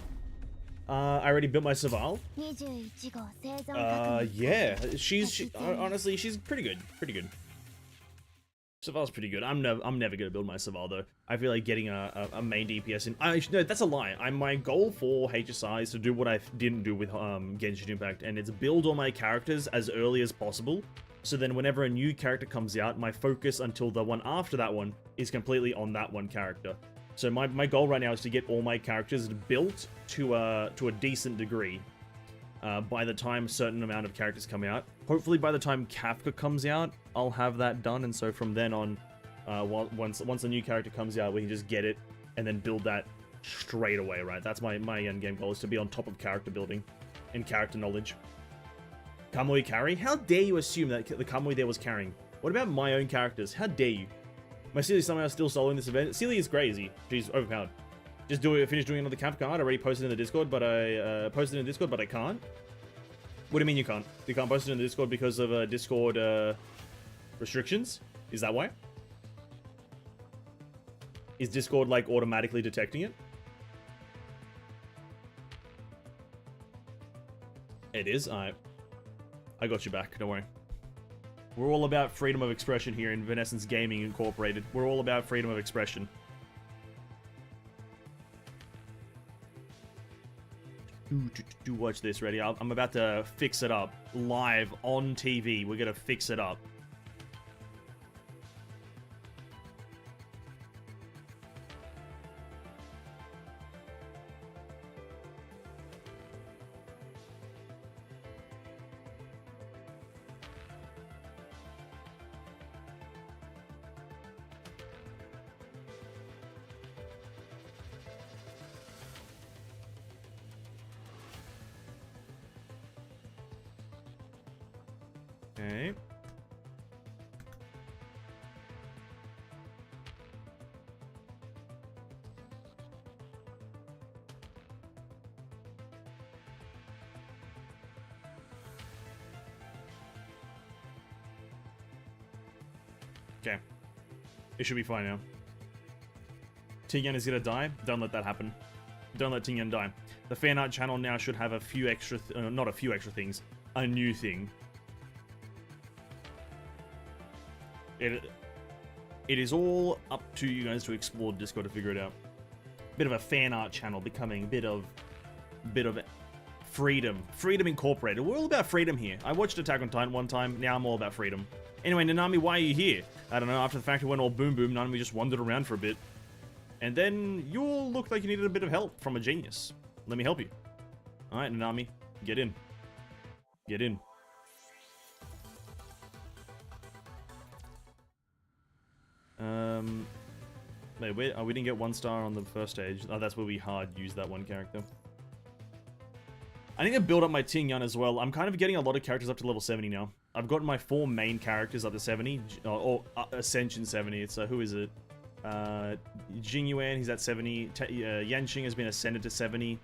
I already built my Serval. Yeah. Honestly, she's pretty good. Pretty good. Serval's pretty good. I'm never gonna build my Serval though. I feel like getting a main DPS in. No, that's a lie. My goal for HSI is to do what I didn't do with Genshin Impact, and it's build all my characters as early as possible. So then whenever a new character comes out, my focus until the one after that one is completely on that one character. So my goal right now is to get all my characters built to a decent degree by the time a certain amount of characters come out. Hopefully by the time Kafka comes out, I'll have that done, and so from then on, once a new character comes out, we can just get it and then build that straight away, right? That's my end game goal, is to be on top of character building and character knowledge. Kamui carry? How dare you assume that the Kamui there was carrying? What about my own characters? How dare you? My Celia somehow still soloing this event. Celia is crazy. She's overpowered. Just finish doing another camp card. I already posted in the Discord, but I can't. What do you mean you can't? You can't post it in the Discord because of Discord restrictions? Is that why? Is Discord like automatically detecting it? It is? Alright. I got you back, don't worry. We're all about freedom of expression here in Venessence Gaming Incorporated. We're all about freedom of expression. Do watch this, ready? I'm about to fix it up. Live on TV. We're gonna fix it up. Okay. Okay. It should be fine now. Ting is gonna die. Don't let that happen. Don't let Ting die. The fan art channel now should have a few extra, not a few extra things, a new thing. It is all up to you guys to explore Discord to figure it out. Bit of a fan art channel becoming a bit of freedom. Freedom Incorporated. We're all about freedom here. I watched Attack on Titan one time, now I'm all about freedom. Anyway, Nanami, why are you here? I don't know, after the fact it went all boom boom, Nanami just wandered around for a bit. And then you all looked like you needed a bit of help from a genius. Let me help you. Alright, Nanami, get in. Get in. Wait, oh, we didn't get 1 star on the first stage. Oh, that's where we hard used that one character. I need to build up my Ting Yun as well. I'm kind of getting a lot of characters up to level 70 now. I've gotten my 4 main characters up to 70, or Ascension 70. It's, who is it? Jing Yuan, he's at 70. Yanqing has been ascended to 70.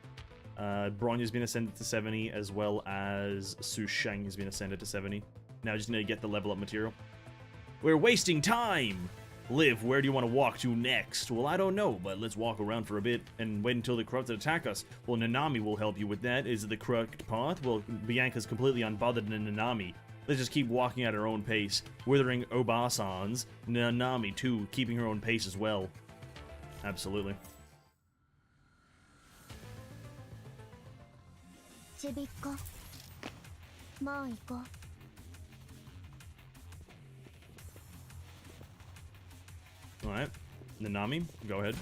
Bronya's been ascended to 70, as well as Su Sheng has been ascended to 70. Now I just need to get the level up material. We're wasting time! Liv, where do you want to walk to next? Well, I don't know, but let's walk around for a bit and wait until the corrupted attack us. Well, Nanami will help you with that. Is it the correct path? Well, Bianca's completely unbothered in Nanami. Let's just keep walking at our own pace. Withering Obasans, Nanami too, keeping her own pace as well. Absolutely. Alright, Nanami, go ahead.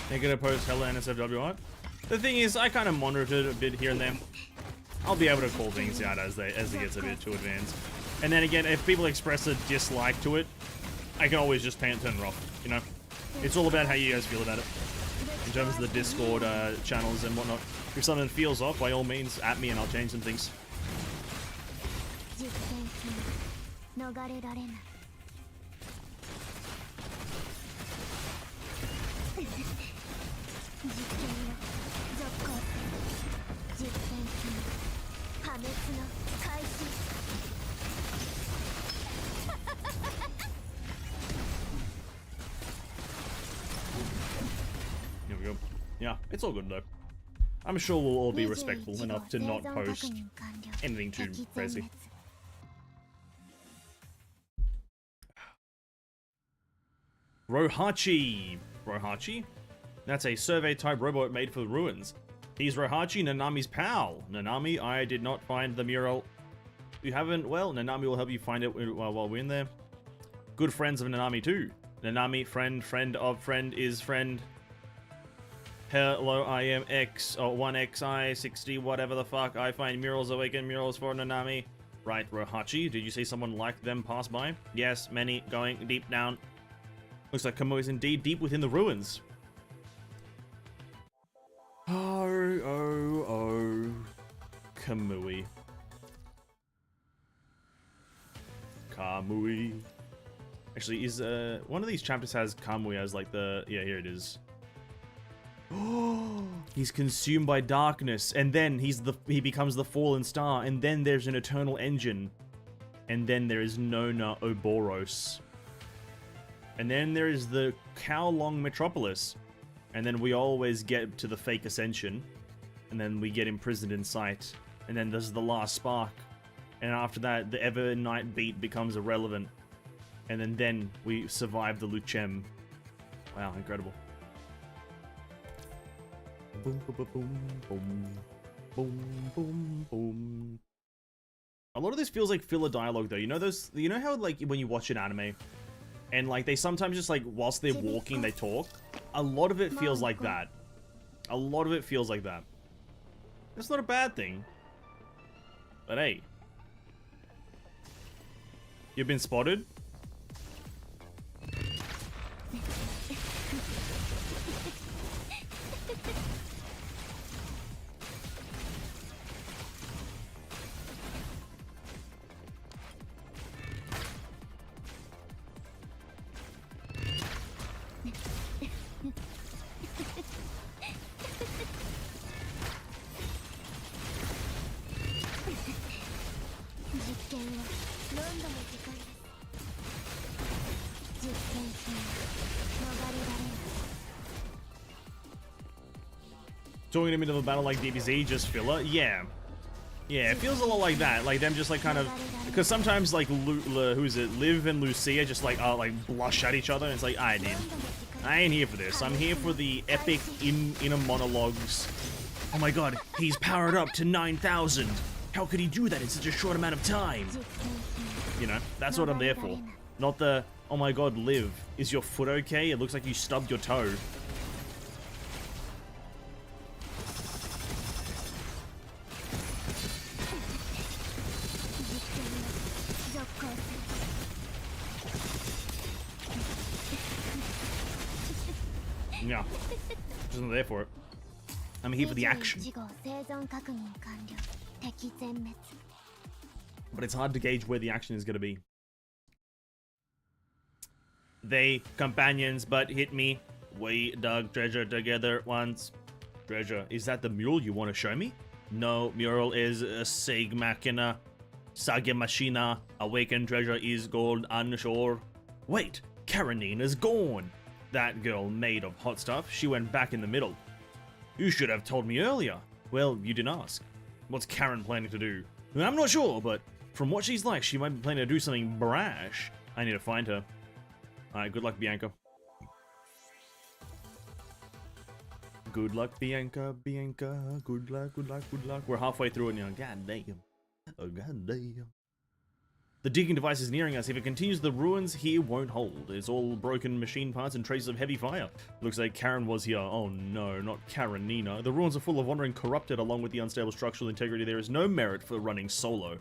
They're gonna post Hella NSFW art. The thing is, I kind of monitor it a bit here and there. I'll be able to call things out as it gets a bit too advanced. And then again, if people express a dislike to it, I can always just turn it off, you know? It's all about how you guys feel about it. In terms of the Discord channels and whatnot. If something feels off, by all means, at me and I'll change some things. Here we go. Yeah, it's all good though. I'm sure we'll all be respectful enough to not post anything too crazy. Rohachi! Rohachi? That's a survey-type robot made for the ruins. He's Rohachi, Nanami's pal. Nanami, I did not find the mural. You haven't? Well, Nanami will help you find it while we're in there. Good friends of Nanami too. Nanami, friend of friend is friend. Hello, I am X, or 1XI60, whatever the fuck. I find murals, awaken murals for Nanami. Right, Rohachi, did you see someone like them pass by? Yes, many, going deep down. Looks like Kamui is indeed deep within the ruins. Oh, Kamui. Kamui. Actually, is one of these chapters has Kamui as like the, yeah, here it is. Oh, he's consumed by darkness, and then he becomes the fallen star, and then there's an eternal engine, and then there is Nona Oboros, and then there is the Kowloon Metropolis, and then we always get to the fake ascension, and then we get imprisoned in sight, and then there's the last spark, and after that the Evernight beat becomes irrelevant, and then we survive the Luchem. Wow, incredible. Boom, boom, boom, boom, boom, boom, boom. A lot of this feels like filler dialogue, though. You know those? You know how like when you watch an anime, And like they sometimes just like whilst they're walking they talk. A lot of it feels like that. A lot of it feels like that. That's not a bad thing. But hey. You've been spotted? Talking in the middle of a battle like DBZ, just filler? Yeah. Yeah, it feels a lot like that. Like them just like kind of... Because sometimes like, who is it? Liv and Lucia just like, blush at each other. And it's like, I ain't here for this. I'm here for the epic inner monologues. Oh my god, he's powered up to 9,000. How could he do that in such a short amount of time? You know, that's what I'm there for. Not the, oh my god, Liv, is your foot okay? It looks like you stubbed your toe. Yeah, just not there for it. I'm here for the action. But it's hard to gauge where the action is going to be. They, companions, but hit me. We dug treasure together once. Treasure, is that the mural you want to show me? No, mural is a Sag Machina. Sage Machina. Awakened treasure is gold onshore. Wait, Karenina's gone. That girl made of hot stuff, she went back in the middle. You should have told me earlier. Well, you didn't ask. What's Karen planning to do? I'm not sure, but from what she's like, she might be planning to do something brash. I need to find her. Alright, good luck, Bianca. Good luck, Bianca, Bianca. Good luck, good luck, good luck. We're halfway through it now. God damn. Oh, god damn. The digging device is nearing us. If it continues, the ruins here won't hold. It's all broken machine parts and traces of heavy fire. Looks like Karen was here. Oh no, not Karenina. The ruins are full of wandering corrupted. Along with the unstable structural integrity, there is no merit for running solo.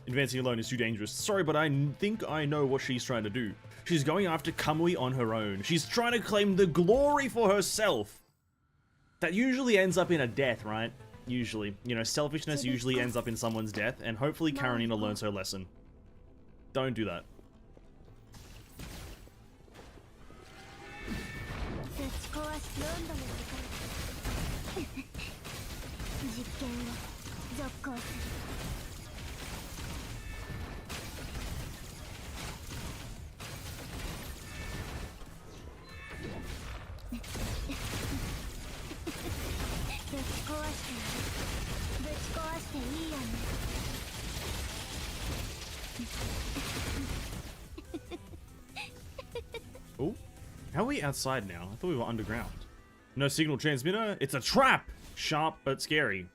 Advancing alone is too dangerous. Sorry, but I think I know what she's trying to do. She's going after Kamui on her own. She's trying to claim the glory for herself. That usually ends up in a death, right? Usually. You know, selfishness usually ends up in someone's death, and hopefully Karenina learns her lesson. Don't do that. Oh, how are we outside now? I thought we were underground. No signal transmitter? It's a trap! Sharp but scary.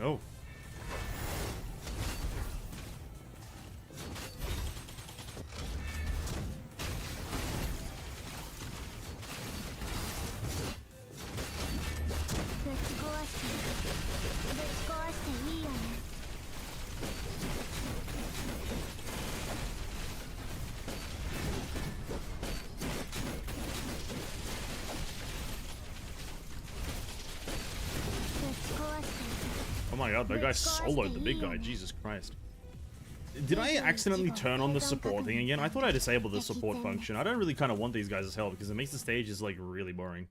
Oh. Oh my god, that guy soloed the big guy, Jesus Christ. Did I accidentally turn on the support thing again? I thought I disabled the support function. I don't really kind of want these guys' help because it makes the stages like really boring.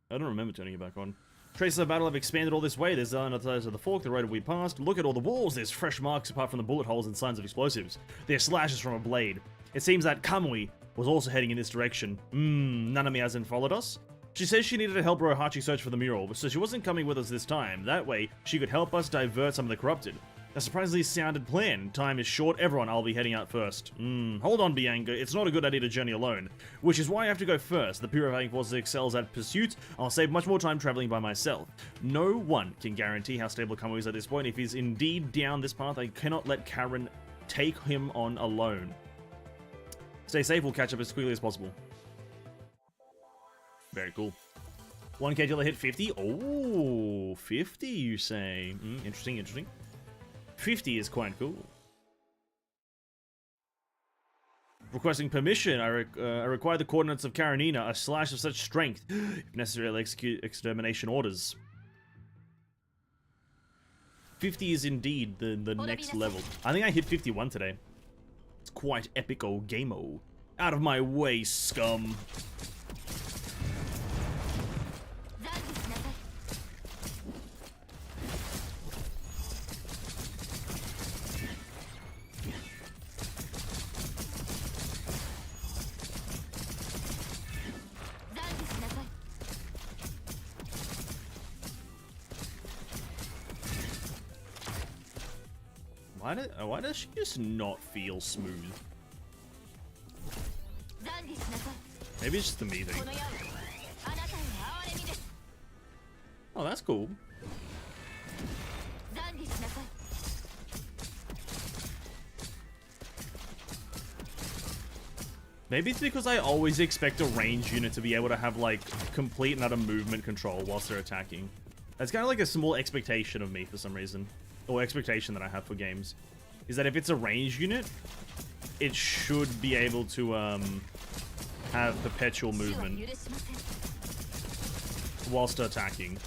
I don't remember turning it back on. Traces of battle have expanded all this way. There's another side of the fork, the road we passed. Look at all the walls. There's fresh marks apart from the bullet holes and signs of explosives. There's slashes from a blade. It seems that Kamui was also heading in this direction. Nanami hasn't followed us? She says she needed to help Rohachi search for the mural, so she wasn't coming with us this time. That way, she could help us divert some of the corrupted. A surprisingly sounded plan. Time is short, everyone, I'll be heading out first. Hold on, Bianca, it's not a good idea to journey alone. Which is why I have to go first. The Purifying Force excels at pursuit. I'll save much more time traveling by myself. No one can guarantee how stable Kamui is at this point. If he's indeed down this path, I cannot let Karen take him on alone. Stay safe, we'll catch up as quickly as possible. Very cool. 1k till I hit 50? Oh, 50 you say? Interesting, interesting. 50 is quite cool. Requesting permission, I require the coordinates of Karenina, a slash of such strength. If necessary, I'll execute extermination orders. 50 is indeed the next level. I think I hit 51 today. It's quite epico gameo. Out of my way, scum. Why does she just not feel smooth? Maybe it's just the me thing. Oh, that's cool. Maybe it's because I always expect a ranged unit to be able to have, like, complete and utter movement control whilst they're attacking. That's kind of like a small expectation of me for some reason. Or expectation that I have for games. Is that if it's a ranged unit, it should be able to, have perpetual movement whilst attacking.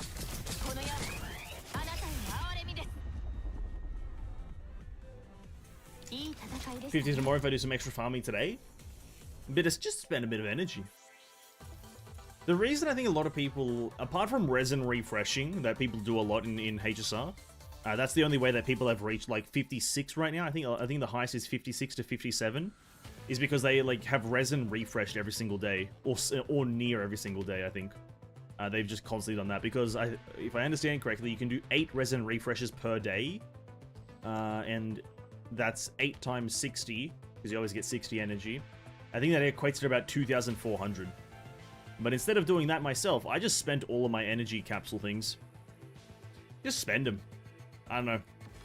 50 tomorrow if I do some extra farming today. But it's just spend a bit of energy. The reason I think a lot of people, apart from resin refreshing, that people do a lot in HSR, that's the only way that people have reached like 56 right now. I think the highest is 56 to 57, is because they like have resin refreshed every single day, or near every single day. I think they've just constantly done that because if I understand correctly, you can do 8 resin refreshes per day, and that's 8 times 60 because you always get 60 energy. I think that equates to about 2,400. But instead of doing that myself, I just spent all of my energy capsule things. Just spend them. I don't know.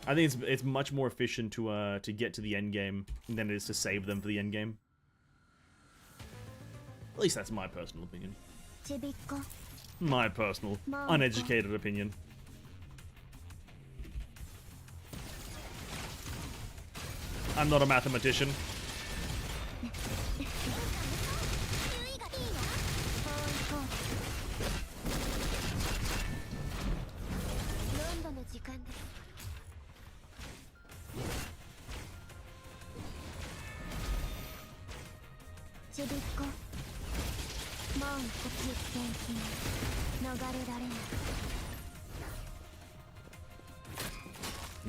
I think it's much more efficient to get to the end game than it is to save them for the end game. At least that's my personal opinion. My personal, uneducated opinion. I'm not a mathematician.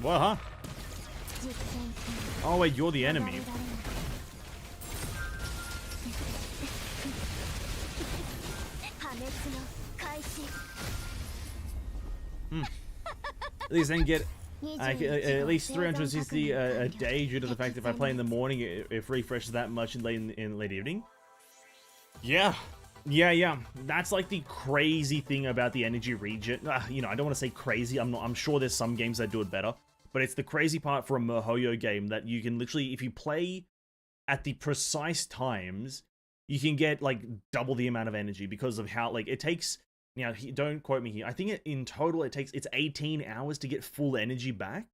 What, huh? Oh wait, you're the enemy. At least then get at least 360 a day due to the fact that if I play in the morning, it refreshes that much in late evening. Yeah. That's like the crazy thing about the energy regen. You know, I don't want to say crazy. I'm sure there's some games that do it better, but it's the crazy part for a MiHoYo game that you can literally, if you play at the precise times, you can get like double the amount of energy because of how like it takes. Now, don't quote me here. I think in total it's 18 hours to get full energy back.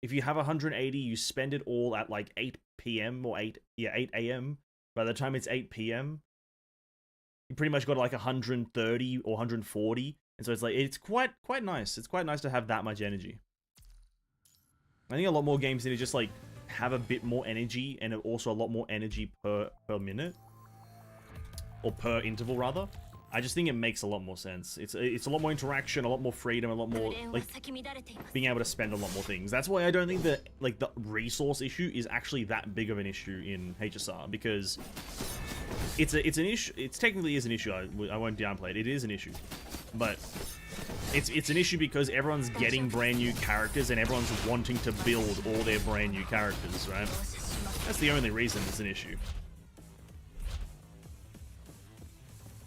If you have 180, you spend it all at like 8 p.m. or 8 a.m. By the time it's 8 p.m., you pretty much got like 130 or 140. And so it's like, it's quite nice. It's quite nice to have that much energy. I think a lot more games need to just like have a bit more energy and also a lot more energy per minute. Or per interval, rather. I just think it makes a lot more sense. It's a lot more interaction, a lot more freedom, a lot more like being able to spend a lot more things. That's why I don't think that like the resource issue is actually that big of an issue in HSR, because it's an issue. It's technically is an issue. I won't downplay it. It is an issue, but it's an issue because everyone's getting brand new characters and everyone's wanting to build all their brand new characters, right? That's the only reason it's an issue.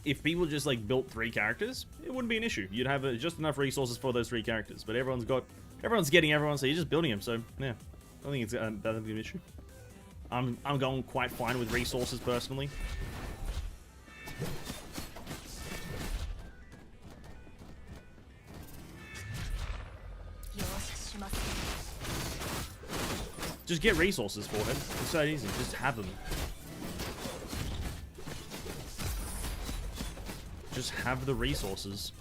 If people just like built 3 characters, it wouldn't be an issue. You'd have just enough resources for those 3 characters. But everyone's getting everyone, so you're just building them. So yeah, I don't think it's that big of an issue. I'm going quite fine with resources personally. Just get resources for him. It's so easy. Just have them. Just have the resources.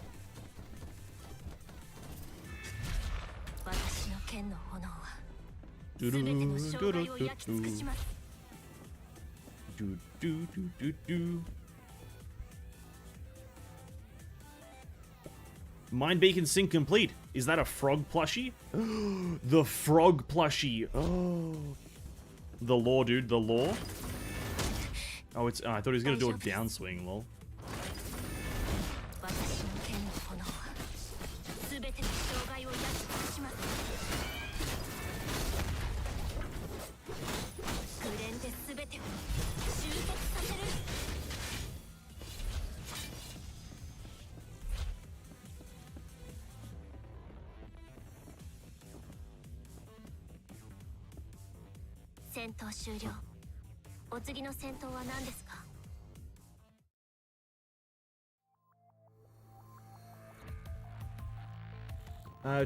Mind Beacon sync complete. Is that a frog plushie? The frog plushie. Oh. The lore, dude. The lore. Oh, it's. Oh, I thought he was gonna do a downswing, lol.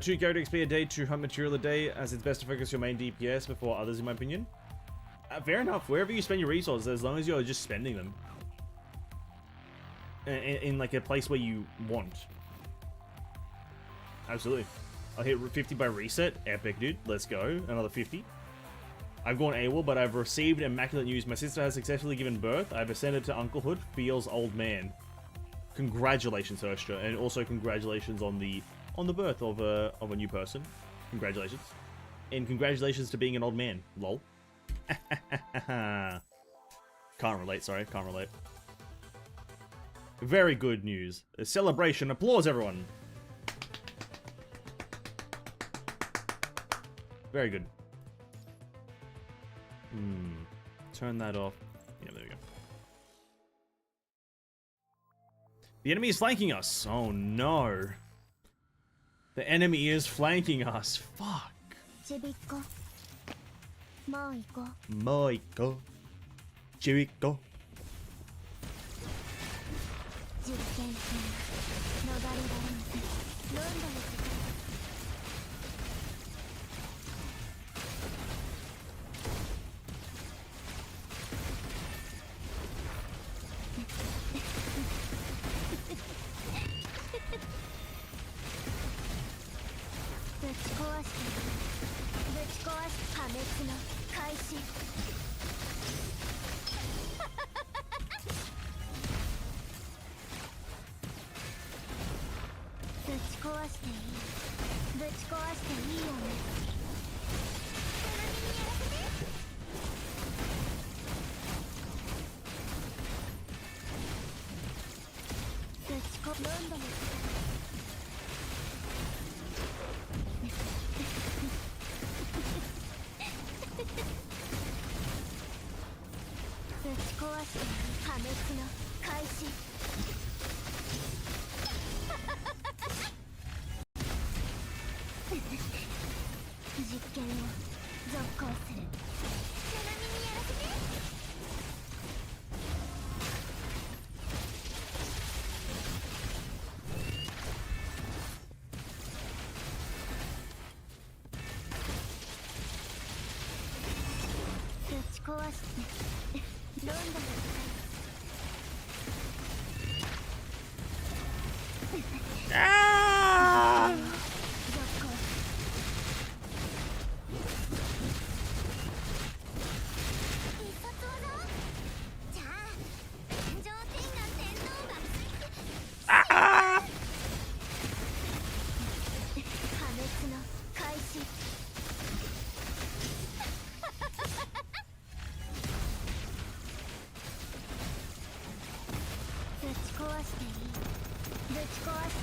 Two character XP a day, 2 hunt material a day, as it's best to focus your main DPS before others, in my opinion. Fair enough. Wherever you spend your resources, as long as you're just spending them in like a place where you want. Absolutely. I'll hit 50 by reset. Epic, dude. Let's go. Another 50. I've gone AWOL, but I've received immaculate news. My sister has successfully given birth. I've ascended to unclehood. Feels old man. Congratulations, Herstra, and also congratulations on the birth of a new person. Congratulations. And congratulations to being an old man. Lol. Can't relate, sorry. Can't relate. Very good news. A celebration. Applause, everyone. Very good. Turn that off. Yeah, there we go. The enemy is flanking us. Oh, no. The enemy is flanking us. Fuck. Moiko. Jericho. Ah! Ah!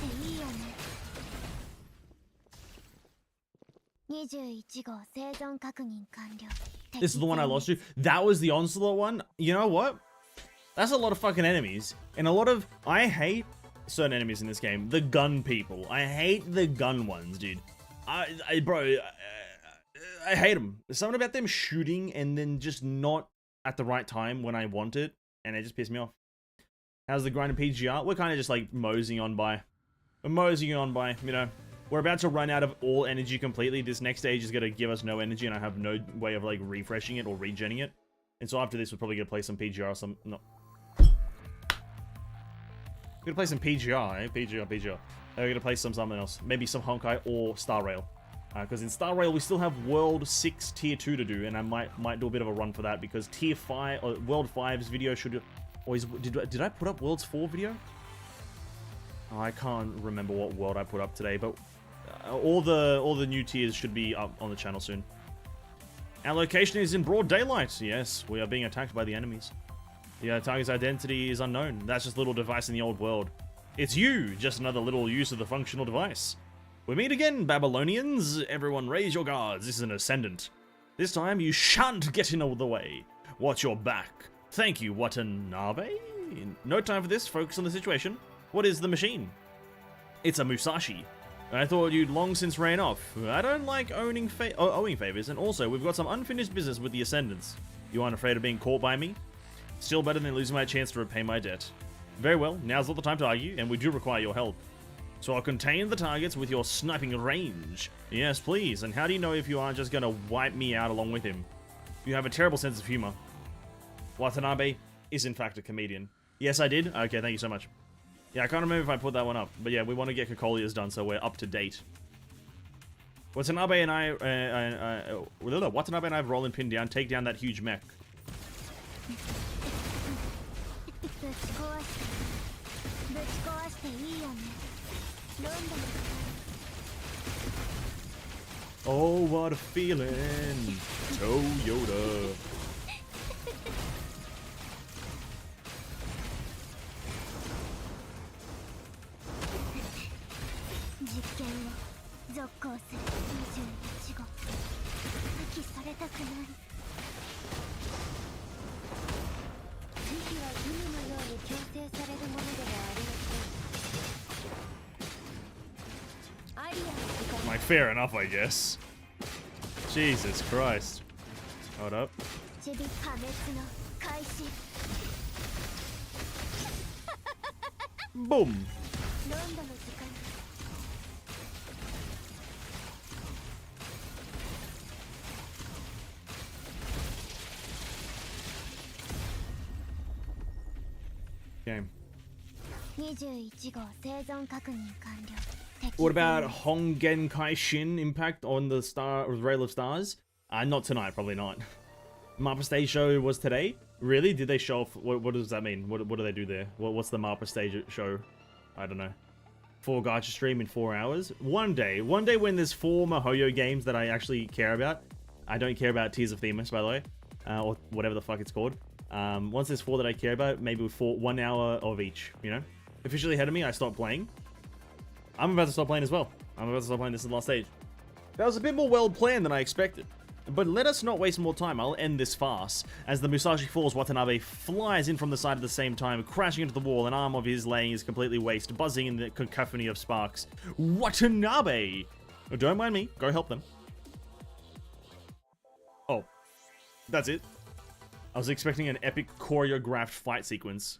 していいよね。21号生存確認完了。 This is the one I lost to. That was the Onslaught one. You know what? That's a lot of fucking enemies. And a lot of... I hate certain enemies in this game. The gun people. I hate the gun ones, dude. Bro, I hate them. There's something about them shooting and then just not at the right time when I want it. And it just pissed me off. How's the grind of PGR? We're kind of just like moseying on by. We're moseying on by, you know. We're about to run out of all energy completely. This next stage is going to give us no energy, and I have no way of, like, refreshing it or regenning it. And so after this, we're probably going to play some PGR or some... No. We're going to play some PGR, eh? PGR. We're going to play something else. Maybe some Honkai or Star Rail. Because in Star Rail, we still have World 6 Tier 2 to do, and I might do a bit of a run for that, because Tier 5... Or World 5's video should... Or did I put up World's 4 video? Oh, I can't remember what world I put up today, but... all the new tiers should be up on the channel soon. Our location is in broad daylight. Yes, we are being attacked by the enemies. The target's identity is unknown. That's just a little device in the old world. It's you, just another little use of the functional device. We meet again, Babylonians. Everyone raise your guards. This is an ascendant. This time you shan't get in the way. Watch your back. Thank you, Watanabe. No time for this. Focus on the situation. What is the machine? It's a Musashi. I thought you'd long since ran off. I don't like owing favors, and also, we've got some unfinished business with the Ascendants. You aren't afraid of being caught by me? Still better than losing my chance to repay my debt. Very well, now's not the time to argue, and we do require your help. So I'll contain the targets with your sniping range. Yes, please, and how do you know if you aren't just gonna wipe me out along with him? You have a terrible sense of humor. Watanabe is in fact a comedian. Yes, I did? Okay, thank you so much. Yeah, I can't remember if I put that one up. But yeah, we want to get Kokolias done so we're up to date. Watanabe and I have Roland pinned down, take down that huge mech. Oh, what a feeling, Toyota. Like, fair enough, I guess. Jesus Christ. Hold up. Boom. Game. What about Hongen Kaishin Impact on the Rail of Stars? Not tonight, probably not. Mappa Stage show was today? Really? Did they show off? What does that mean? What do they do there? What's the Mappa Stage show? I don't know. 4 gacha stream in 4 hours? One day when there's 4 MiHoYo games that I actually care about. I don't care about Tears of Themis, by the way. Or whatever the fuck it's called. Once there's 4 that I care about, maybe with 1 hour of each, you know? Officially ahead of me, I stopped playing. I'm about to stop playing as well. I'm about to stop playing. This is the last stage. That was a bit more well planned than I expected. But let us not waste more time. I'll end this farce. As the Musashi falls, Watanabe flies in from the side at the same time, crashing into the wall. An arm of his laying is completely waste, buzzing in the cacophony of sparks. Watanabe! Oh, don't mind me. Go help them. Oh. That's it. I was expecting an epic choreographed fight sequence.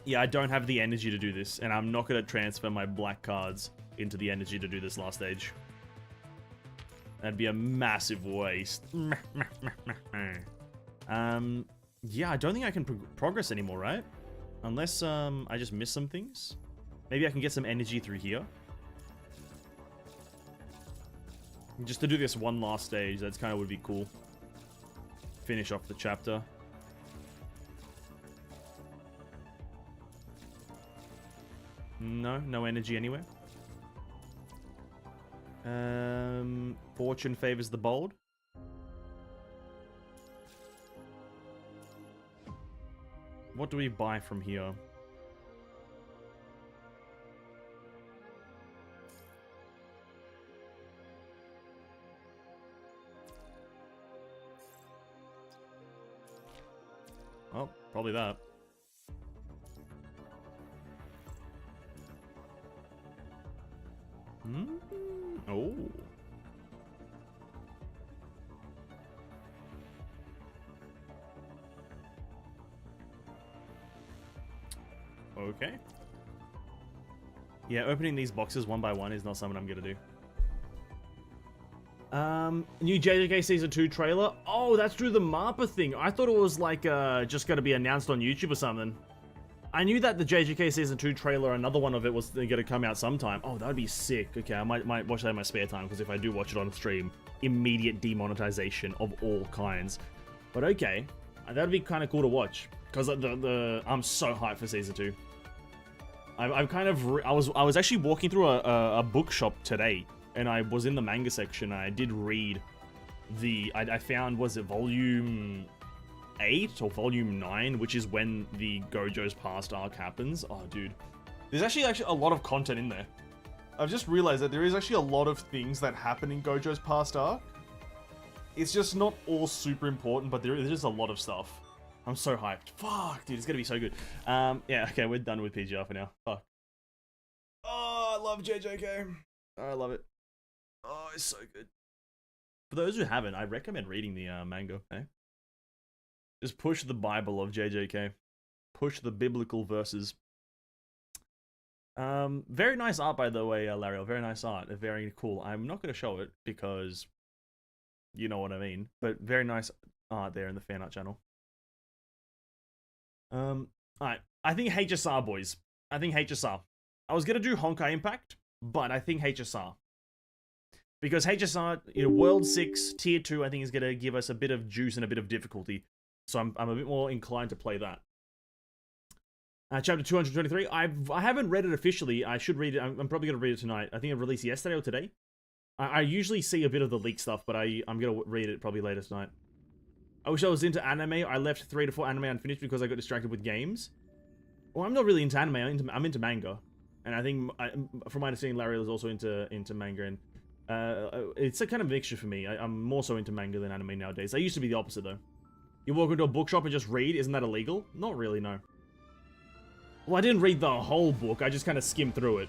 Yeah, I don't have the energy to do this, and I'm not going to transfer my black cards into the energy to do this last stage. That'd be a massive waste. Yeah, I don't think I can progress anymore, right? Unless I just miss some things. Maybe I can get some energy through here. Just to do this one last stage, that's kind of would be cool. Finish off the chapter. No energy anywhere. Fortune favors the bold. What do we buy from here? Probably that. Oh. Okay. Yeah, opening these boxes one by one is not something I'm gonna do. New JJK Season 2 trailer. Oh, that's through the MAPPA thing. I thought it was like, just gonna be announced on YouTube or something. I knew that the JJK Season 2 trailer, another one of it, was gonna come out sometime. Oh, that'd be sick. Okay, I might watch that in my spare time, because if I do watch it on stream, immediate demonetization of all kinds. But okay, that'd be kind of cool to watch, because I'm so hyped for Season 2. I'm kind of... I was actually walking through a bookshop today, and I was in the manga section, and I did read the... I found, was it volume 8 or volume 9, which is when the Gojo's past arc happens. Oh, dude. There's actually a lot of content in there. I've just realized that there is actually a lot of things that happen in Gojo's past arc. It's just not all super important, but there's just a lot of stuff. I'm so hyped. Fuck, dude, it's gonna be so good. Yeah, okay, we're done with PGR for now. Fuck. Oh, I love JJK. I love it. Oh, it's so good. For those who haven't, I recommend reading the manga, eh? Just push the Bible of JJK. Push the biblical verses. Very nice art, by the way, Lariel. Very nice art. Very cool. I'm not going to show it because you know what I mean. But very nice art there in the fan art channel. Alright. I think HSR, boys. I think HSR. I was going to do Honkai Impact, but I think HSR. Because HSR, you know, World 6, Tier 2, I think is going to give us a bit of juice and a bit of difficulty. So I'm a bit more inclined to play that. Chapter 223. I haven't read it officially. I should read it. I'm probably going to read it tonight. I think it released yesterday or today. I usually see a bit of the leak stuff, but I'm going to read it probably later tonight. I wish I was into anime. I left 3 to 4 anime unfinished because I got distracted with games. Well, I'm not really into anime. I'm into manga. And I think, from my understanding, Larry is also into manga. And it's a kind of mixture for me. I'm more so into manga than anime nowadays. I used to be the opposite, though. You walk into a bookshop and just read? Isn't that illegal? Not really, no. Well, I didn't read the whole book. I just kind of skimmed through it.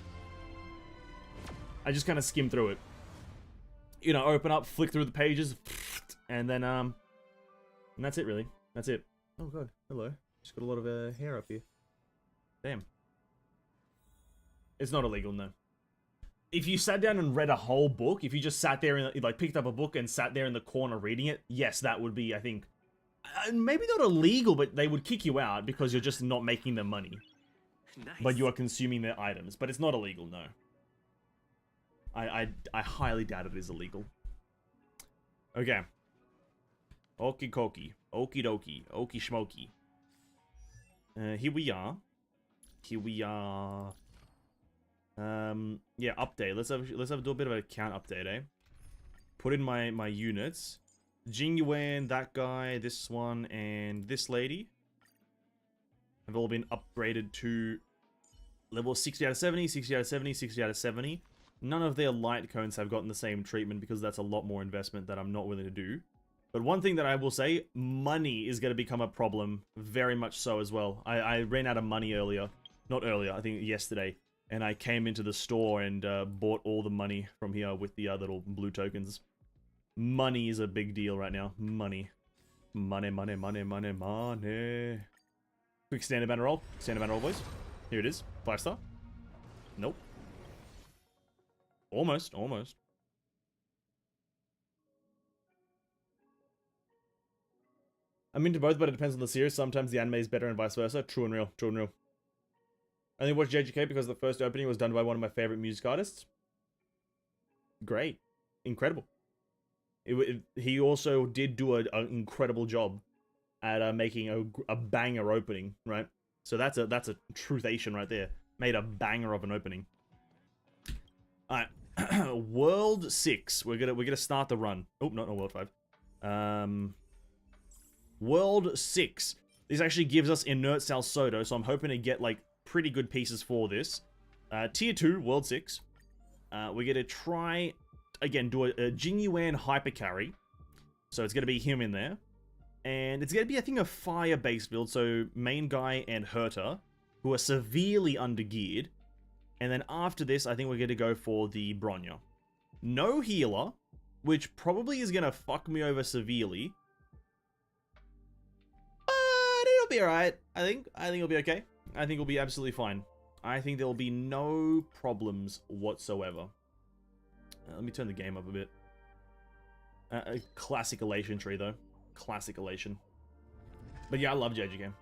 You know, open up, flick through the pages, and then, and that's it, really. That's it. Oh, God. Hello. Just got a lot of hair up here. Damn. It's not illegal, no. If you sat down and read a whole book, if you just sat there and, like, picked up a book and sat there in the corner reading it, yes, that would be, I think... maybe not illegal, but they would kick you out because you're just not making them money. Nice. But you are consuming their items. But it's not illegal, no. I highly doubt it is illegal. Okay. Okie dokie. Okie dokie. Okie schmokie. Here we are. Yeah, update. Let's do a bit of a count update, eh? Put in my units. Jing Yuan, that guy, this one, and this lady have all been upgraded to level 60 out of 70, 60 out of 70, 60 out of 70. None of their light cones have gotten the same treatment because that's a lot more investment that I'm not willing to do. But one thing that I will say, money is going to become a problem, very much so as well. I ran out of money earlier. Not earlier, I think yesterday. And I came into the store and bought all the money from here with the little blue tokens. Money is a big deal right now. Money. Money, money, money, money, money. Quick standard banner roll. Standard banner roll, boys. Here it is. 5-star. Nope. Almost, almost. I'm into both, but it depends on the series. Sometimes the anime is better and vice versa. True and real. True and real. I only watched JJK because the first opening was done by one of my favorite music artists. Great. Incredible. He also did do an incredible job at making a banger opening, right? So that's a truthation right there. Made a banger of an opening. All right, World 6. We're gonna start the run. Oh, not World 5. World 6. This actually gives us Inert Salsodo, so I'm hoping to get like pretty good pieces for this. Tier 2, World 6. We're gonna try. Again, do a Jing Yuan hyper carry. So it's going to be him in there. And it's going to be, I think, a fire-based build, so main guy and Herta, who are severely undergeared. And then after this, I think we're going to go for the Bronya. No healer, which probably is going to fuck me over severely. But it'll be alright, I think. I think it'll be okay. I think it'll be absolutely fine. I think there'll be no problems whatsoever. Let me turn the game up a bit. A classic Elation tree, though. Classic Elation. But yeah, I love JG game.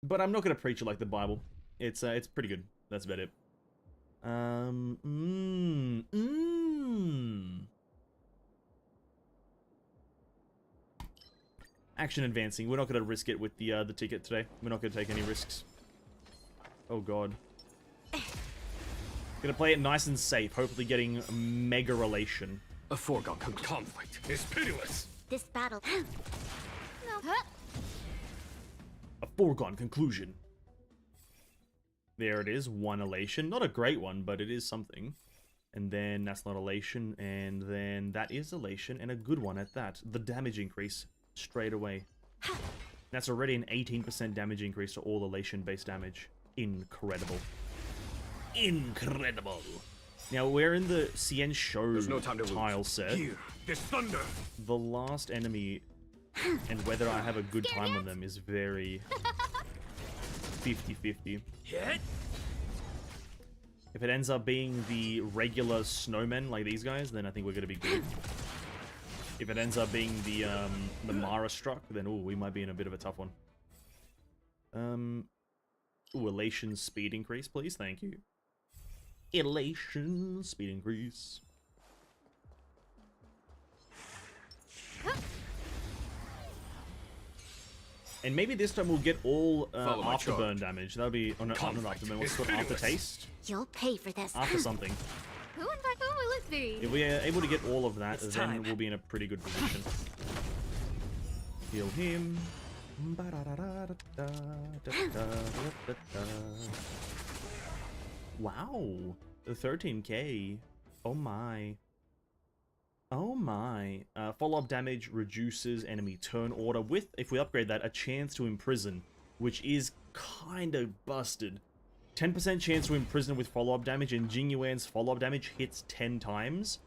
But I'm not going to preach it like the Bible. It's pretty good. That's about it. Action advancing. We're not going to risk it with the ticket today. We're not going to take any risks. Oh god. Gonna play it nice and safe, hopefully getting mega relation. A foregone conflict is pitiless. This battle. No. A foregone conclusion. There it is, one elation. Not a great one, but it is something. And then that's not elation, and then that is elation, and a good one at that. The damage increase straight away. That's already an 18% damage increase to all elation-based damage. Incredible. Incredible. Now, we're in the Cien Show No time to tile set. Here, this thunder. The last enemy, and whether I have a good time with them, is very 50-50. Hit. If it ends up being the regular snowmen like these guys, then I think we're going to be good. If it ends up being the Mara Struck, then ooh, we might be in a bit of a tough one. Ooh, elation speed increase, please. Thank you. Elation speed increase. And maybe this time we'll get all afterburn damage. That'll be not afterburn. What's it called? Aftertaste? You'll pay for this. After something. Who will it be? If we are able to get all of that, It's then time. we'll be in a pretty good position. Heal him. Wow. The 13k. Oh my. Oh my. Follow-up damage reduces enemy turn order with, if we upgrade that, a chance to imprison, which is kind of busted. 10% chance to imprison with follow-up damage, and Jing Yuan's follow-up damage hits 10 times.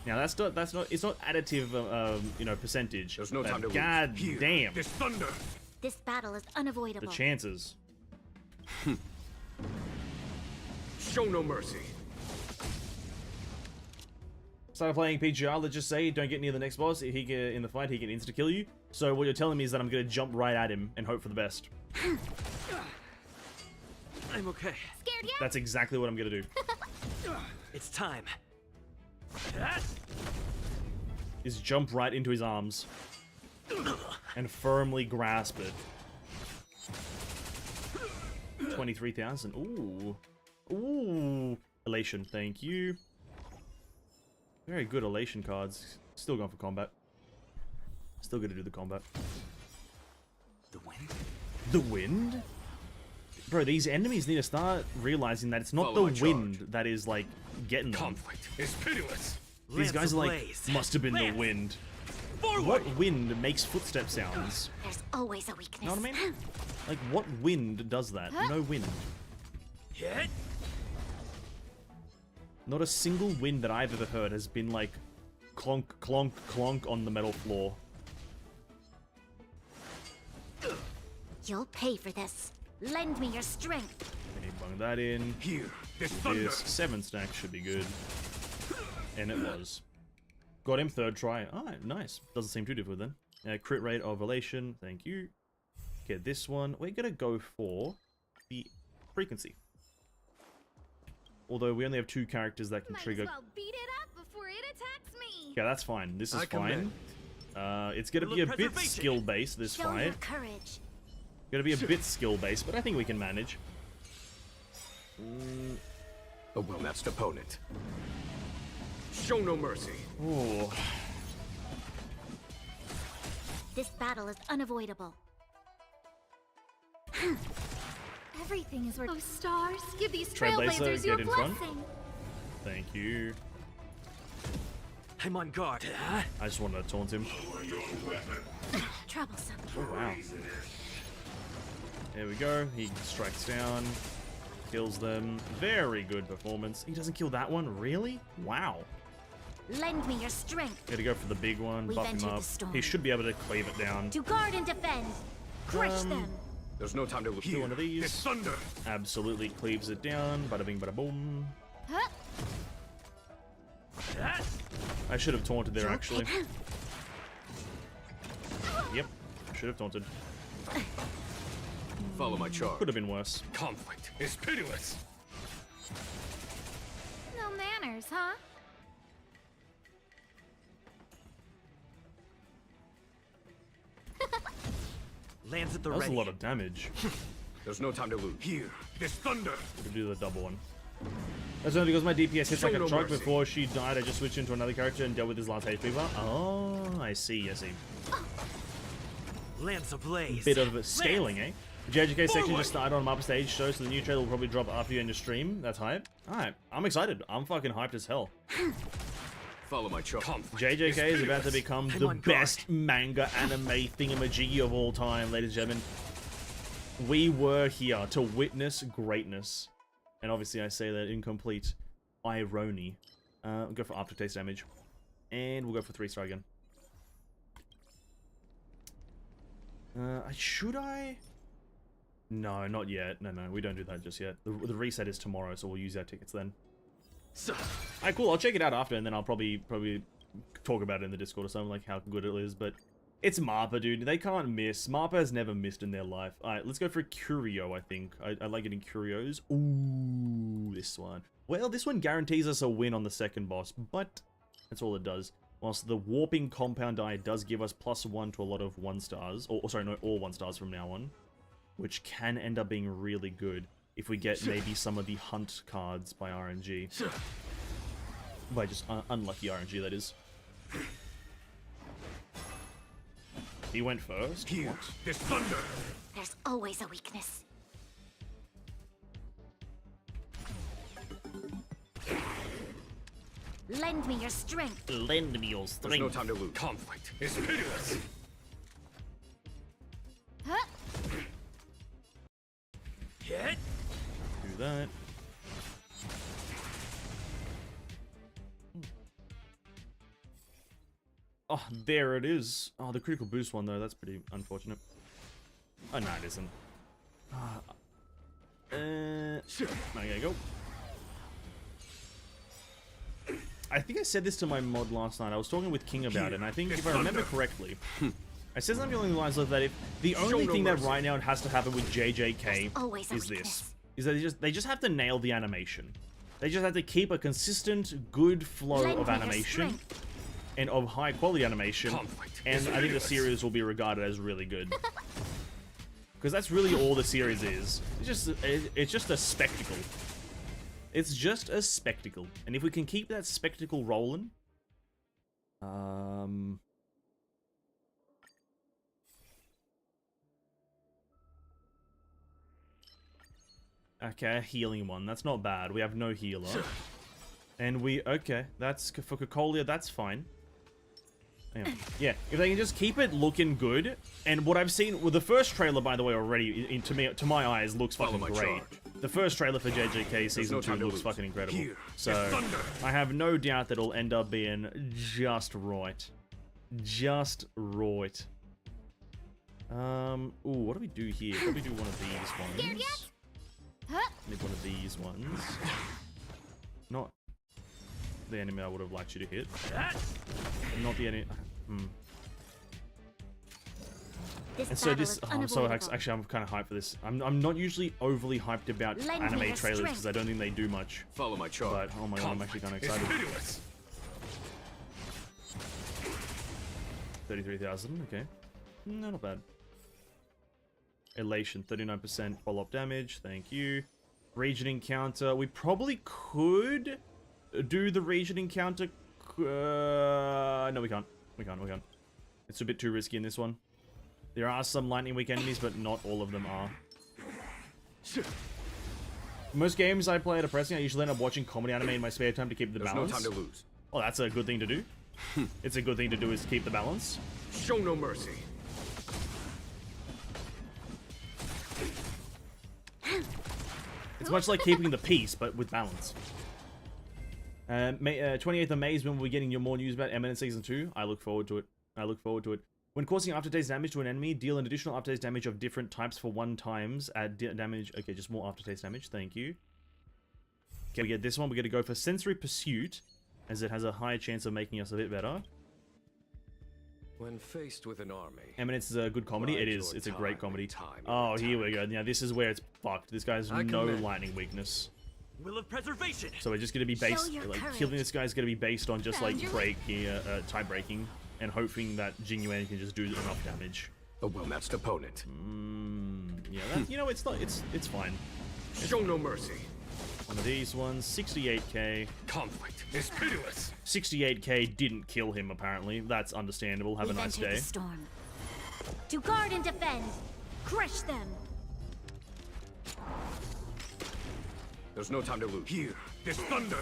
Now that's not it's not additive you know, percentage. There's no time to God lose. Here, damn. this thunder. This battle is unavoidable. The chances. Show no mercy. Started playing PGR, let's just say, don't get near the next boss. If he can, in the fight, he can insta-kill you. So what you're telling me is that I'm going to jump right at him and hope for the best. I'm okay. Scared yet? That's exactly what I'm going to do. It's time. Is jump right into his arms. And firmly grasp it. 23,000. Ooh. Ooh. Elation, thank you. Very good elation cards. Still going for combat. Still gonna do the combat. The wind? The wind? Bro, these enemies need to start realizing that it's not Follow my the wind that is, like, getting them. Conflict is pitiless. These guys are like, must have been the wind. Forward. What wind makes footstep sounds? There's always a weakness. You know what I mean? Like, what wind does that? No wind. Hit. Not a single wind that I've ever heard has been like clonk, clonk, clonk on the metal floor. You'll pay for this. Lend me your strength. Okay, bung that in. Here, this Do thunder. this. 7 stacks should be good. And it was. Got him third try. Alright, nice. Doesn't seem too difficult then. Crit rate of elation. Thank you. Okay, this one. We're gonna go for the frequency. Although we only have 2 characters that can trigger. beat it up before it attacks me. Yeah, that's fine. This is I fine. commend. It's gonna be a bit Preservation. skill-based, this Show your fight. courage. Gonna be a bit skill-based, but I think we can manage. A well-matched opponent. Show no mercy. Oh, This battle is unavoidable. Everything is worth. Oh, stars, give these Trailblazer, trailblazers your get in front. blessing. thank you. I'm on guard. I just wanted to taunt him. Troublesome. Oh, wow. There we go. He strikes down. Kills them. Very good performance. He doesn't kill that one? Really? Wow. Lend me your strength Gotta go for the big one. We've Buff him entered up. the storm. He should be able to cleave it down. to guard and defend. Crush them. There's no time to lose. Do one of these. It's thunder. Absolutely cleaves it down. Bada bing, bada boom. Huh? I should have taunted there, actually. Yep. Should have taunted. Follow my charge. Could have been worse. Conflict is pitiless. No manners, huh? Lands at the That was a ready. lot of damage. There's no time to lose. Here, this thunder. Could do the double one. That's only because my DPS hits like Show a no truck mercy. before she died. I just switched into another character and dealt with his last HP bar. Oh, I see, I see. Lands ablaze. Bit of scaling, eh? The JJK section just started on Mappa stage show, so the new trailer will probably drop after you end your stream. That's hype. Alright, I'm excited. I'm fucking hyped as hell. Follow my charge. Conflict JJK is about to pitiless. become I'm the on guard. best manga anime thingamajiggy of all time, ladies and gentlemen. We were here to witness greatness. And obviously I say that in complete irony. We'll go for aftertaste damage. And we'll go for 3-star again. Should I? No, not yet. No, we don't do that just yet. The reset is tomorrow, so we'll use our tickets then. So, Alright, cool. I'll check it out after, and then I'll probably talk about it in the Discord or something, like how good it is. But it's Mappa, dude. They can't miss. Mappa has never missed in their life. Alright, let's go for Curio, I think. I like getting Curios. Ooh, this one. Well, this one guarantees us a win on the second boss, but that's all it does. Whilst the Warping Compound Die does give us +1 to a lot of 1-stars. Or sorry, no, all 1-stars from now on. Which can end up being really good if we get maybe some of the Hunt cards by RNG. By just unlucky RNG, that is. He went first? here, What? this thunder. There's always a weakness. Lend me your strength. Lend me your There's strength. no time to lose. Conflict is pitiless. Huh? Hit. Do that. Oh, there it is. Oh, the critical boost one, though. That's pretty unfortunate. Oh, no, it isn't. Okay, go. I think I said this to my mod last night. I was talking with King about it, and I think if I remember correctly, I said something along the lines of that if the only no thing that mercy. right now has to happen with JJK always a is this. weakness. Is that they just have to nail the animation. They just have to keep a consistent, good flow Lend of me your animation strength. and of high quality animation, Conflict and is I think the pitiless. series will be regarded as really good. Because that's really all the series is. It's just a spectacle. It's just a spectacle. And if we can keep that spectacle rolling, okay, a healing one. That's not bad. We have no healer. And okay, that's for Cocolia, that's fine. Yeah, if they can just keep it looking good, and what I've seen with the first trailer, by the way, already to my eyes looks Follow fucking my great. charge. The first trailer for JJK season no 2 time to looks lose. fucking incredible. Here, So it's thunder. I have no doubt that it'll end up being just right, just right. Ooh, what do we do here? Probably do one of these Scared ones. yet? Huh? Maybe one of these ones. Not the enemy I would have liked you to hit. Not the enemy. This And so battle this, is I'm so unavoidable. actually I'm kind of hyped for this. I'm not usually overly hyped about Lend me anime your trailers strength. because I don't think they do much. Follow my charge. But oh my god, I'm actually kind of Conflict excited. is pitiless. 33,000, okay. No, not bad. Elation, 39% follow-up damage, thank you. Region encounter, we probably could do the region encounter. No, we can't. We can't. It's a bit too risky in this one. There are some Lightning Week enemies, but not all of them are. Most games I play at a pressing, I usually end up watching comedy anime in my spare time to keep the There's balance. no time to lose. Oh, that's a good thing to do. it's a good thing to do is keep the balance. Show no mercy. It's much like keeping the peace, but with balance. 28th of May is when we'll be getting more news about Eminence Season 2. I look forward to it. I look forward to it. When causing aftertaste damage to an enemy, deal an additional aftertaste damage of different types for 1 times. Add damage. Okay, just more aftertaste damage. Thank you. Okay, we get this one. We're going to go for Sensory Pursuit, as it has a higher chance of making us a bit better. When faced with an army, Eminence is a good comedy. It is. It's a great comedy. Oh, here we go. Now, this is where it's fucked. This guy has no lightning weakness. Will of preservation. So we're just going to be based... Like, killing this guy is going to be based on just, like, type breaking. And hoping that Jingyuan can just do enough damage. a well-matched opponent. Yeah, that, you know, it's not, it's fine. Show no mercy. One of these ones, 68k. Conflict is pitiless. 68k didn't kill him, apparently. That's understandable. Have a nice day. The storm. To guard and defend. Crush them. There's no time to lose. Here, this thunder.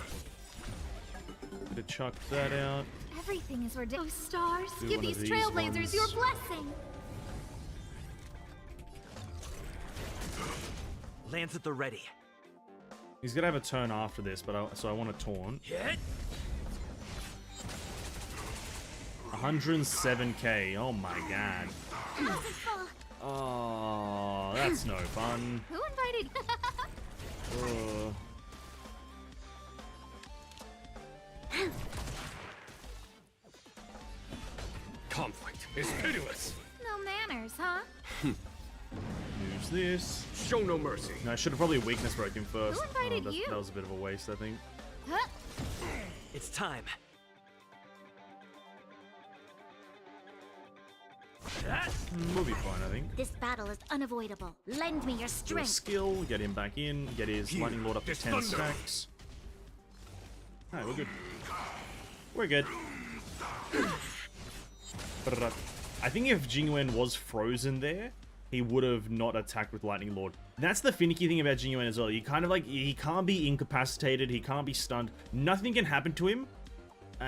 Gonna chuck that out. Everything is ordained. Oh, stars, Do give one of these these trailblazers ones. your blessing. Lance at the ready. He's gonna have a turn after this, but so I want to taunt. Hit. 107k. Oh my god. Oh, that's no fun. Who invited? Uh, Conflict is pitiless. No manners, huh? use this. Show no mercy. No, I should have probably weakness broke him first. Who invited you? That was a bit of a waste, I think. Huh? It's time. We'll be fine, I think. This battle is unavoidable. Lend me your Do a strength. skill, get him back in, get his Here, lightning lord up to this 10 thunder. stacks. Alright, we're good. We're good. But I think if Jingyuan was frozen there, he would have not attacked with Lightning Lord. That's the finicky thing about Jingyuan as well. He kind of like, he can't be incapacitated, he can't be stunned. Nothing can happen to him.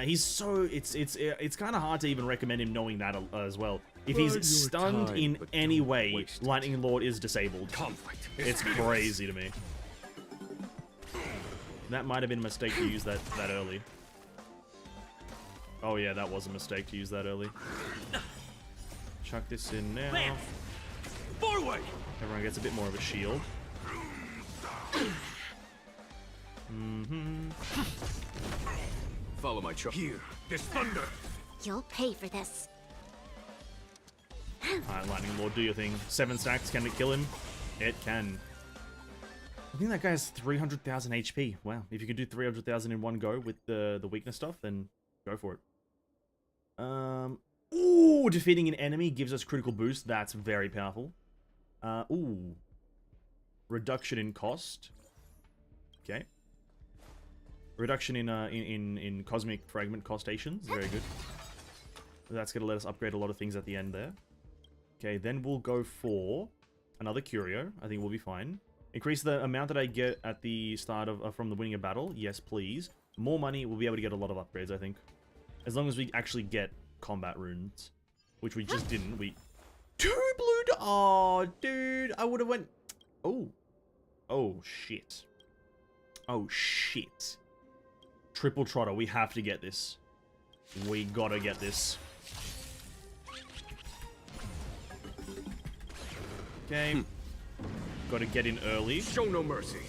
He's so, it's kind of hard to even recommend him knowing that as well. If Bide he's your stunned time, in but any don't way, waste it. Lightning Lord is disabled. Conflict is It's pitiless. crazy to me. That might have been a mistake to use that early. Oh yeah, that was a mistake to use that early. Chuck this in now. Lance. Forward. Everyone gets a bit more of a shield. Follow my choice. Here, this thunder. You'll pay for this. Alright, Lightning Lord, do your thing. 7 stacks, can it kill him? It can. I think that guy has 300,000 HP. Wow, if you can do 300,000 in one go with the weakness stuff, then go for it. Ooh, defeating an enemy gives us critical boost. That's very powerful. Ooh. Reduction in cost. Okay. Reduction in cosmic fragment cost stations. Very good. That's going to let us upgrade a lot of things at the end there. Okay, then we'll go for another curio. I think we'll be fine. Increase the amount that I get at the start of from the winning a battle. Yes, please. More money, we'll be able to get a lot of upgrades, I think. As long as we actually get combat runes. Which we just didn't. We... 2 blue... Oh, dude. I would have went... Oh. Oh, shit. Oh, shit. Triple Trotter. We have to get this. We gotta get this. Okay. Gotta get in early. Show no mercy.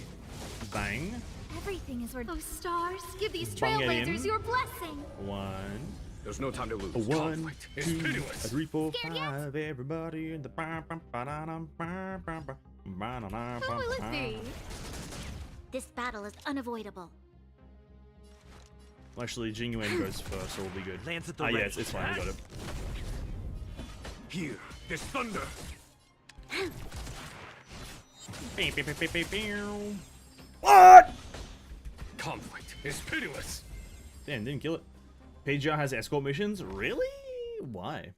Bang. Everything is ordained. Oh, stars, give these Bung it in. trailblazers your blessing. 1, There's no time to lose. 1, Conflict is 2, pitiless. 3, 4, Scared yet? 5. Everybody in the... Who will it be? This battle is unavoidable. Actually, Jingyuan goes first, so we'll be good. Lance at the yeah, ready. it's fine. We got it. Here, this thunder. What? Conflict is pitiless. Damn, didn't kill it. PGR has escort missions? Really? Why?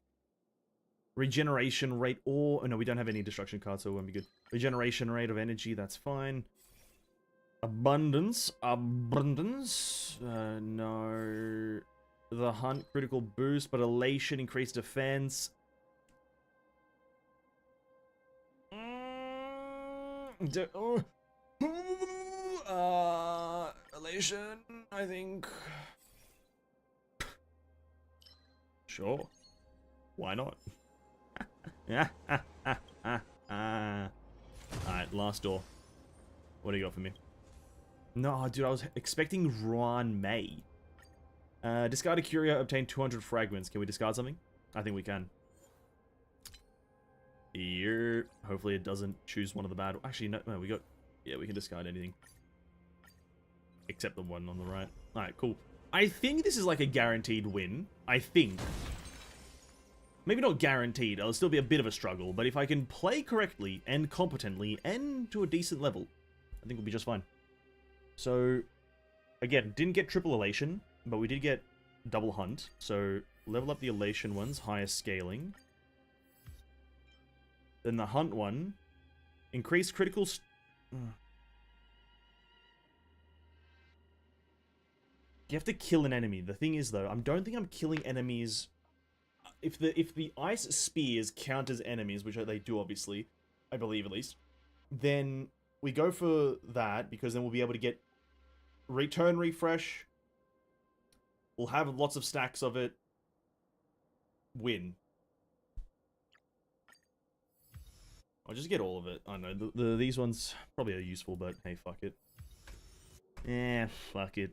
Regeneration rate or... Oh, no, we don't have any destruction cards, so it won't be good. Regeneration rate of energy, that's fine. Abundance. Abundance. No. the hunt critical boost, but elation increased defense. Elation, I think. Sure. Why not? Yeah. Alright, last door. What do you got for me? No, dude, I was expecting Ruan May. Discard a curio, obtain 200 fragments. Can we discard something? I think we can. Here. Hopefully it doesn't choose one of the bad... Actually, no, we got... Yeah, we can discard anything. Except the one on the right. Alright, cool. I think this is like a guaranteed win. I think. Maybe not guaranteed. It'll still be a bit of a struggle. But if I can play correctly and competently and to a decent level, I think we'll be just fine. So, again, didn't get triple elation, but we did get double hunt. So, level up the elation ones, higher scaling. Then the hunt one, increase critical... You have to kill an enemy. The thing is, though, I don't think I'm killing enemies... If the ice spears count as enemies, which they do, obviously, I believe at least, then we go for that, because then we'll be able to get return refresh. We'll have lots of stacks of it. Win. I'll just get all of it. I know, these ones probably are useful, but hey, fuck it. Eh, fuck it.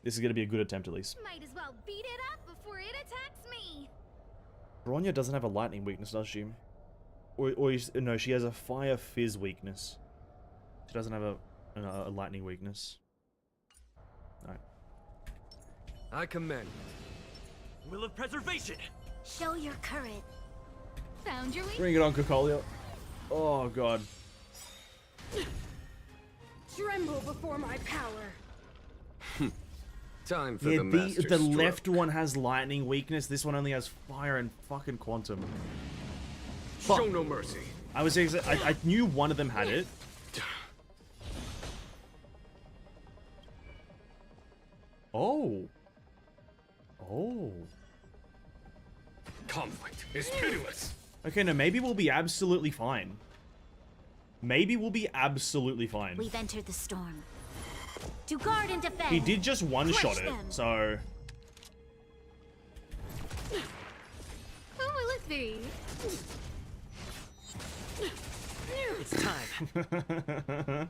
This is going to be a good attempt, at least. Might as well beat it up before it attacks me. Bronya doesn't have a lightning weakness, does she? No, she has a fire fizz weakness. She doesn't have a lightning weakness. Alright. I commend. Will of preservation. Show your courage. Found your way. Bring it on, Cocolia. Oh, God. Tremble before my power. Time for Yeah, the master the stroke. left one has lightning weakness. This one only has fire and fucking quantum. Show no mercy. I was I knew one of them had it. Oh. Oh. Conflict is pitiless. Okay, no, maybe we'll be absolutely fine. Maybe we'll be absolutely fine. We've entered the storm. To guard and defend. He did just one-shot Crush it, them. so... Who will it be? It's time.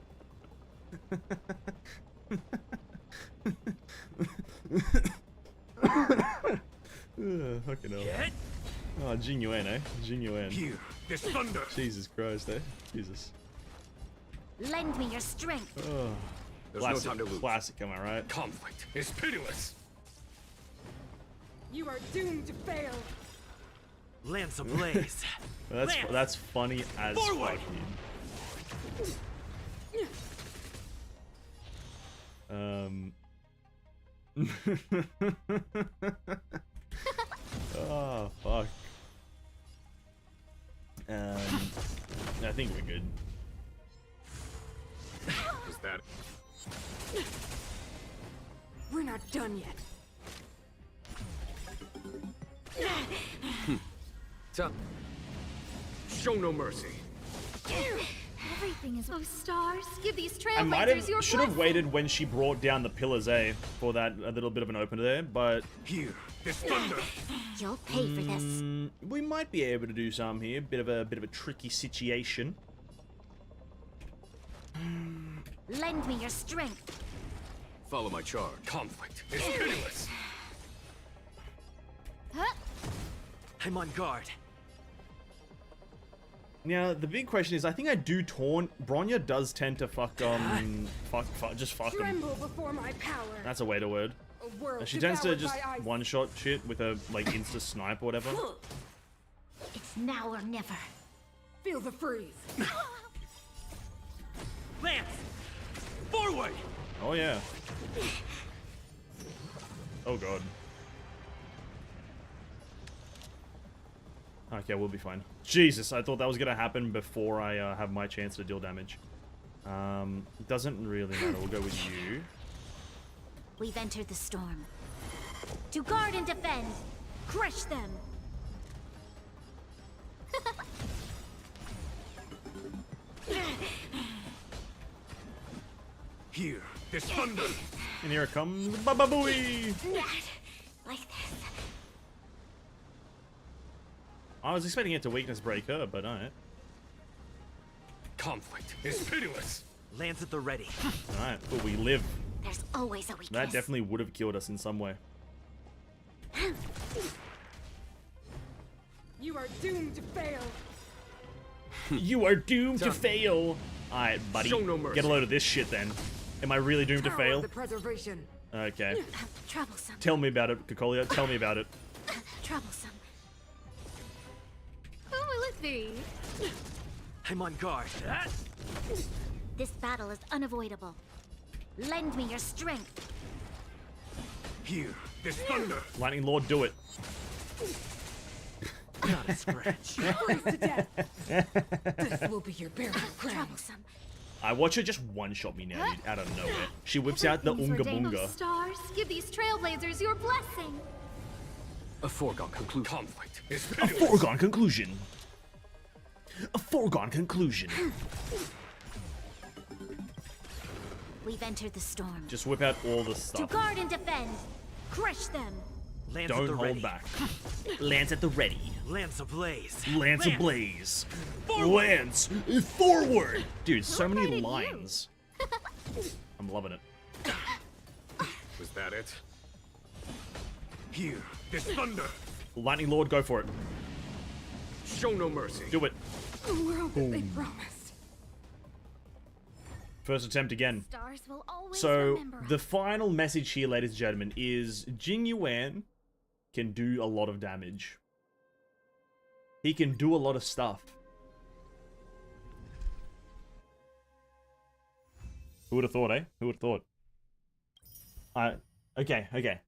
Fucking hell. Get Oh, Jing Yuan, eh? Jing Yuan. Here, this thunder. Jesus Christ, eh? Jesus. Lend me your strength. Oh. There's Classic, no time to lose. classic, am I right? Conflict is pitiless. You are doomed to fail. lance ablaze. That's funny as Forward! fuck. Oh fuck. I think we're good. Is that We're not done yet. time? Show no mercy. Everything is. Oh, stars, give these I might trailblazers your have should have blessing. waited when she brought down the pillars, eh, for that a little bit of an opener there, but Here, this thunder. You'll pay for this. we might be able to do some here. Bit of a tricky situation. Lend me your strength. Follow my charge. Conflict is pitiless. Huh? I'm on guard. Now the big question is, I think I do taunt. Bronya does tend to fuck just fuck him. Tremble before my power. That's a way to word. A world She tends to devoured just by ice. one-shot shit with a like insta snipe or whatever. It's now or never. Feel the freeze. Lance! Forward! Oh yeah. Oh god. Okay, we'll be fine. Jesus, I thought that was gonna happen before I have my chance to deal damage. Doesn't really matter. We'll go with you. We've entered the storm. To guard and defend. Crush them. Here, this thunder. And here it comes, Baba Booey! Like this. I was expecting it to weakness break her, but alright. Conflict is pitiless. Lands at the ready. Alright, but we live. There's always a weakness. That definitely would have killed us in some way. You are doomed to fail. You are doomed to fail! Alright, buddy. Show no mercy. Get a load of this shit then. Am I really doomed to Power fail? of the preservation. Okay. Troublesome. Tell me about it, Cocolia. Tell me about it. Troublesome. Who will it be? I'm on guard. This battle is unavoidable. Lend me your strength. Here, this thunder. Lightning Lord, do it. Not a scratch. Freeze to death. This will be your burial ground. Troublesome. I watch her just one-shot me now, dude, out of nowhere. She whips out the Unga Bunga. Stars, give these trailblazers your blessing. A foregone conclusion. Conflict is A pitiless. foregone conclusion. A foregone conclusion. We've entered the storm. Just whip out all the To stuff. guard and defend. Crush them. Lands at Don't the hold ready. back. Lance at the ready. Lance ablaze. Lance ablaze. Forward. Lance forward. Dude, so many guided you? lines. I'm loving it. Was that it? Here, this thunder. Lightning Lord, go for it. Show no mercy. Do it. The world that they promised. First attempt again. Stars will always So, remember the us. final message here, ladies and gentlemen, is Jing Yuan can do a lot of damage. He can do a lot of stuff. Who would have thought, eh? Who would have thought? Okay.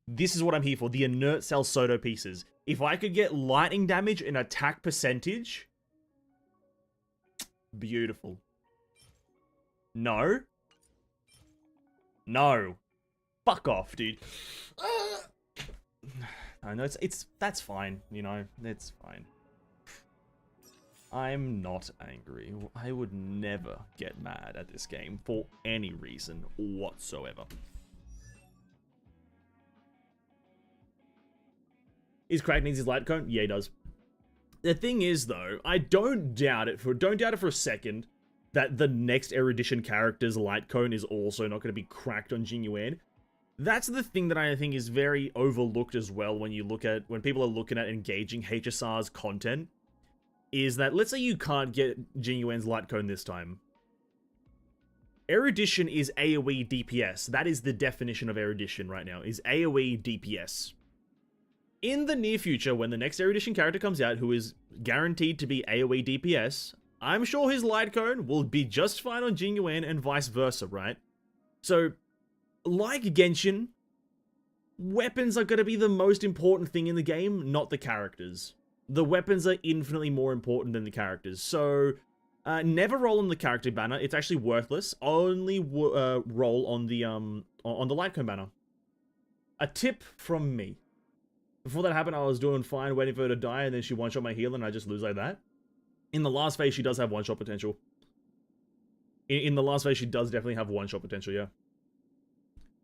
This is what I'm here for. The inert cell Soto pieces. If I could get lightning damage and attack percentage... Beautiful. No. No. Fuck off, dude. I know that's fine, you know, it's fine. I'm not angry. I would never get mad at this game for any reason whatsoever. Is Craig needs his light cone? Yeah, he does. The thing is, though, I don't doubt it for a second that the next Erudition character's light cone is also not going to be cracked on Jing Yuan. That's the thing that I think is very overlooked as well when people are looking at engaging HSR's content, is that let's say you can't get Jing Yuan's light cone this time. Erudition is AoE DPS. That is the definition of Erudition right now, is AoE DPS. In the near future, when the next Erudition character comes out who is guaranteed to be AoE DPS, I'm sure his light cone will be just fine on Jing Yuan and vice versa, right? So, like Genshin, weapons are going to be the most important thing in the game, not the characters. The weapons are infinitely more important than the characters. So, never roll on the character banner. It's actually worthless. Only roll on the light cone banner. A tip from me. Before that happened, I was doing fine, waiting for her to die, and then she one-shot my heal, and I just lose like that. In the last phase, she does have one-shot potential. In the last phase, she does definitely have one-shot potential, yeah.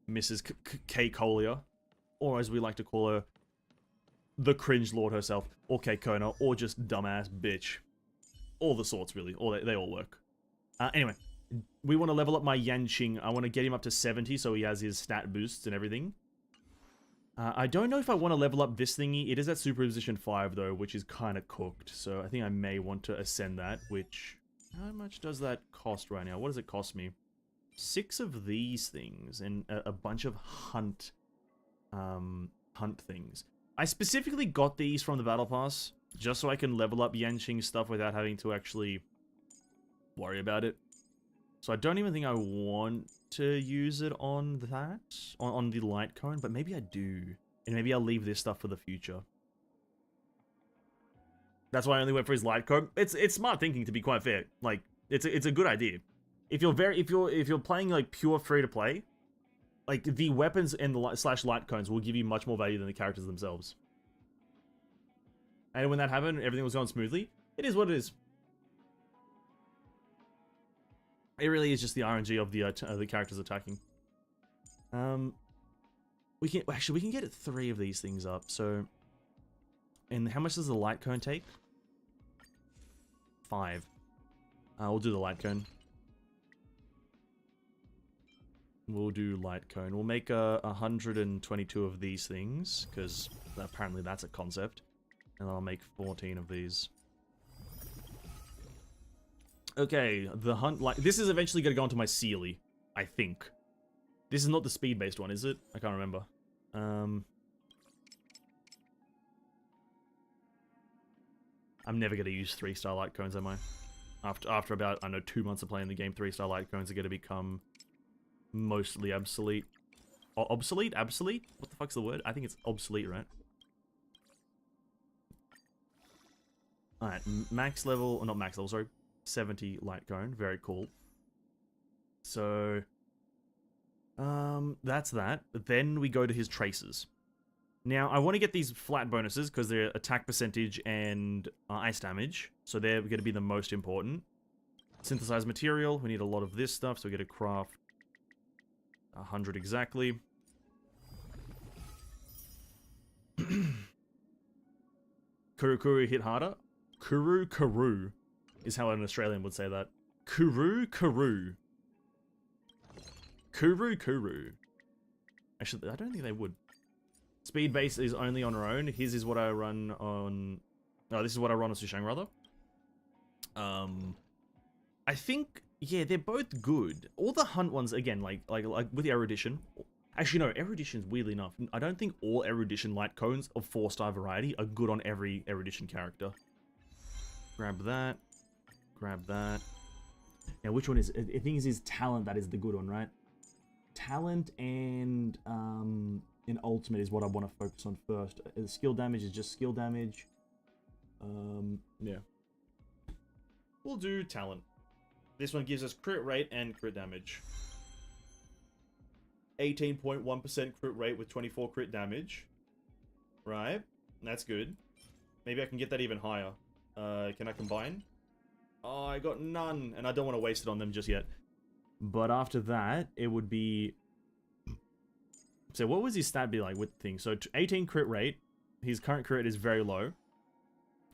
Mrs. K. Colia, or as we like to call her, the cringe lord herself, or K. Kona, or just dumbass bitch. All the sorts, really. They all work. Anyway, we want to level up my Yanqing. I want to get him up to 70, so he has his stat boosts and everything. I don't know if I want to level up this thingy. It is at Superposition 5, though, which is kind of cooked. So I think I may want to ascend that, which... How much does that cost right now? What does it cost me? 6 of these things, and a bunch of hunt things. I specifically got these from the Battle Pass, just so I can level up Yanqing stuff without having to actually worry about it. So I don't even think I want to use it on that, on the light cone, but maybe I do. And maybe I'll leave this stuff for the future. That's why I only went for his light cone. It's smart thinking, to be quite fair. Like, it's a good idea. If you're playing like pure free to play, like the weapons and the slash light cones will give you much more value than the characters themselves. And when that happened, everything was going smoothly. It is what it is. It really is just the RNG of the characters attacking. We can get 3 of these things up. So, and how much does the light cone take? 5. We'll do the light cone. We'll do light cone. We'll make 122 of these things because apparently that's a concept, and I'll make 14 of these. Okay, the hunt, like, this is eventually going to go into my Sealy, I think. This is not the speed-based one, is it? I can't remember. I'm never going to use 3-star light cones, am I? After about, I don't know, 2 months of playing the game, 3-star light cones are going to become mostly obsolete. Obsolete? Obsolete? What the fuck's the word? I think it's obsolete, right? Alright, max level, or not max level, sorry. 70 light cone, very cool. So, that's that. But then we go to his traces. Now, I want to get these flat bonuses because they're attack percentage and ice damage. So they're going to be the most important. Synthesized material, we need a lot of this stuff, so we get to craft 100 exactly. Kuru hit harder. Kuru is how an Australian would say that. Kuru. Actually, I don't think they would. Speed base is only on our own. His is what I run on... No, this is what I run on Sushang, rather. I think... Yeah, they're both good. All the hunt ones, again, like with Erudition... Actually, no, Erudition's weirdly enough. I don't think all Erudition light cones of 4-star variety are good on every Erudition character. Grab that. Grab that. Now, which one is... I think it's his talent that is the good one, right? Talent and in ultimate is what I want to focus on first. Skill damage is just skill damage. Yeah. We'll do talent. This one gives us crit rate and crit damage. 18.1% crit rate with 24 crit damage. Right. That's good. Maybe I can get that even higher. Can I combine? Oh, I got none, and I don't want to waste it on them just yet. But after that, it would be... So what was his stat be like with things? So 18 crit rate. His current crit is very low.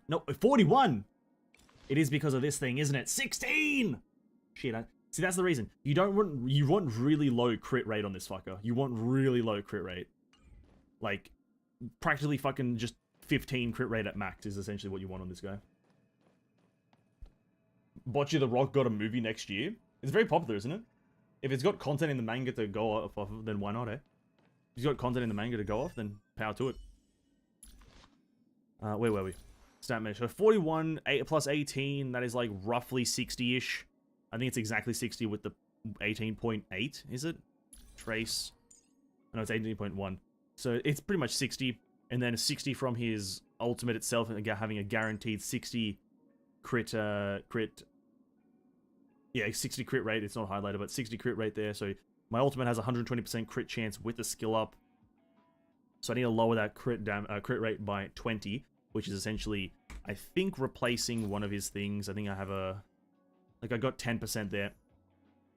No, 41! It is because of this thing, isn't it? 16! Shit, see, that's the reason. You want really low crit rate on this fucker. You want really low crit rate. Like, practically fucking just 15 crit rate at max is essentially what you want on this guy. Bocce the Rock got a movie next year. It's very popular, isn't it? If it's got content in the manga to go off of, then why not, eh? If it's got content in the manga to go off, then power to it. Where were we? Stat measure. So 41 plus 18, that is like roughly 60-ish. I think it's exactly 60 with the 18.8, is it? Trace. No, it's 18.1. So it's pretty much 60. And then 60 from his ultimate itself, and having a guaranteed 60 crit... Yeah, 60 crit rate. It's not highlighted, but 60 crit rate there. So my ultimate has 120% crit chance with the skill up. So I need to lower that crit rate by 20, which is essentially, I think, replacing one of his things. I think I have a... Like, I got 10% there.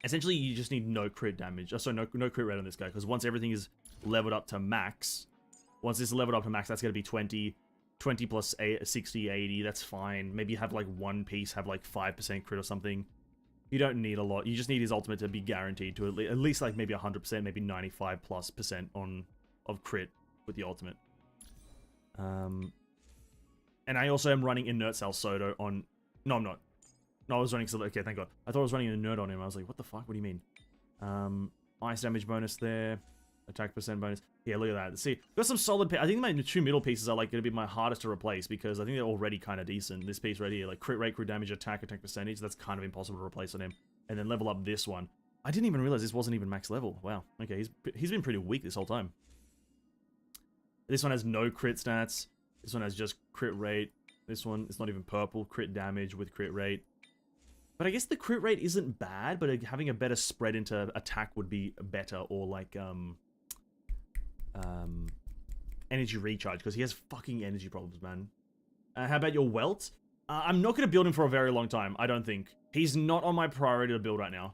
Essentially, you just need no crit damage. Oh, sorry, no crit rate on this guy, because once everything is leveled up to max, once this is leveled up to max, that's going to be 20. 20 plus 60, 80, that's fine. Maybe you have, like, one piece have, like, 5% crit or something. You don't need a lot. You just need his ultimate to be guaranteed to at least like maybe 100%, maybe 95+% of crit with the ultimate. And I also am running Inert Salsodo on... No, I'm not. No, I was running... Okay, thank God. I thought I was running Inert on him. I was like, what the fuck? What do you mean? Ice damage bonus there. Attack percent bonus. Yeah, look at that. See, got some solid... I think my 2 middle pieces are like going to be my hardest to replace because I think they're already kind of decent. This piece right here, like crit rate, crit damage, attack percentage, that's kind of impossible to replace on him. And then level up this one. I didn't even realize this wasn't even max level. Wow. Okay, he's been pretty weak this whole time. This one has no crit stats. This one has just crit rate. This one, it's not even purple. Crit damage with crit rate. But I guess the crit rate isn't bad, but having a better spread into attack would be better, or like, energy recharge, because he has fucking energy problems, man. How about your Welt? I'm not going to build him for a very long time, I don't think. He's not on my priority to build right now.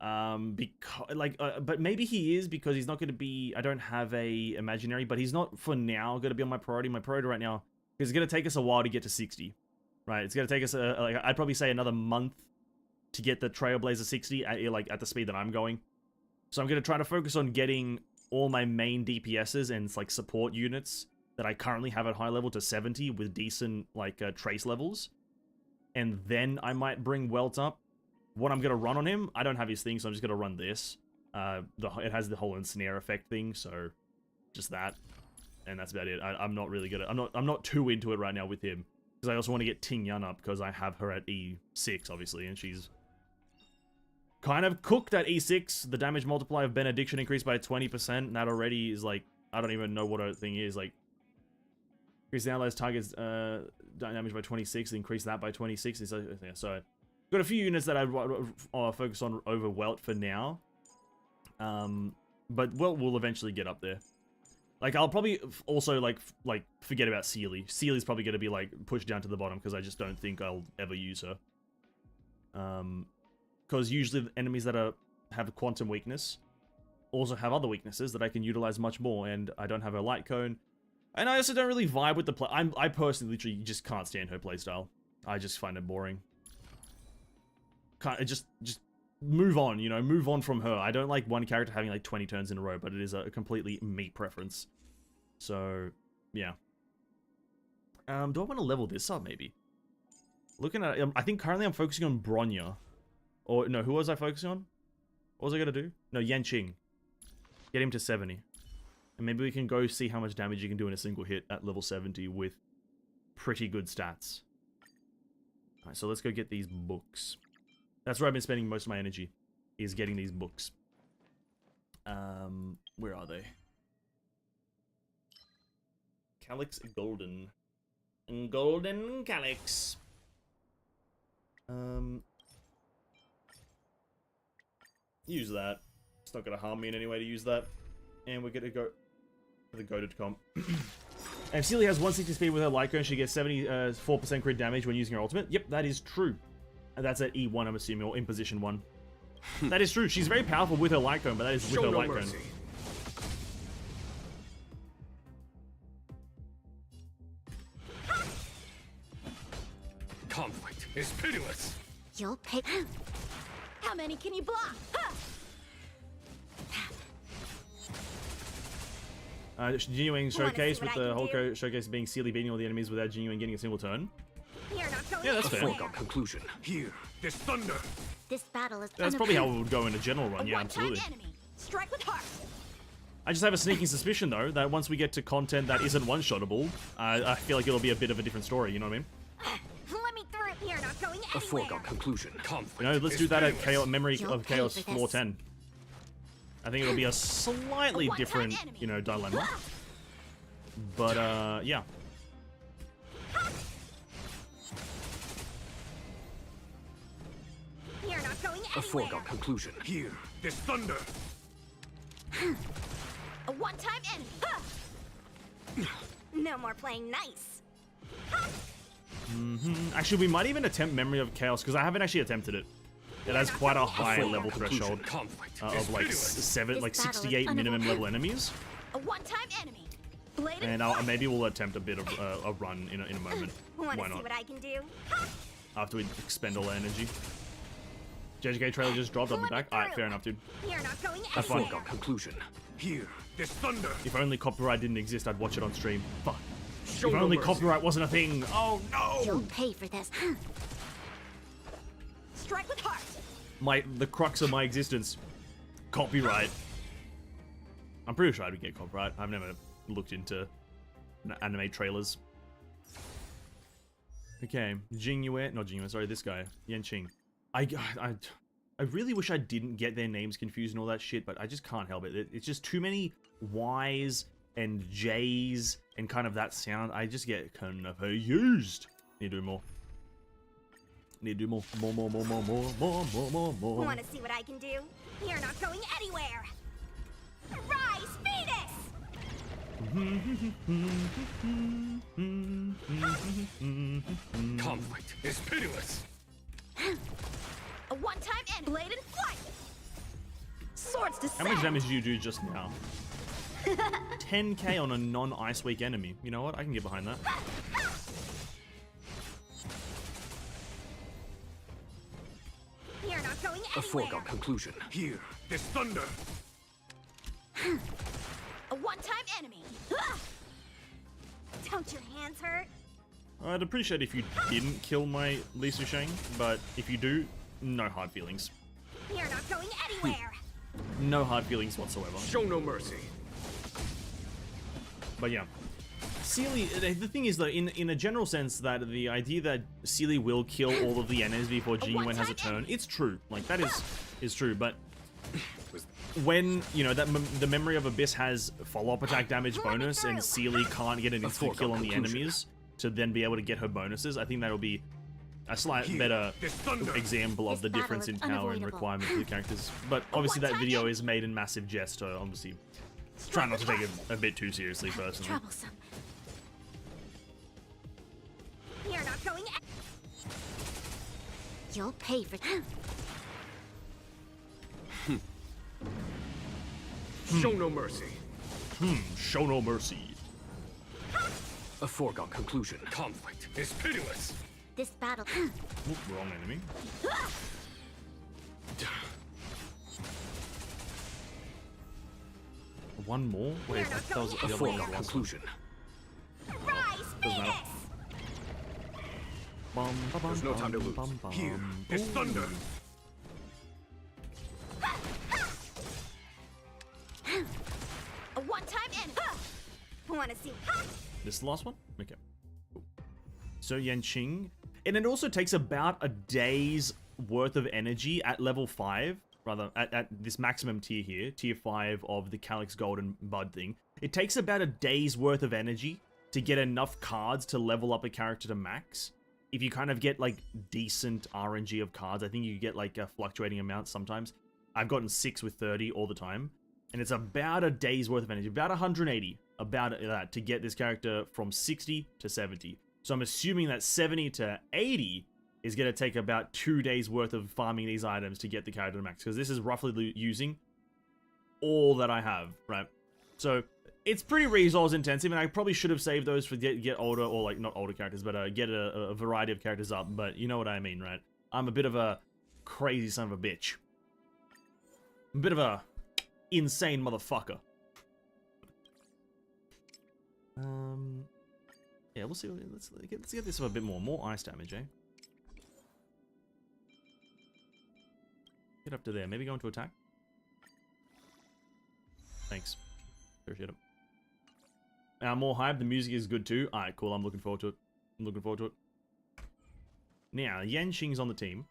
But maybe he is, because he's not going to be, I don't have a imaginary, but he's not for now going to be on my priority. My priority right now is it's going to take us a while to get to 60, right? It's going to take us, like, I'd probably say another month to get the Trailblazer 60 at the speed that I'm going. So I'm going to try to focus on getting all my main DPSs and like support units that I currently have at high level to 70 with decent like trace levels. And then I might bring Welt up. What I'm going to run on him, I don't have his thing, so I'm just going to run this. It has the whole ensnare effect thing, so just that. And that's about it. I'm not really good at, I'm not too into it right now with him. Because I also want to get Ting Yun up, because I have her at E6, obviously, and she's kind of cooked at E6. The damage multiplier of Benediction increased by 20%, and that already is like, I don't even know what her thing is, like, increase the allies' targets damage by 26, increase that by 26, so got a few units that I'd focus on over Welt for now, but Welt will eventually get up there. Like, I'll probably also, like forget about Sealy. Sealy's probably going to be, like, pushed down to the bottom, because I just don't think I'll ever use her. Because usually the enemies that have quantum weakness also have other weaknesses that I can utilize much more, and I don't have her light cone. And I also don't really vibe with the play. I personally literally just can't stand her playstyle. I just find it boring. Just move on, you know, move on from her. I don't like one character having like 20 turns in a row, but it is a completely me preference. So, yeah. Do I want to level this up, maybe? Looking at it, I think currently I'm focusing on Bronya. Or, no, who was I focusing on? What was I going to do? No, Yanqing. Get him to 70. And maybe we can go see how much damage you can do in a single hit at level 70 with pretty good stats. Alright, so let's go get these books. That's where I've been spending most of my energy, is getting these books. Where are they? Calyx Golden. Golden Calyx. Use that. It's not going to harm me in any way to use that. And we're going to go for the goaded comp. And if Sealy has 160 speed with her light cone, she gets 74% crit damage when using her ultimate. Yep, that is true. And that's at E1, I'm assuming, or in position 1. That is true. She's very powerful with her light cone, but that is with her light cone. Conflict is pitiless. You'll pay. How many can you block? Genuine showcase with the whole showcase being Sealy beating all the enemies without Genuine getting a single turn. You're not going Yeah, that's fair. Foregone conclusion. Here, this thunder. This battle is That's probably how it would go in a general run, yeah, absolutely. Enemy. Strike with heart. I just have a sneaking suspicion, though, that once we get to content that isn't one-shottable, I feel like it'll be a bit of a different story, you know what I mean? Let me through. You're not going A anywhere. foregone conclusion. Conflict. You know, let's is do that at pitiless. Memory You'll of pay Chaos for floor this. 10. I think it'll be a slightly A one-time different, enemy. you know, dilemma. But, yeah. You're not going A anywhere. foregone conclusion. Here, this thunder. A one-time enemy. No more playing nice. Actually, we might even attempt Memory of Chaos, because I haven't actually attempted it. It has quite a high Foregone level conclusion. threshold Conflict of is like pitiless. like This battle is 68 minimum level enemies. A one-time enemy. Blade And maybe we'll attempt a bit of a run in a moment. Want Why to see not? what I can do? After we expend all our energy. JJK trailer just dropped. I'll be Let me back. Alright, through. fair enough, dude. You're not going A anywhere. foregone conclusion. Here, this thunder. If only copyright didn't exist, I'd watch it on stream. Fuck. Show If no only mercy. copyright wasn't a thing. Oh You'll no! pay for this. Strike with heart. The crux of my existence. Copyright. I'm pretty sure I would get copyright. I've never looked into anime trailers. Okay, Jingyue, not Jingyue, sorry, this guy, Yanqing. I really wish I didn't get their names confused and all that shit, but I just can't help it. It's just too many Y's and J's and kind of that sound. I just get kind of used. Need to do more. Need to do more. More. Want to see what I can do? You're not going anywhere. Rise, Venus! Conflict is pitiless. A one-time end blade and flight. Swords to How much damage do you do just now? 10k on a non-Ice Week enemy. You know what? I can get behind that. You're not going A anywhere. foregone conclusion. Hear this thunder. A one-time enemy. Don't your hands hurt? I'd appreciate if you didn't kill my Lisa Shang, but if you do, no hard feelings. You're not going anywhere. No hard feelings whatsoever. Show no mercy. But yeah. Sealy, the thing is though, in a general sense, that the idea that Sealy will kill all of the NS before G-Wen has a turn, it's true. Like, that is true, but when, you know, that the Memory of Abyss has follow-up attack damage bonus and Sealy can't get an instant kill on the enemies to then be able to get her bonuses, I think that'll be a slight better example of the This difference in battle is power and unavoidable. requirement for the characters. But obviously that video is made in massive jest, so obviously try not to take it a bit too seriously personally. Troublesome. You're not going. You'll pay for Show no mercy. Show no mercy. A foregone conclusion. Conflict is pitiless. this battle. Oop, wrong enemy. One more? Wait, that was the A other one. foregone conclusion. Rise, Doesn't matter. Venus! Bum, ba, bum, There's no time to bum, lose. bum, bum. Here is Ooh. thunder. A one-time enemy. Want to see? This is the last one? Okay. Cool. So Yanqing. And it also takes about a day's worth of energy at level 5. Rather, at this maximum tier here. Tier 5 of the Calyx Golden Bud thing. It takes about a day's worth of energy to get enough cards to level up a character to max. If you kind of get, like, decent RNG of cards, I think you get, like, a fluctuating amount sometimes. I've gotten 6 with 30 all the time. And it's about a day's worth of energy. About 180. About that to get this character from 60 to 70. So I'm assuming that 70 to 80 is going to take about 2 days worth of farming these items to get the character to max. Because this is roughly using all that I have, right? So it's pretty resource intensive, and I probably should have saved those for get older, or like not older characters, but get a variety of characters up. But you know what I mean, right? I'm a bit of a crazy son of a bitch. A bit of a insane motherfucker. Yeah, we'll see. Let's get this a bit more ice damage, eh? Get up to there. Maybe go into attack. Thanks. Appreciate it. More hype. The music is good too. Alright, cool. I'm looking forward to it. Now, Yanqing's on the team.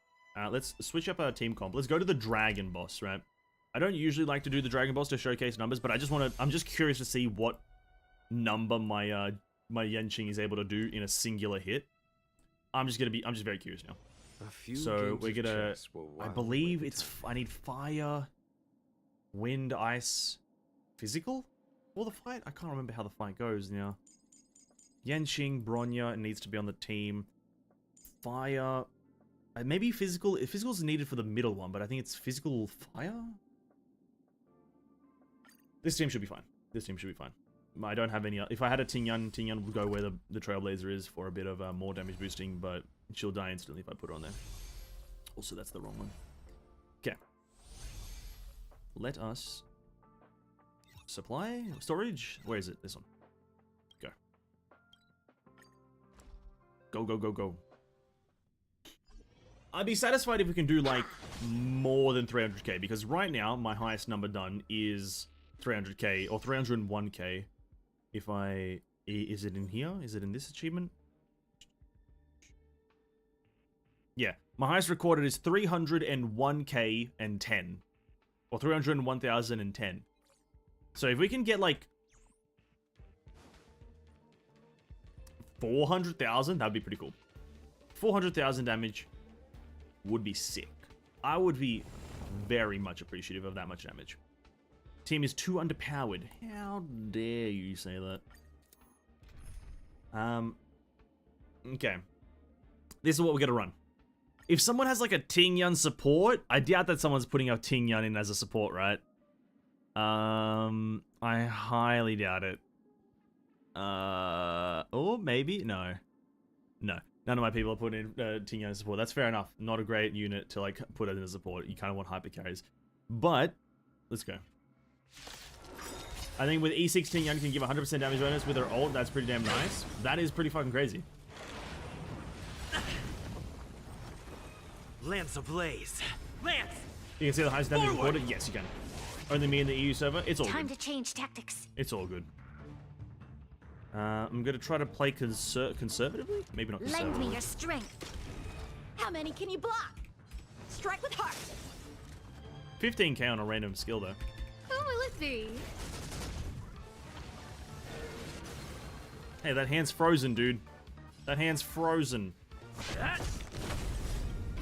Let's switch up our team comp. Let's go to the Dragon Boss, right? I don't usually like to do the Dragon Boss to showcase numbers, but I'm just curious to see what number my my Yanqing is able to do in a singular hit. I'm just very curious now. A few So games we're of gonna, chess will I while believe away it's, time. I need fire, wind, ice, physical for the fight? I can't remember how the fight goes now. Yanqing, Bronya needs to be on the team. Fire, maybe physical. Physical is needed for the middle one, but I think it's physical fire? This team should be fine. I don't have any... If I had a Ting Yun would go where the Trailblazer is for a bit of more damage boosting, but she'll die instantly if I put her on there. Also, that's the wrong one. Okay. Let us... Supply? Storage? Where is it? This one. Go. Go. I'd be satisfied if we can do, like, more than 300k, because right now, my highest number done is 300k, or 301k. If I... Is it in here? Is it in this achievement? Yeah. My highest recorded is 301k and 10. Or 301,010. So if we can get, like... 400,000, that'd be pretty cool. 400,000 damage. would be sick. I would be very much appreciative of that much damage. Team is too underpowered. How dare you say that? Okay. This is what we're gonna run. If someone has like a Ting Yun support, I doubt that someone's putting a Ting Yun in as a support, right? I highly doubt it. Or maybe? No. No. None of my people are putting in Ting Yun as support. That's fair enough. Not a great unit to like put it in as support. You kind of want hyper carries. But, let's go. I think with E6 Ting Yun can give 100% damage bonus with her ult. That's pretty damn nice. That is pretty fucking crazy. Lance ablaze. Lance! You can see the highest damage recorded? Yes, you can. Only me and the EU server? It's all Time good. to change tactics. It's all good. I'm gonna try to play conservatively? Maybe not Lend conservatively. me your strength. How many can you block? Strike with heart. 15k on a random skill though. Who will it be? Hey, that hand's frozen, dude. That hand's frozen.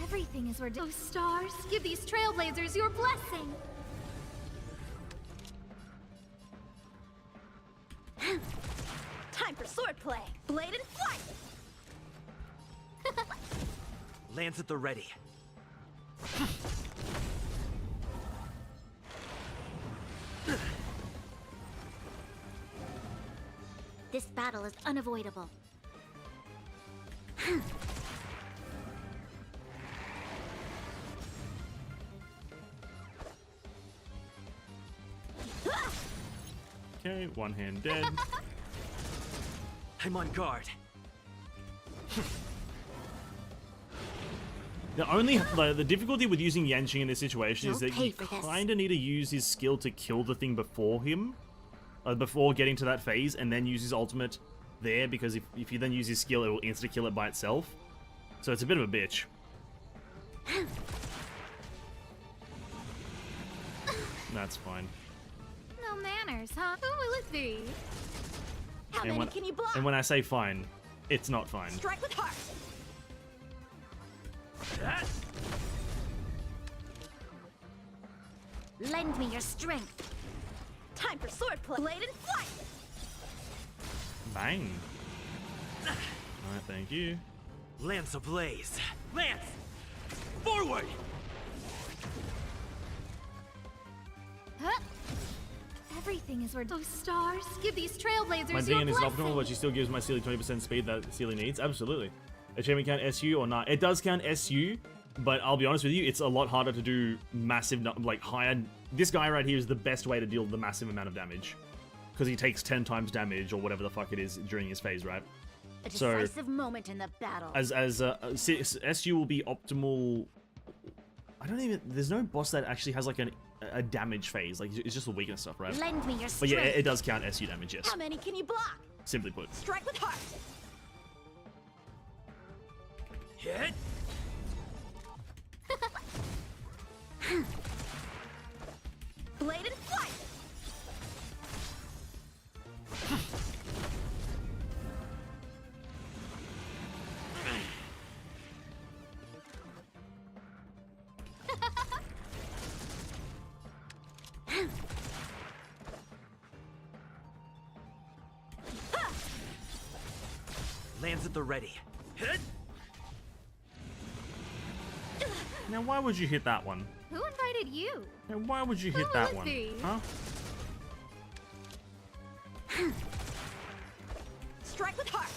Everything is where those stars give these trailblazers your blessing. Time for swordplay. Blade and flight. Lance at the ready. This battle is unavoidable. Okay, one hand dead. I'm on guard. The difficulty with using Yanqing in this situation is You'll that pay you for this. kind of need to use his skill to kill the thing before him, before getting to that phase, and then use his ultimate there, because if you then use his skill, it will insta-kill it by itself. So it's a bit of a bitch. That's fine. No manners, huh? Who will it be? How And many when, can you block? and when I say fine, it's not fine. Strike with heart. Lend me your strength. Time for swordplay. Blade and flight. Bang. Alright, thank you. Lance ablaze. Lance! Forward! Huh? Everything is where those stars give these trailblazers My your DN is blessing. optimal, but she still gives my Sealy 20% speed that Sealy needs. Absolutely. Achievement count SU or not? It does count SU, but I'll be honest with you, it's a lot harder to do massive, like higher. This guy right here is the best way to deal with the massive amount of damage, because he takes 10 times damage or whatever the fuck it is during his phase, right? A So- decisive moment in the battle. As SU will be optimal. I don't even. There's no boss that actually has like a damage phase. Like it's just the weakness stuff, right? Lend me your But strength. yeah, it does count SU damage. Yes. How many can you block? Simply put. Strike with heart. Hit! Blade and flight. Lance at the ready. Hit! Now, why would you hit that one? Who invited you? Now, why would you hit will that it one? be? Huh? Strike with heart.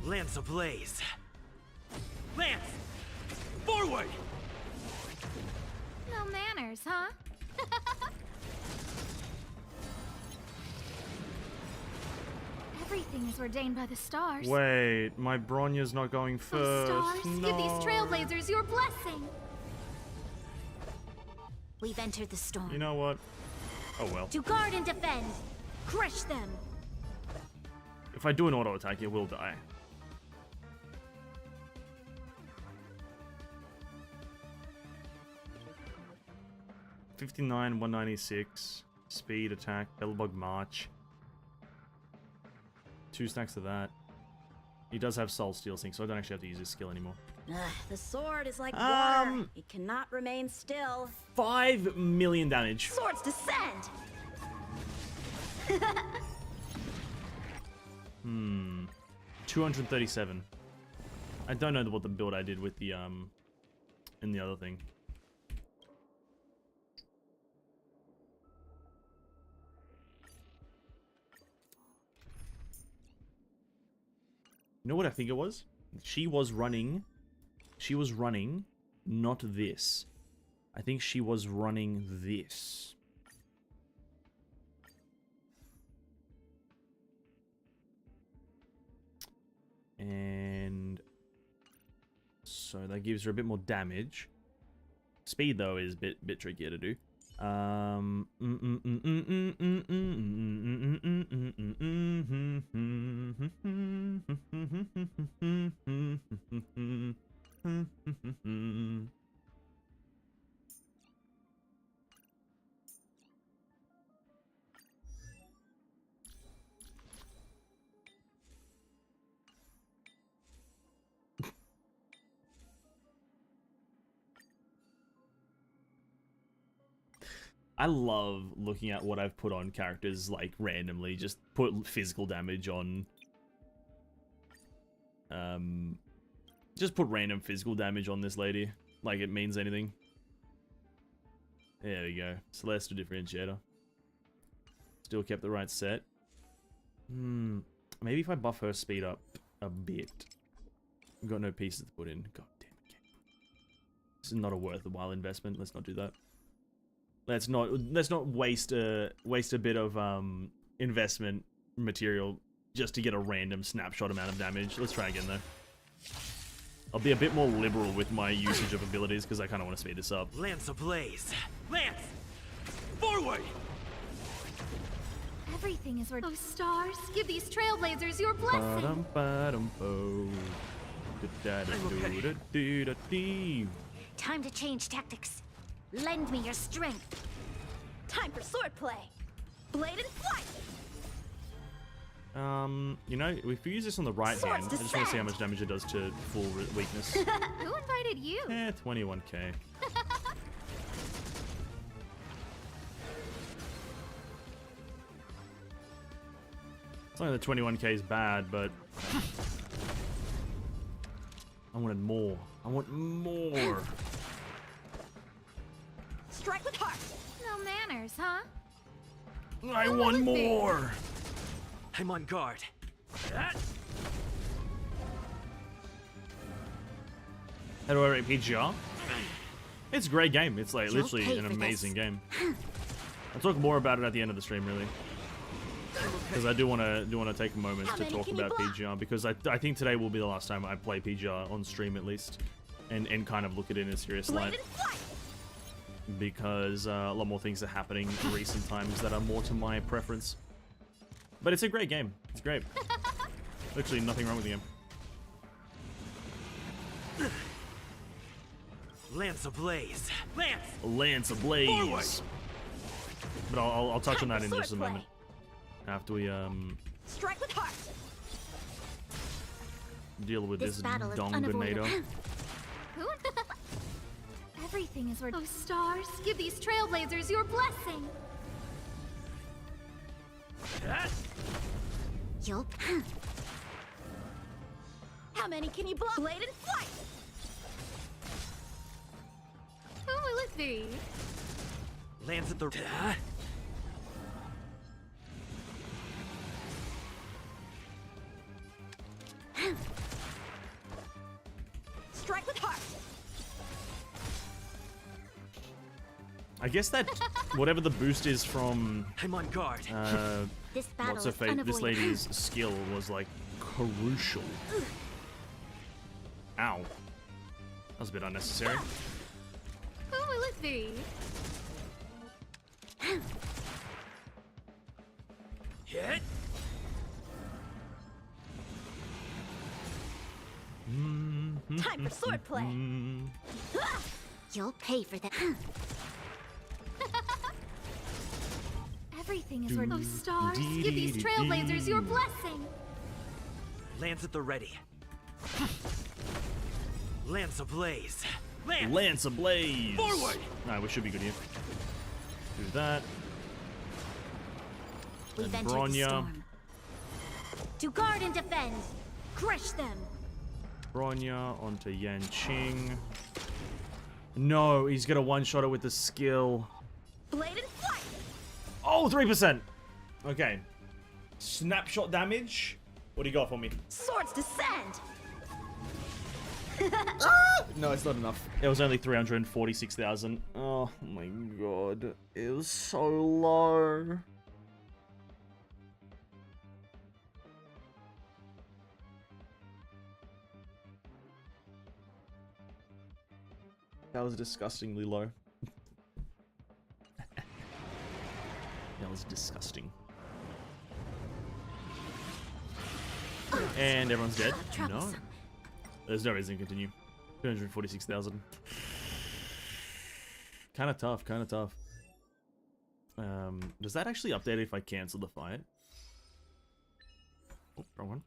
Lance ablaze. Lance! Forward! No manners, huh? Everything is ordained by the stars. Wait, my Bronya's not going Those first. stars No. give these trailblazers your blessing. We've entered the storm. You know what? Oh well. To guard and defend. Crush them. If I do an auto attack, it will die. $59, 196. Speed, attack, Bellbug, march. 2 stacks of that. He does have Soul Steel Sync, so I don't actually have to use his skill anymore. The sword is like water. It cannot remain still. 5 million damage. Swords descend. 237. I don't know what the build I did with the in the other thing. You know what I think it was? She was running not this. I think she was running this. And so that gives her a bit more damage. Speed though is a bit trickier to do. I love looking at what I've put on characters, like, randomly. Just put physical damage on... just put random physical damage on this lady. Like it means anything. There we go. Celestial Differentiator. Still kept the right set. Maybe if I buff her speed up a bit. I've got no pieces to put in. God damn it. This is not a worthwhile investment. Let's not do that. Let's not waste a bit of investment material just to get a random snapshot amount of damage. Let's try again though. I'll be a bit more liberal with my usage of abilities because I kind of want to speed this up. Lance ablaze. Lance! Forward! Everything is worth. Oh, stars, give these trailblazers your blessing. Time to change tactics. Lend me your strength. Time for swordplay. Blade and flight. You know, if we use this on the right hand, I just want to see how much damage it does to full weakness. Who invited you? 21k. It's not like the 21k is bad, but I wanted more. I want more. Strike with heart. No manners, huh? I want more. I'm on guard. How do I rate PGR? It's a great game. It's like literally an amazing game. I'll talk more about it at the end of the stream, really, because I do want to take a moment to talk about PGR, because I think today will be the last time I play PGR on stream, at least, and kind of look at it in a serious light, because a lot more things are happening in recent times that are more to my preference. But it's a great game. It's great. Literally nothing wrong with the game. Lance ablaze. Lance! Lance ablaze. Forward! But I'll touch on that in just a moment. After we Strike with heart. deal with this battle is Donganator. Who? Everything is worth. Oh, stars, give these trailblazers your blessing. Yup. How many can you block? Blade and flight. Who will it be? Lance at the... Strike with heart. I guess that whatever the boost is from I'm on guard. This battle what's her is face? This unavoidable. lady's skill was like crucial. Ow. That was a bit unnecessary. Who will it be? Hit! Time for swordplay. You'll pay for that. Everything is worth. Oh, stars, give these trailblazers your blessing. Lance at the ready. Lance ablaze. Lance! Lance ablaze. Forward! Alright, we should be good here. Do that. We've And entered the Bronya. storm. To guard and defend. Crush them. Bronya onto Yanqing. No, he's gonna one-shot it with the skill. Blade and flight. Oh, 3%. Okay. Snapshot damage. What do you got for me? Swords descend. No, it's not enough. It was only 346,000. Oh my god. It was so low. That was disgustingly low. That was disgusting. And everyone's dead. No. Troublesome. There's no reason to continue. 246,000. Kind of tough, kind of tough. Does that actually update if I cancel the fight? Oh, wrong one.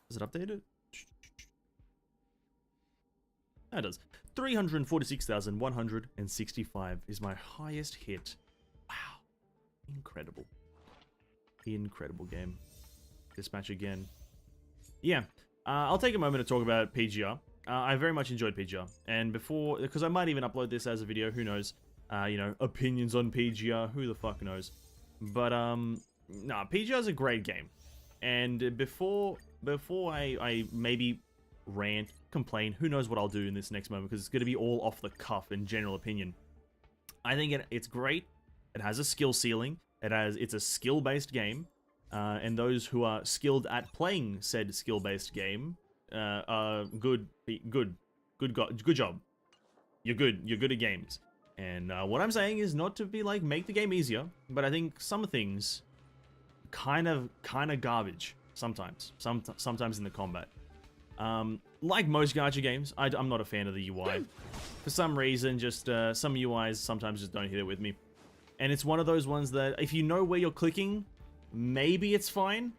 Does it update it? That does. 346,165 is my highest hit. Wow. Incredible. Incredible game. This match again. Yeah. I'll take a moment to talk about PGR. I very much enjoyed PGR. And before, because I might even upload this as a video, who knows? You know, opinions on PGR, who the fuck knows? But, nah, PGR is a great game. And before I maybe rant, complain, who knows what I'll do in this next moment, because it's going to be all off the cuff and general opinion. I think it's great. It has a skill ceiling. It's a skill-based game. And those who are skilled at playing said skill-based game, good job. You're good at games. And what I'm saying is not to be like make the game easier, but I think some things kind of garbage sometimes in the combat. Like most gacha games, I'm not a fan of the UI. For some reason, just some UIs sometimes just don't hit it with me. And it's one of those ones that if you know where you're clicking, maybe it's fine,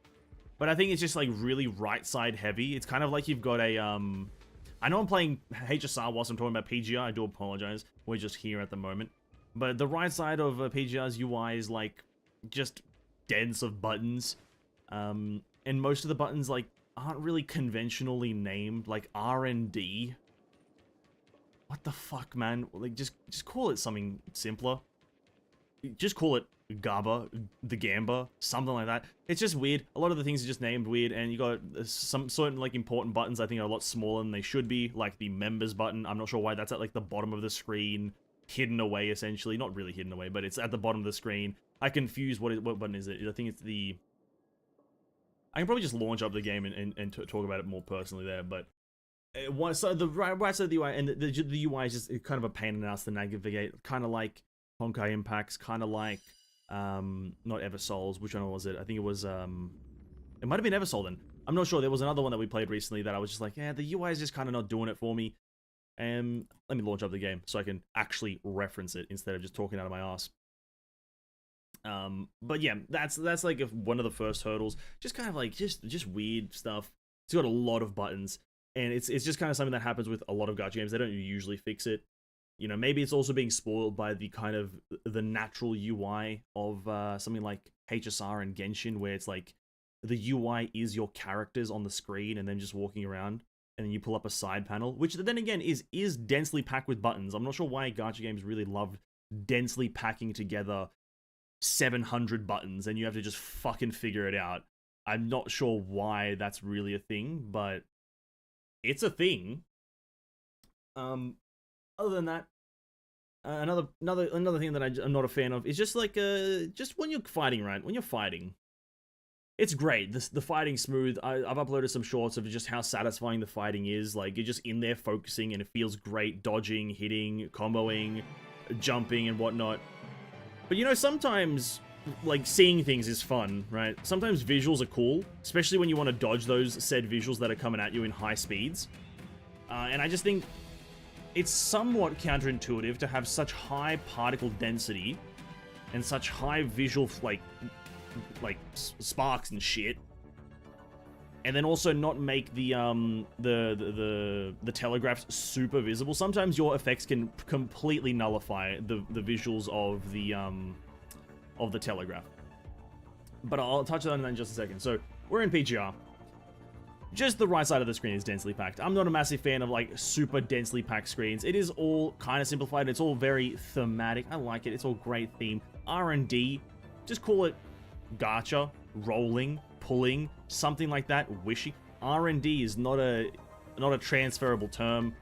but I think it's just like really right side heavy. It's kind of like you've got a I know I'm playing HSR whilst I'm talking about PGR. I do apologize. We're just here at the moment, but the right side of PGR's UI is like just dense of buttons, and most of the buttons like aren't really conventionally named, like R&D. What the fuck, man? Like just call it something simpler. Just call it Gaba, the Gamba, something like that. It's just weird. A lot of the things are just named weird, and you got some certain like important buttons I think are a lot smaller than they should be, like the members button. I'm not sure why that's at like the bottom of the screen, hidden away essentially. Not really hidden away, but it's at the bottom of the screen. I confuse what button is it. I think it's the... I can probably just launch up the game and talk about it more personally there, but so the right side of the UI, and the UI is just kind of a pain in the ass to navigate, kind of like Honkai Impacts, kind of like not Eversouls. Which one was it? I think it was it might have been Eversoul then. I'm not sure. There was another one that we played recently that I was just like, yeah, the UI is just kind of not doing it for me. And let me launch up the game so I can actually reference it instead of just talking out of my ass. But yeah, that's like one of the first hurdles. Just kind of like just weird stuff. It's got a lot of buttons, and it's just kind of something that happens with a lot of gacha games. They don't usually fix it. You know, maybe it's also being spoiled by the kind of the natural UI of something like HSR and Genshin, where it's like the UI is your characters on the screen and then just walking around, and then you pull up a side panel, which then again is densely packed with buttons. I'm not sure why gacha games really love densely packing together 700 buttons and you have to just fucking figure it out. I'm not sure why that's really a thing, but it's a thing. Other than that, another thing that I'm not a fan of is just like just when you're fighting, right? When you're fighting, it's great. The fighting's smooth. I've uploaded some shorts of just how satisfying the fighting is. Like, you're just in there focusing and it feels great, dodging, hitting, comboing, jumping and whatnot. But you know, sometimes like seeing things is fun, right? Sometimes visuals are cool, especially when you want to dodge those said visuals that are coming at you in high speeds. And I just think it's somewhat counterintuitive to have such high particle density and such high visual sparks and shit, and then also not make the telegraphs super visible. Sometimes your effects can completely nullify the visuals of the telegraph. But I'll touch on that in just a second. So we're in PGR. Just the right side of the screen is densely packed. I'm not a massive fan of like super densely packed screens. It is all kind of simplified. It's all very thematic. I like it. It's all great theme. R&D, just call it gacha, rolling, pulling, something like that. Wishing. R&D is not a transferable term.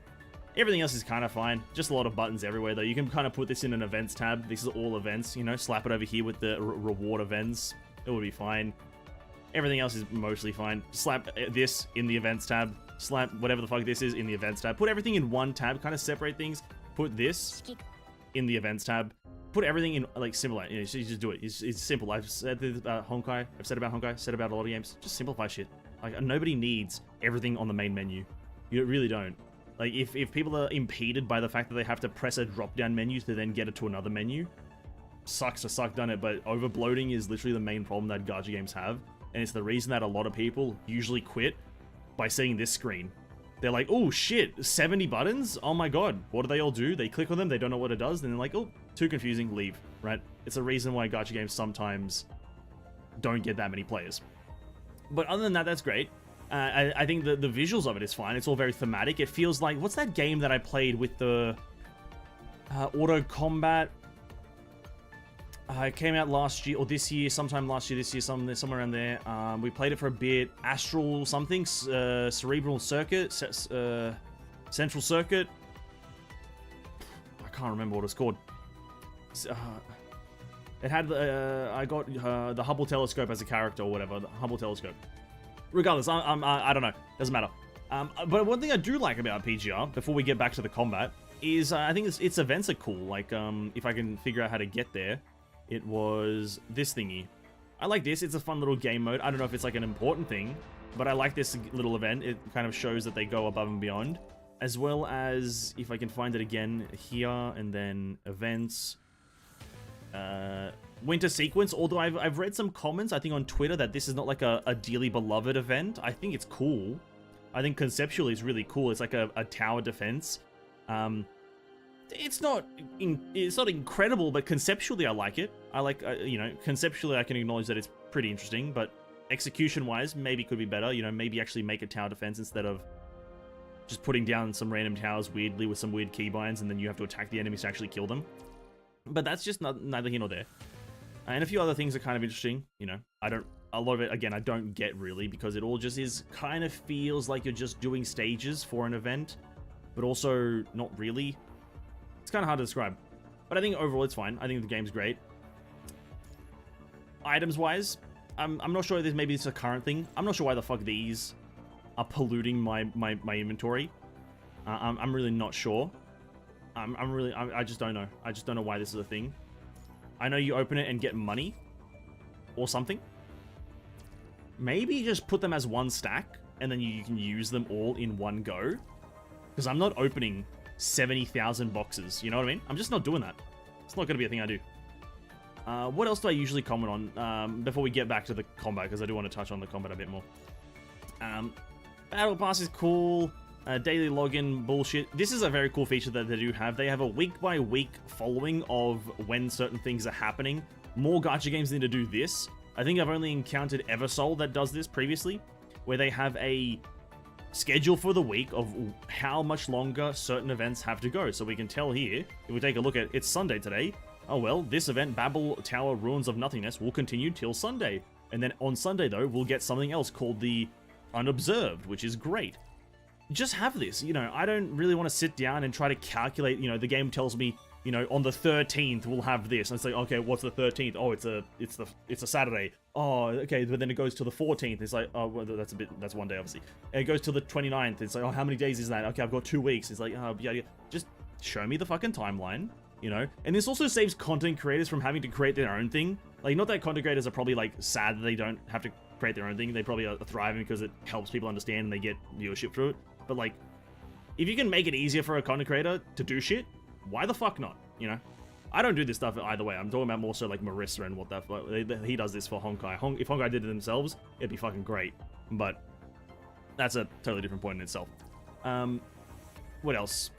Everything else is kind of fine. Just a lot of buttons everywhere though. You can kind of put this in an events tab. This is all events, you know, slap it over here with the reward events. It would be fine. Everything else is mostly fine. Slap this in the events tab. Slap whatever the fuck this is in the events tab. Put everything in one tab, kind of separate things. Put this in the events tab. Put everything in like similar. You know, so you just do it. It's simple. I've said this about Honkai. I've said about Honkai. Said about a lot of games. Just simplify shit. Like nobody needs everything on the main menu. You really don't. Like if people are impeded by the fact that they have to press a drop-down menu to then get it to another menu, sucks to suck, done it. But over bloating is literally the main problem that gacha games have. And it's the reason that a lot of people usually quit by seeing this screen. They're like, oh shit, 70 buttons? Oh my god, what do they all do? They click on them, they don't know what it does, and they're like, oh, too confusing, leave, right? It's a reason why gacha games sometimes don't get that many players. But other than that, that's great. I think the visuals of it is fine. It's all very thematic. It feels like, what's that game that I played with the auto combat? It came out last year, or this year, sometime last year, this year, somewhere around there. We played it for a bit. Astral something, Cerebral Circuit, Central Circuit. I can't remember what it's called. It had, I got the Hubble telescope as a character or whatever, the Hubble telescope. Regardless, I don't know, doesn't matter. But one thing I do like about PGR, before we get back to the combat, is I think its events are cool. Like, if I can figure out how to get there. It was this thingy. I like this. It's a fun little game mode. I don't know if it's like an important thing, but I like this little event. It kind of shows that they go above and beyond. As well as, if I can find it again, here, and then events. Winter sequence, although I've read some comments, I think on Twitter, that this is not like a dearly beloved event. I think it's cool. I think conceptually it's really cool. It's like a tower defense. It's not incredible, but conceptually I like it. I like, you know, conceptually I can acknowledge that it's pretty interesting, but execution-wise, maybe could be better. You know, maybe actually make a tower defense instead of just putting down some random towers weirdly with some weird keybinds, and then you have to attack the enemies to actually kill them. But that's just neither here nor there. And a few other things are kind of interesting. You know, a lot of it, again, I don't get really, because it all just kind of feels like you're just doing stages for an event, but also not really. It's kind of hard to describe, but I think overall it's fine. I think the game's great. Items-wise, I'm not sure if maybe it's a current thing. I'm not sure why the fuck these are polluting my inventory. I'm really not sure. I just don't know. I just don't know why this is a thing. I know you open it and get money or something. Maybe just put them as one stack and then you can use them all in one go. Because I'm not opening 70,000 boxes, you know what I mean? I'm just not doing that. It's not going to be a thing I do. What else do I usually comment on before we get back to the combat? Because I do want to touch on the combat a bit more. Battle Pass is cool. Daily login bullshit. This is a very cool feature that they do have. They have a week-by-week following of when certain things are happening. More gacha games need to do this. I think I've only encountered Eversoul that does this previously, where they have a schedule for the week of how much longer certain events have to go. So we can tell here, if we take a look at, it's Sunday today. Oh well, this event, Babel Tower Ruins of Nothingness, will continue till Sunday. And then on Sunday, though, we'll get something else called the Unobserved, which is great. Just have this, you know, I don't really want to sit down and try to calculate, you know, the game tells me, you know, on the 13th we'll have this. And it's like, okay, what's the 13th? Oh, it's a Saturday. Oh, okay, but then it goes to the 14th. It's like, oh, well, that's one day, obviously. And it goes to the 29th. It's like, oh, how many days is that? Okay, I've got 2 weeks. It's like, oh, yeah, just show me the fucking timeline, you know? And this also saves content creators from having to create their own thing. Like, not that content creators are probably, like, sad that they don't have to create their own thing. They probably are thriving because it helps people understand and they get viewership through it. But, like, if you can make it easier for a content creator to do shit, why the fuck not, you know? I don't do this stuff either way. I'm talking about more so like Marissa and what that he does this for Honkai. If Honkai did it themselves, it'd be fucking great. But that's a totally different point in itself. What else?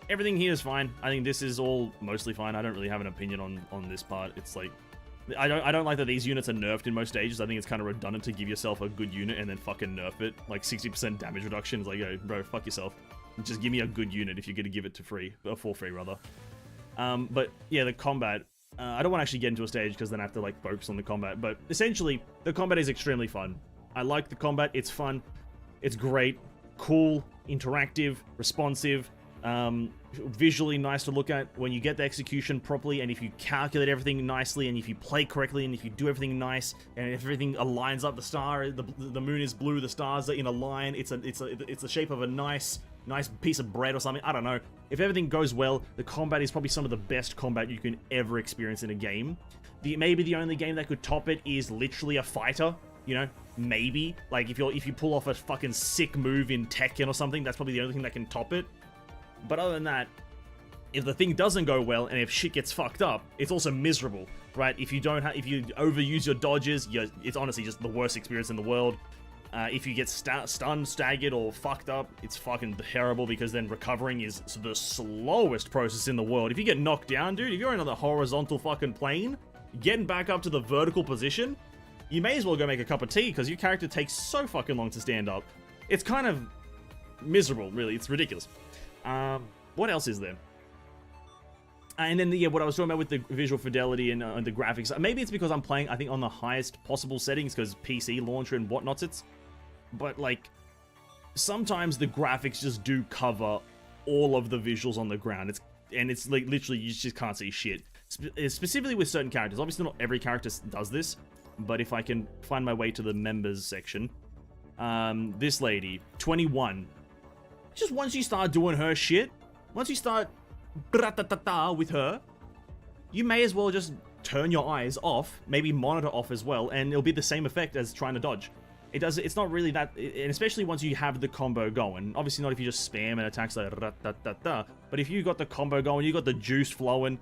Everything here is fine. I think this is all mostly fine. I don't really have an opinion on this part. It's like I don't like that these units are nerfed in most stages. I think it's kind of redundant to give yourself a good unit and then fucking nerf it. Like 60% damage reduction is like, yo, bro, fuck yourself. Just give me a good unit if you're gonna give it to free, or for free rather. But yeah, the combat. I don't want to actually get into a stage because then I have to like focus on the combat. But essentially, the combat is extremely fun. I like the combat. It's fun. It's great, cool, interactive, responsive. Visually nice to look at when you get the execution properly, and if you calculate everything nicely, and if you play correctly, and if you do everything nice, and if everything aligns up, the moon is blue, the stars are in a line, it's the shape of a nice piece of bread or something. I don't know. If everything goes well, the combat is probably some of the best combat you can ever experience in a game. Maybe the only game that could top it is literally a fighter. You know, maybe like if you pull off a fucking sick move in Tekken or something, that's probably the only thing that can top it. But other than that, if the thing doesn't go well and if shit gets fucked up, it's also miserable, right? If you overuse your dodges, it's honestly just the worst experience in the world. If you get stunned, staggered, or fucked up, it's fucking terrible because then recovering is the slowest process in the world. If you get knocked down, dude, if you're in the horizontal fucking plane, getting back up to the vertical position, you may as well go make a cup of tea because your character takes so fucking long to stand up. It's kind of miserable, really. It's ridiculous. What else is there? And then, what I was talking about with the visual fidelity and the graphics, maybe it's because I'm playing, I think, on the highest possible settings, because PC launcher and whatnots, but, like, sometimes the graphics just do cover all of the visuals on the ground. It's like, literally, you just can't see shit. Specifically with certain characters. Obviously, not every character does this, but if I can find my way to the members section, this lady, 21, just once you start doing her shit, once you start with her, you may as well just turn your eyes off, maybe monitor off as well, and it'll be the same effect as trying to dodge. It's not really that, and especially once you have the combo going. Obviously not if you just spam and attacks like but if you got the combo going, you got the juice flowing,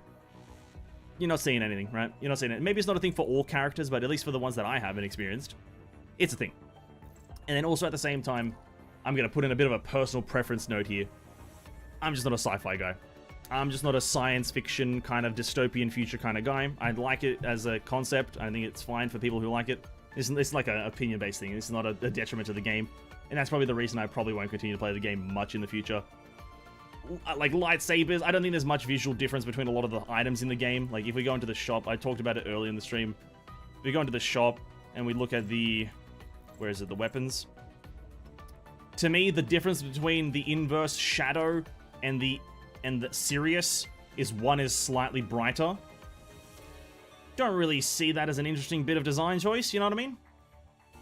you're not seeing anything, right? You're not seeing it. Maybe it's not a thing for all characters, but at least for the ones that I haven't experienced, it's a thing. And then also at the same time, I'm going to put in a bit of a personal preference note here. I'm just not a sci-fi guy. I'm just not a science fiction kind of dystopian future kind of guy. I like it as a concept. I think it's fine for people who like it. It's like an opinion-based thing. It's not a detriment to the game. And that's probably the reason I probably won't continue to play the game much in the future. Like lightsabers, I don't think there's much visual difference between a lot of the items in the game. Like if we go into the shop, I talked about it earlier in the stream. If we go into the shop and we look at the... where is it? The weapons. To me, the difference between the inverse Shadow and the Sirius is one is slightly brighter. Don't really see that as an interesting bit of design choice, you know what I mean?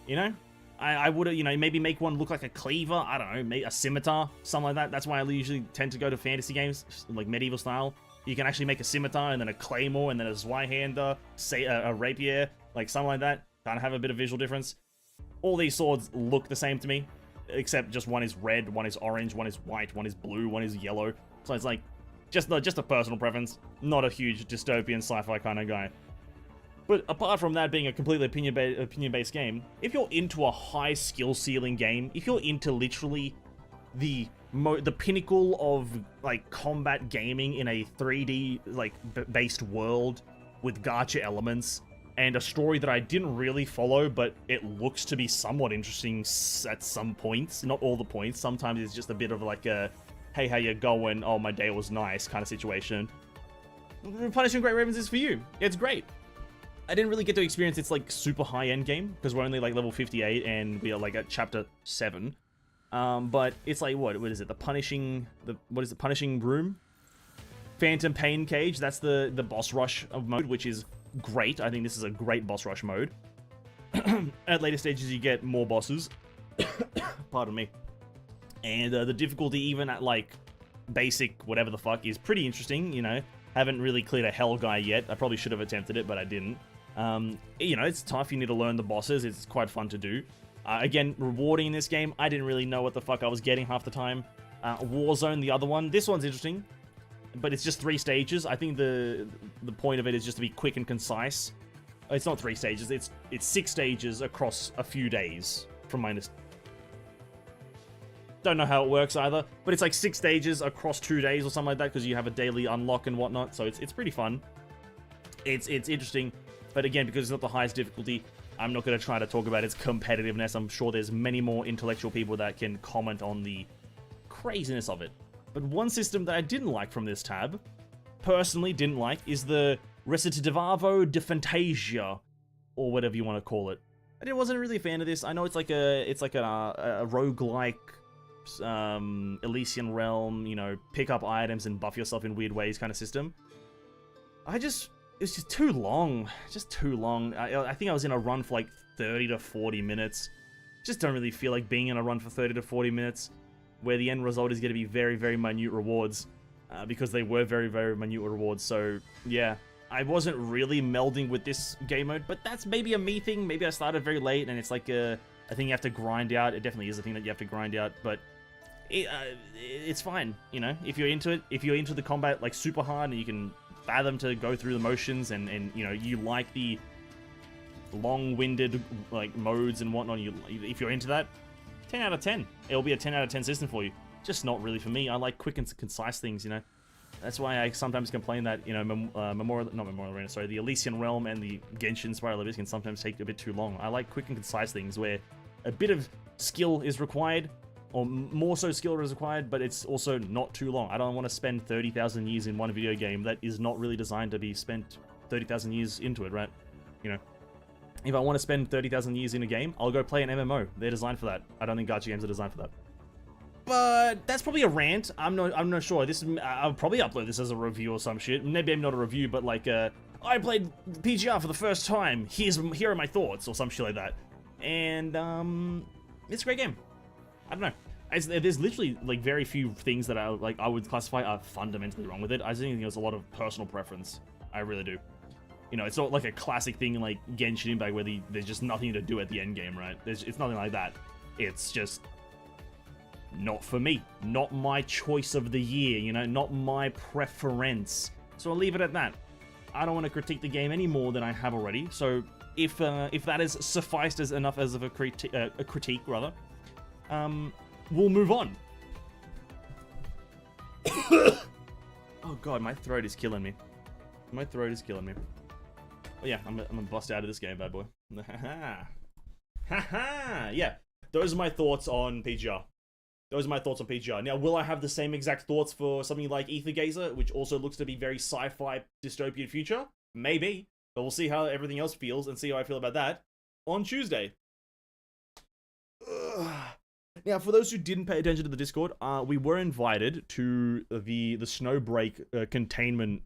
You know? I would, maybe make one look like a cleaver, I don't know, maybe a scimitar, something like that. That's why I usually tend to go to fantasy games, like medieval style. You can actually make a scimitar and then a claymore and then a Zweihander, say a rapier, like something like that. Kind of have a bit of visual difference. All these swords look the same to me, except just one is red, one is orange, one is white, one is blue, one is yellow. So it's like, just a personal preference, not a huge dystopian sci-fi kind of guy. But apart from that being a completely opinion-based game, if you're into a high skill ceiling game, if you're into literally the pinnacle of like combat gaming in a 3D like based world with gacha elements and a story that I didn't really follow, but it looks to be somewhat interesting at some points, not all the points. Sometimes it's just a bit of like a, hey, how you going? Oh, my day was nice kind of situation. Punishing Great Ravens is for you. It's great. I didn't really get to experience its like super high end game because we're only like level 58 and we are like at chapter 7. But it's like what is it? The Punishing Room? Phantom Pain Cage. That's the boss rush of mode, which is great. I think this is a great boss rush mode. At later stages, you get more bosses. Pardon me. And the difficulty, even at like basic whatever the fuck, is pretty interesting. You know, haven't really cleared a hell guy yet. I probably should have attempted it, but I didn't. You know, it's tough. You need to learn the bosses. It's quite fun to do. Again, rewarding in this game. I didn't really know what the fuck I was getting half the time. Warzone, the other one. This one's interesting. but it's just 3 stages. I think the point of it is just to be quick and concise. It's not 3 stages. It's 6 stages across a few days, from my understanding. Don't know how it works either, but it's like 6 stages across 2 days or something like that, because you have a daily unlock and whatnot. So it's pretty fun. It's interesting, but again, because it's not the highest difficulty, I'm not going to try to talk about its competitiveness. I'm sure there's many more intellectual people that can comment on the craziness of it. But one system that I didn't like from this tab, personally didn't like, is the Recitativo de Fantasia, or whatever you want to call it. I wasn't really a fan of this. I know it's like a roguelike, Elysian Realm, you know, pick up items and buff yourself in weird ways kind of system. It's just too long. Just too long. I think I was in a run for like 30 to 40 minutes. Just don't really feel like being in a run for 30 to 40 minutes, where the end result is going to be very, very minute rewards, because they were very, very minute rewards. So, yeah, I wasn't really melding with this game mode, but that's maybe a me thing. Maybe I started very late, and it's like a thing you have to grind out. It definitely is a thing that you have to grind out, but it's fine, you know? If you're into it, if you're into the combat, like, super hard, and you can fathom to go through the motions, and you know, you like the long-winded, like, modes and whatnot, if you're into that, 10 out of 10. It'll be a 10 out of 10 system for you. Just not really for me. I like quick and concise things, you know? That's why I sometimes complain that, you know, the Elysian Realm and the Genshin Spiral Abyss can sometimes take a bit too long. I like quick and concise things where a bit of skill is required, or more so skill is required, but it's also not too long. I don't want to spend 30,000 years in one video game that is not really designed to be spent 30,000 years into it, right? You know? If I want to spend 30,000 years in a game, I'll go play an MMO. They're designed for that. I don't think gacha games are designed for that. But that's probably a rant. I'm not sure. I'll probably upload this as a review or some shit. Maybe not a review, but like I played PGR for the first time. Here are my thoughts, or some shit like that. And it's a great game. I don't know. There's literally like very few things that I would classify are fundamentally wrong with it. I just think there's a lot of personal preference. I really do. You know, it's not like a classic thing like Genshin Impact where there's just nothing to do at the end game, right? It's nothing like that. It's just not for me. Not my choice of the year, you know? Not my preference. So I'll leave it at that. I don't want to critique the game any more than I have already. So if that has sufficed as enough as of a critique, rather, we'll move on. Oh god, my throat is killing me. My throat is killing me. Oh yeah, I'm gonna bust out of this game, bad boy. Haha! Yeah, those are my thoughts on PGR. Now, will I have the same exact thoughts for something like Aethergazer, which also looks to be very sci-fi dystopian future? Maybe, but we'll see how everything else feels and see how I feel about that on Tuesday. Now, for those who didn't pay attention to the Discord, we were invited to the Snowbreak containment,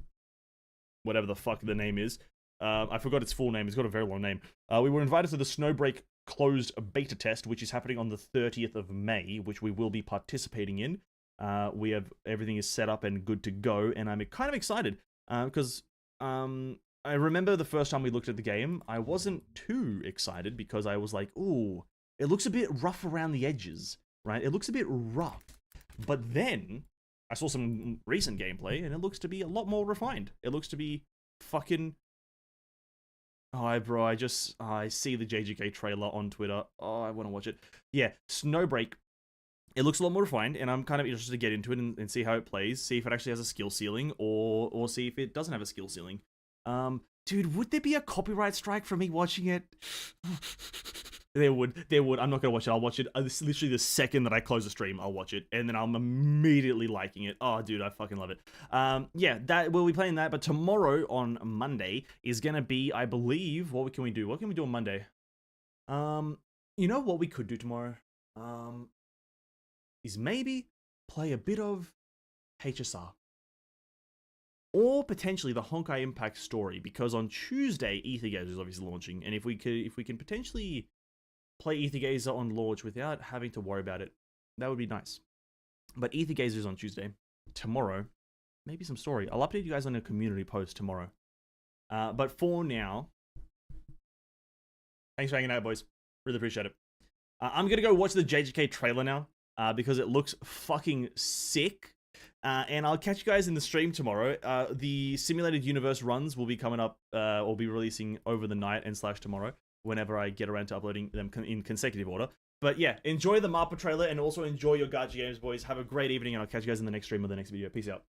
whatever the fuck the name is. I forgot its full name. It's got a very long name. We were invited to the Snowbreak closed beta test, which is happening on the 30th of May, which we will be participating in. Everything is set up and good to go, and I'm kind of excited because I remember the first time we looked at the game, I wasn't too excited because I was like, ooh, it looks a bit rough around the edges, right? It looks a bit rough. But then I saw some recent gameplay, and it looks to be a lot more refined. It looks to be fucking... Oh, bro, I see the JJK trailer on Twitter. Oh, I want to watch it. Yeah, Snowbreak. It looks a lot more refined, and I'm kind of interested to get into it and see how it plays, see if it actually has a skill ceiling, or see if it doesn't have a skill ceiling. Dude, would there be a copyright strike for me watching it? There would. I'm not gonna watch it. I'll watch it literally the second that I close the stream. I'll watch it, and then I'm immediately liking it. Oh, dude, I fucking love it. Yeah, we'll be playing that. But tomorrow on Monday is gonna be, I believe, what can we do? What can we do on Monday? You know what we could do tomorrow? Is maybe play a bit of HSR. Or potentially the Honkai Impact story, because on Tuesday Aethergazer is obviously launching, and if we can potentially play Aethergazer on launch without having to worry about it, that would be nice. But Aethergazer is on Tuesday. Tomorrow, maybe some story. I'll update you guys on a community post tomorrow. But for now, thanks for hanging out, boys. Really appreciate it. I'm gonna go watch the JJK trailer now, because it looks fucking sick. And I'll catch you guys in the stream tomorrow. The Simulated Universe runs will be coming up, or be releasing over the night and / tomorrow, whenever I get around to uploading them in consecutive order. But yeah, enjoy the Marpa trailer and also enjoy your Gacha games, boys. Have a great evening, and I'll catch you guys in the next stream or the next video. Peace out.